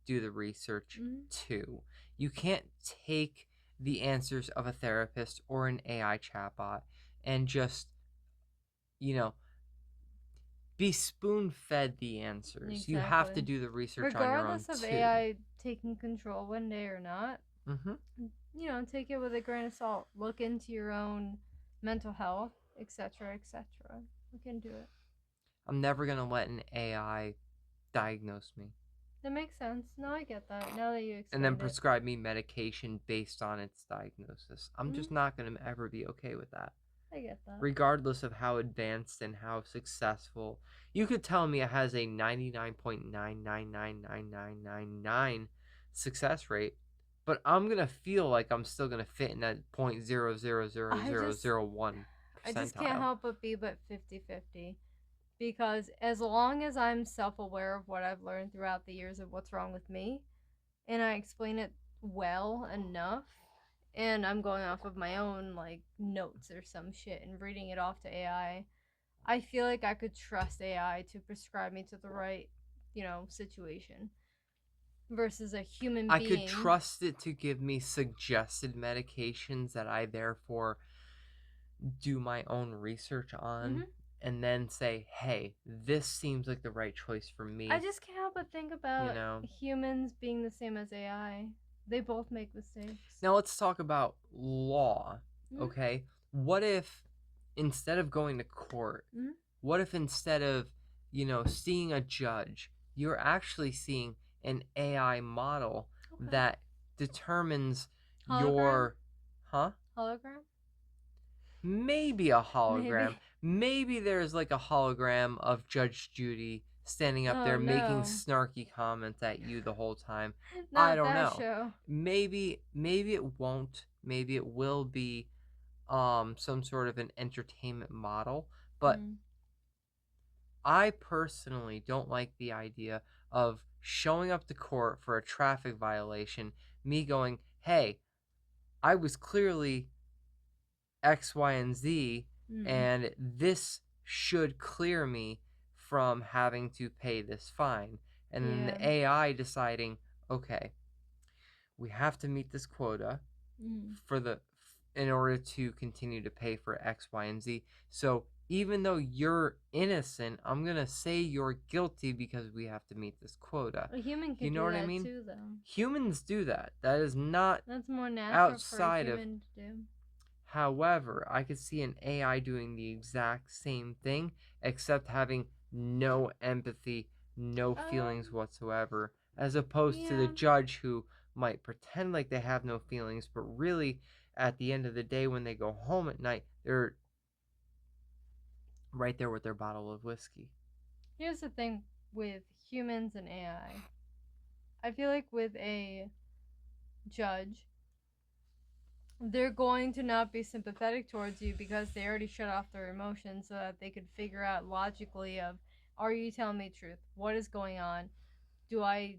Speaker 4: do the research
Speaker 3: Mhm.
Speaker 4: too. You can't take the answers of a therapist or an AI chatbot and just, you know, be spoon fed the answers. You have to
Speaker 3: Exactly.
Speaker 4: do the research on your own
Speaker 3: Regardless of
Speaker 4: too.
Speaker 3: AI taking control one day or not,
Speaker 4: Mm-hmm.
Speaker 3: you know, take it with a grain of salt. Look into your own mental health, etc., etc. Look into it.
Speaker 4: I'm never gonna let an AI diagnose me
Speaker 3: That makes sense. No, I get that. Now that you explained
Speaker 4: and then
Speaker 3: it.
Speaker 4: prescribe me medication based on its diagnosis. I'm just not gonna ever be okay with that.
Speaker 3: I get that.
Speaker 4: Regardless of how advanced and how successful. You could tell me it has a 99.999999 success rate, but I'm going to feel like I'm still going to fit in that 0.0000001
Speaker 3: I just can't
Speaker 4: percentile.
Speaker 3: help but be 50-50 because as long as I'm self-aware of what I've learned throughout the years of what's wrong with me and I explain it well enough and I'm going off of my own like notes or some shit and reading it off to AI, I feel like I could trust AI to prescribe me to the right, you know, situation versus a human
Speaker 4: I
Speaker 3: being.
Speaker 4: could trust it to give me suggested medications that I therefore do my own research on and then say, hey, this seems like the right choice for me.
Speaker 3: I just can't help but think about
Speaker 4: You know?
Speaker 3: humans being the same as AI. They both make mistakes.
Speaker 4: Now let's talk about law, okay? What if instead of going to court, what if instead of, you know, seeing a judge, you're actually seeing an AI model that determines your
Speaker 3: hologram?
Speaker 4: Maybe a hologram. Maybe there's like a hologram of Judge Judy standing up there making snarky comments at you the whole time. I don't know.
Speaker 3: Show.
Speaker 4: Maybe it won't. Maybe it will be some sort of an entertainment model, but I personally don't like the idea of showing up to court for a traffic violation, me going, "Hey, I was clearly X, Y, and Z, and this should clear me from having to pay this fine." And then the AI deciding, okay, we have to meet this quota in order to continue to pay for X, Y, and Z. So even though you're innocent, I'm gonna say you're guilty because we have to meet this quota.
Speaker 3: A human can
Speaker 4: you know
Speaker 3: do
Speaker 4: what
Speaker 3: that
Speaker 4: I mean?
Speaker 3: too, though.
Speaker 4: Humans do that. That is not
Speaker 3: That's more natural
Speaker 4: outside
Speaker 3: for a human to do.
Speaker 4: However, I could see an AI doing the exact same thing, except having no empathy, no feelings whatsoever, as opposed to the judge who might pretend like they have no feelings, but really, at the end of the day, when they go home at night, they're right there with their bottle of whiskey.
Speaker 3: Here's the thing with humans and AI. I feel like with a judge, they're going to not be sympathetic towards you because they already shut off their emotions so that they could figure out logically of, are you telling me the truth? What is going on? Do I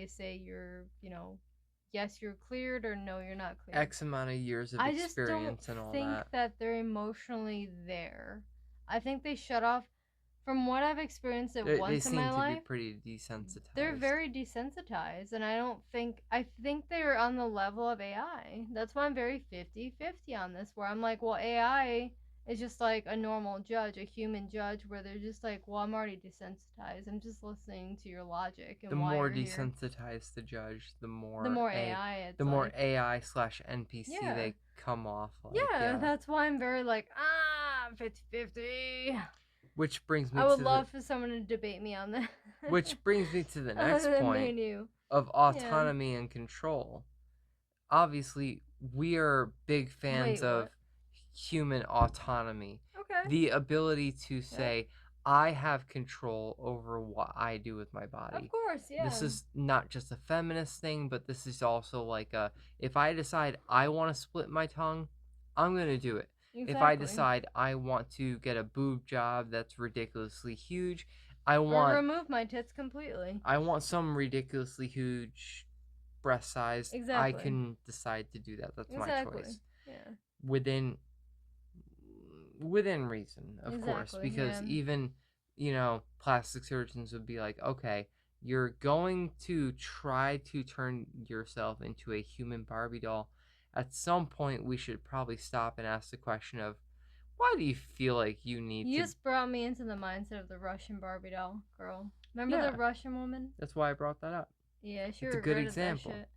Speaker 3: say you're, you know, yes, you're cleared, or no, you're not cleared?
Speaker 4: X amount of years of experience and all that.
Speaker 3: I just don't think that they're emotionally there. I think they shut off. From what I've experienced once in my life,
Speaker 4: they seem to be pretty desensitized.
Speaker 3: They're very desensitized, and I think they're on the level of AI. That's why I'm very 50-50 on this, where I'm like, well, AI is just like a normal judge, a human judge, where they're just like, well, I'm already desensitized. I'm just listening to your logic and
Speaker 4: the
Speaker 3: why
Speaker 4: more
Speaker 3: you're
Speaker 4: desensitized the judge, the more
Speaker 3: AI it's
Speaker 4: more
Speaker 3: like.
Speaker 4: AI/NPC they come off like.
Speaker 3: Yeah, that's why I'm very like 50-50.
Speaker 4: Which brings me
Speaker 3: I would love for someone to debate me on that.
Speaker 4: Which brings me to the next point of autonomy and control. Obviously, we are big fans of human autonomy. the ability to say, I have control over what I do with my body.
Speaker 3: Of course, yeah.
Speaker 4: This is not just a feminist thing, but this is also like if I decide I want to split my tongue, I'm going to do it.
Speaker 3: Exactly.
Speaker 4: If I decide I want to get a boob job that's ridiculously huge,
Speaker 3: or remove my tits completely.
Speaker 4: I want some ridiculously huge breast size.
Speaker 3: Exactly.
Speaker 4: I can decide to do that. That's my choice.
Speaker 3: Yeah.
Speaker 4: Within reason, of course, because even, plastic surgeons would be like, okay, you're going to try to turn yourself into a human Barbie doll. At some point, we should probably stop and ask the question of, why do you feel like you need to...
Speaker 3: You just brought me into the mindset of the Russian Barbie doll girl. Remember the Russian woman?
Speaker 4: That's why I brought that up.
Speaker 3: Yeah, she
Speaker 4: It's a good
Speaker 3: regretted
Speaker 4: example.
Speaker 3: that shit.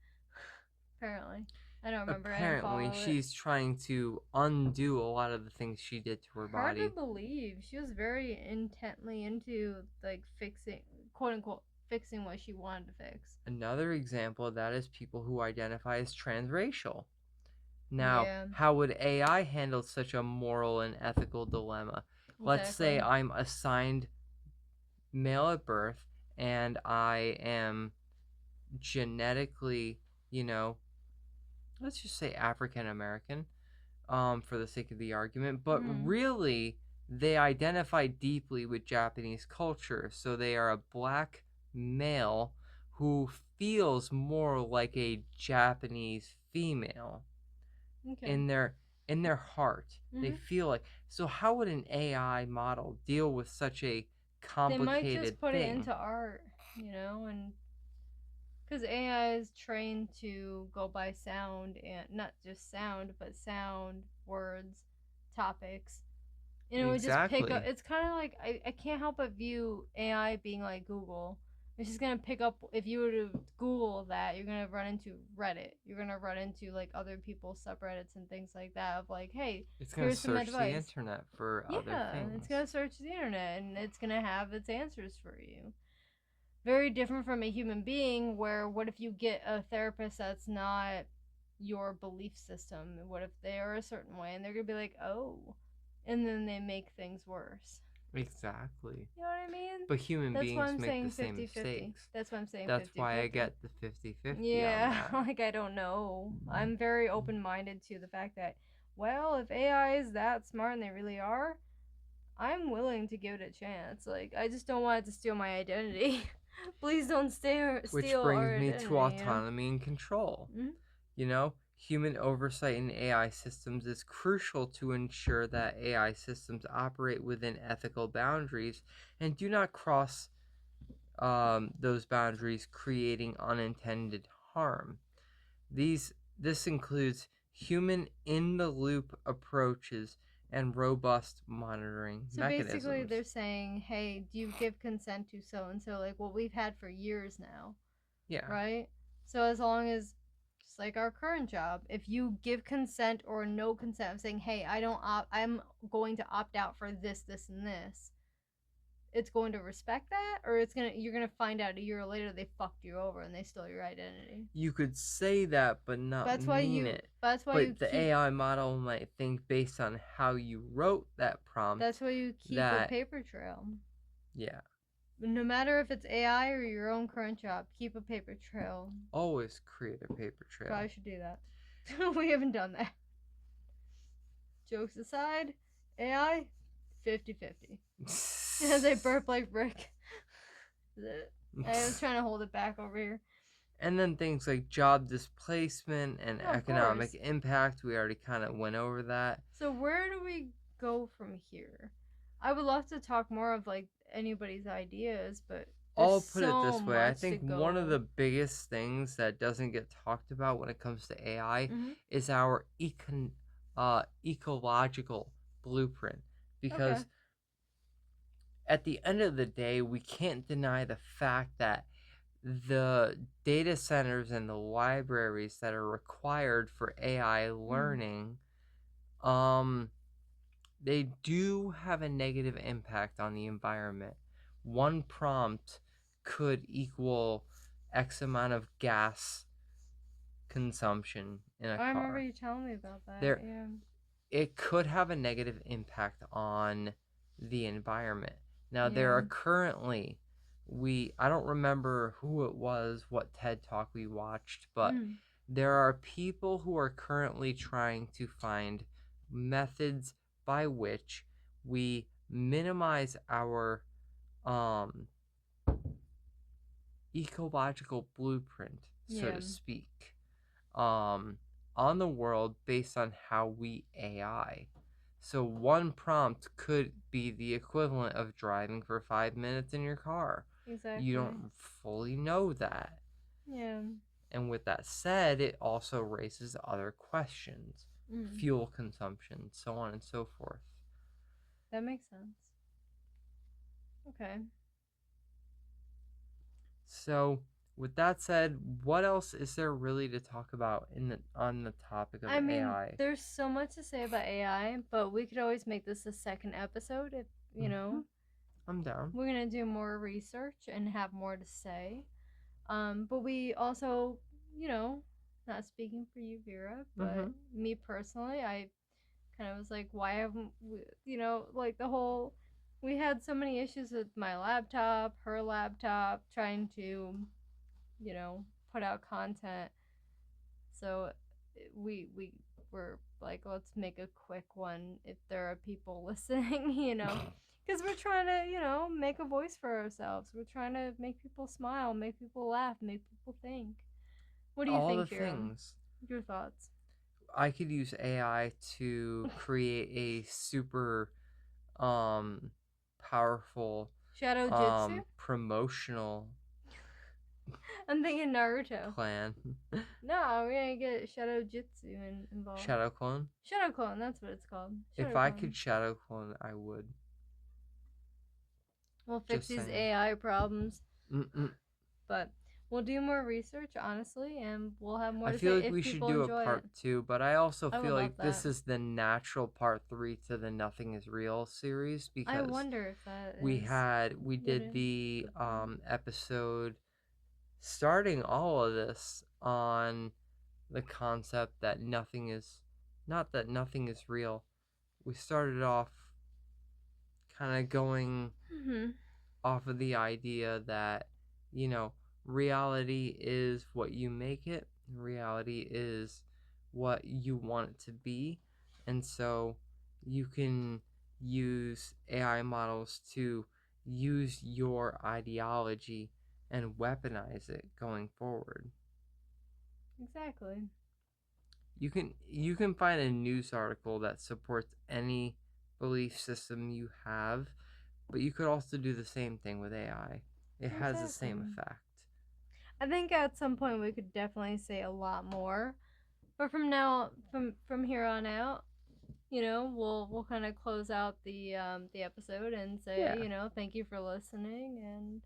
Speaker 3: Apparently. I don't remember.
Speaker 4: Apparently, she's trying to undo a lot of the things she did to her body.
Speaker 3: Hard to believe. She was very intently into, like, fixing, quote unquote, fixing what she wanted to fix.
Speaker 4: Another example of that is people who identify as transracial. Now, how would AI handle such a moral and ethical dilemma? Exactly. Let's say I'm assigned male at birth and I am genetically, let's just say African American, for the sake of the argument, but really they identify deeply with Japanese culture, so they are a black male who feels more like a Japanese female. Okay. In their heart. They feel like, so how would an AI model deal with such a complicated thing? They might just
Speaker 3: put it into art, and because AI is trained to go by sound, and not just sound, but sound, words, topics. It would just pick up. It's kind of like, I can't help but view AI being like Google. It's just going to pick up, if you were to Google that, you're going to run into Reddit. You're going to run into, like, other people's subreddits and things like that of, like, hey, here's some advice. It's going to search the
Speaker 4: internet for other things.
Speaker 3: It's going to search the internet, and it's going to have its answers for you. Very different from a human being, where what if you get a therapist that's not your belief system? What if they are a certain way, and they're going to be like, oh, and then they make things worse.
Speaker 4: Exactly.
Speaker 3: You know what I mean?
Speaker 4: But human beings make the same mistakes.
Speaker 3: That's what I'm saying.
Speaker 4: That's 50/50. Why I get the 50/50.
Speaker 3: Yeah, like, I don't know. I'm very open-minded to the fact that, well, if AI is that smart and they really are, I'm willing to give it a chance. Like, I just don't want it to steal my identity. Please don't steal
Speaker 4: Which brings
Speaker 3: our
Speaker 4: me
Speaker 3: identity,
Speaker 4: to autonomy and control. Mm-hmm. Human oversight in AI systems is crucial to ensure that AI systems operate within ethical boundaries and do not cross those boundaries, creating unintended harm. This includes human in-the-loop approaches and robust monitoring mechanisms. So basically
Speaker 3: they're saying, hey, do you give consent to so-and-so? Like what we've had for years now.
Speaker 4: Yeah.
Speaker 3: Right? So as long as, just like our current job, if you give consent or no consent, I'm saying, hey, I'm going to opt out for this, this, and this, it's going to respect that, or you're gonna find out a year later they fucked you over and they stole your identity.
Speaker 4: You could say that, but not mean it.
Speaker 3: That's why
Speaker 4: the AI model might think based on how you wrote that prompt.
Speaker 3: That's why you keep a paper trail.
Speaker 4: Yeah.
Speaker 3: No matter if it's AI or your own current job, keep a paper trail.
Speaker 4: Always create a paper trail.
Speaker 3: Probably should do that. We haven't done that. Jokes aside, AI, 50/50. As I burp like Rick. I was trying to hold it back over here.
Speaker 4: And then things like job displacement and economic impact. We already kind of went over that.
Speaker 3: So where do we go from here? I would love to talk more of like anybody's ideas, but
Speaker 4: I'll put it this way. I think one of the biggest things that doesn't get talked about when it comes to AI is our ecological blueprint. Because at the end of the day, we can't deny the fact that the data centers and the libraries that are required for AI learning, they do have a negative impact on the environment. One prompt could equal X amount of gas consumption in a car.
Speaker 3: I remember you telling me about that.
Speaker 4: it could have a negative impact on the environment. Now there
Speaker 3: Yeah.
Speaker 4: are currently I don't remember who it was, what TED Talk we watched, but
Speaker 3: Mm.
Speaker 4: there are people who are currently trying to find methods by which we minimize our um ecological blueprint, so
Speaker 3: Yeah.
Speaker 4: to speak, um, on the world based on how we AI. So one prompt could be the equivalent of driving for 5 minutes in your car.
Speaker 3: Exactly.
Speaker 4: You don't fully know that.
Speaker 3: Yeah.
Speaker 4: And with that said, it also raises other questions,
Speaker 3: Mm.
Speaker 4: fuel consumption, so on and so forth.
Speaker 3: That makes sense. Okay.
Speaker 4: So, with that said, what else is there really to talk about on the topic of
Speaker 3: I mean,
Speaker 4: AI?
Speaker 3: there's so much to say about AI, but we could always make this a second episode if, you know,
Speaker 4: I'm down.
Speaker 3: we're going to do more research and have more to say. But we also, you know, not speaking for you, Vera, but me personally, I kind of was like, why haven't we, you know, like the whole, we had so many issues with my laptop, her laptop, trying to, you know, put out content. So we were like, let's make a quick one if there are people listening, you know, because we're trying to, you know, make a voice for ourselves. We're trying to make people smile, make people laugh, make people think. What do you
Speaker 4: All the
Speaker 3: think, Vera?
Speaker 4: things.
Speaker 3: Your thoughts?
Speaker 4: I could use AI to create a super powerful
Speaker 3: Shadow Jitsu?
Speaker 4: promotional
Speaker 3: I'm thinking Naruto.
Speaker 4: plan.
Speaker 3: No, we're gonna get Shadow Jitsu involved.
Speaker 4: Shadow clone?
Speaker 3: Shadow Clone, that's what it's called.
Speaker 4: If I could shadow clone, I would.
Speaker 3: We'll fix
Speaker 4: Just
Speaker 3: these
Speaker 4: saying.
Speaker 3: AI problems.
Speaker 4: Mm-mm.
Speaker 3: But we'll do more research, honestly, and we'll have more
Speaker 4: I
Speaker 3: to
Speaker 4: feel
Speaker 3: say
Speaker 4: like
Speaker 3: if
Speaker 4: we should
Speaker 3: people
Speaker 4: do a
Speaker 3: enjoy
Speaker 4: part
Speaker 3: it.
Speaker 4: 2, but I also
Speaker 3: I would
Speaker 4: feel
Speaker 3: love
Speaker 4: like this
Speaker 3: that.
Speaker 4: is the natural part 3 to the Nothing is Real series
Speaker 3: I
Speaker 4: because
Speaker 3: wonder if that
Speaker 4: we
Speaker 3: is
Speaker 4: did
Speaker 3: good
Speaker 4: the
Speaker 3: point.
Speaker 4: episode starting all of this on the concept that nothing is not that nothing is real. We started off kind of going
Speaker 3: Mm-hmm.
Speaker 4: off of the idea that, you know, reality is what you make it, reality is what you want it to be, and so you can use AI models to use your ideology and weaponize it going forward.
Speaker 3: Exactly.
Speaker 4: You can find a news article that supports any belief system you have, but you could also do the same thing with AI. It has the same
Speaker 3: Exactly.
Speaker 4: effect.
Speaker 3: I think at some point we could definitely say a lot more. But from now from here on out, you know, we'll kind of close out the episode and say,
Speaker 4: Yeah.
Speaker 3: you know, thank you for listening and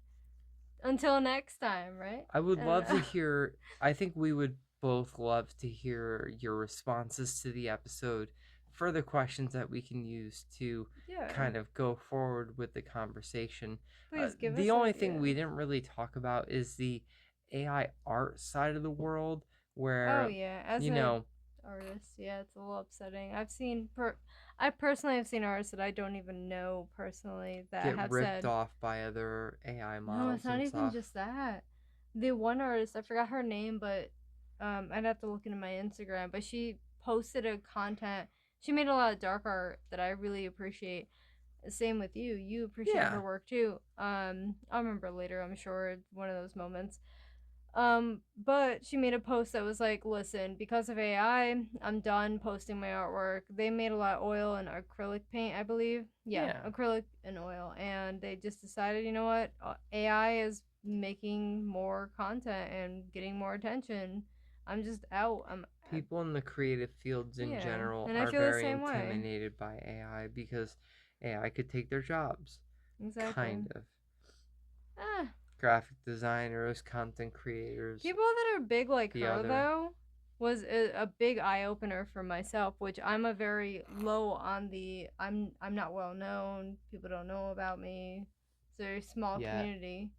Speaker 3: until next time, right?
Speaker 4: I would
Speaker 3: I
Speaker 4: love
Speaker 3: don't
Speaker 4: to
Speaker 3: know.
Speaker 4: hear, I think we would both love to hear your responses to the episode, further questions that we can use to
Speaker 3: Yeah.
Speaker 4: kind of go forward with the conversation.
Speaker 3: Please give
Speaker 4: The
Speaker 3: us
Speaker 4: only thing we
Speaker 3: ideas.
Speaker 4: didn't really talk about is the AI art side of the world,
Speaker 3: Oh
Speaker 4: where,
Speaker 3: yeah, as
Speaker 4: you
Speaker 3: a
Speaker 4: know,
Speaker 3: artist, yeah, it's a little upsetting. I personally have seen artists that I don't even know personally that
Speaker 4: get
Speaker 3: have
Speaker 4: ripped
Speaker 3: said,
Speaker 4: off by other AI
Speaker 3: no,
Speaker 4: models
Speaker 3: it's not
Speaker 4: and
Speaker 3: even
Speaker 4: stuff.
Speaker 3: just that. The one artist, I forgot her name, but I'd have to look into my Instagram, but she posted a content. She made a lot of dark art that I really appreciate. Same with you. You appreciate
Speaker 4: Yeah.
Speaker 3: her work too. I'll remember later, I'm sure, one of those moments. But she made a post that was like, listen, because of AI, I'm done posting my artwork. They made a lot of oil and acrylic paint, I believe. Yeah, acrylic and oil. And they just decided, you know what? AI is making more content and getting more attention. I'm just out.
Speaker 4: People in the creative fields in
Speaker 3: Yeah.
Speaker 4: general
Speaker 3: And I
Speaker 4: are
Speaker 3: feel the
Speaker 4: very
Speaker 3: same way.
Speaker 4: intimidated by AI because AI could take their jobs.
Speaker 3: Exactly.
Speaker 4: Kind of.
Speaker 3: Ah.
Speaker 4: Graphic designers, content creators.
Speaker 3: People that are big like
Speaker 4: the
Speaker 3: her,
Speaker 4: other.
Speaker 3: though, was a big eye opener for myself, which I'm a very low on the I'm not well known. People don't know about me. It's a very small
Speaker 4: Yeah.
Speaker 3: community.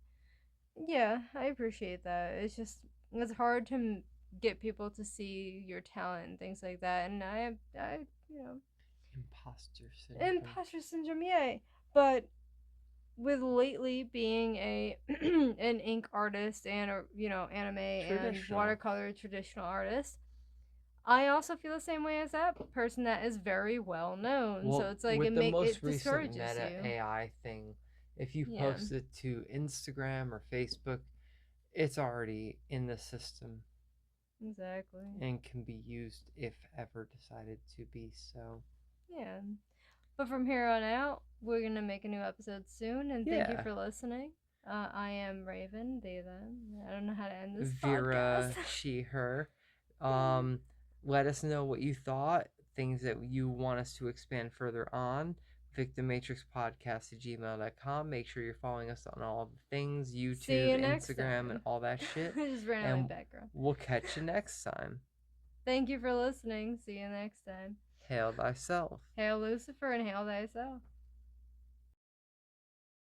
Speaker 3: Yeah, I appreciate that. It's hard to get people to see your talent and things like that. And I you know,
Speaker 4: Imposter syndrome.
Speaker 3: Imposter syndrome, yay. But with lately being a an ink artist and a anime and
Speaker 4: Traditional.
Speaker 3: watercolor traditional artist, I also feel the same way as that person that is very well known.
Speaker 4: Well,
Speaker 3: So it's like
Speaker 4: with
Speaker 3: it
Speaker 4: the most
Speaker 3: it
Speaker 4: recent
Speaker 3: discourages
Speaker 4: Meta
Speaker 3: you.
Speaker 4: AI thing, if you
Speaker 3: Yeah.
Speaker 4: post it to Instagram or Facebook, it's already in the system
Speaker 3: Exactly.
Speaker 4: and can be used if ever decided to be so.
Speaker 3: Yeah. But from here on out, we're gonna make a new episode soon, and thank you
Speaker 4: Yeah.
Speaker 3: for listening. I am Raven, they them. I don't know how to end this
Speaker 4: Vera,
Speaker 3: podcast.
Speaker 4: she, her. Let us know what you thought, things that you want us to expand further on. victimmatrixpodcast@gmail.com. Make sure you're following us on all the things,
Speaker 3: See you
Speaker 4: YouTube,
Speaker 3: next
Speaker 4: Instagram,
Speaker 3: time.
Speaker 4: and all that shit.
Speaker 3: I just ran out of
Speaker 4: And
Speaker 3: background.
Speaker 4: we'll catch you next time.
Speaker 3: Thank you for listening. See you next time.
Speaker 4: Hail thyself.
Speaker 3: Hail Lucifer and hail thyself.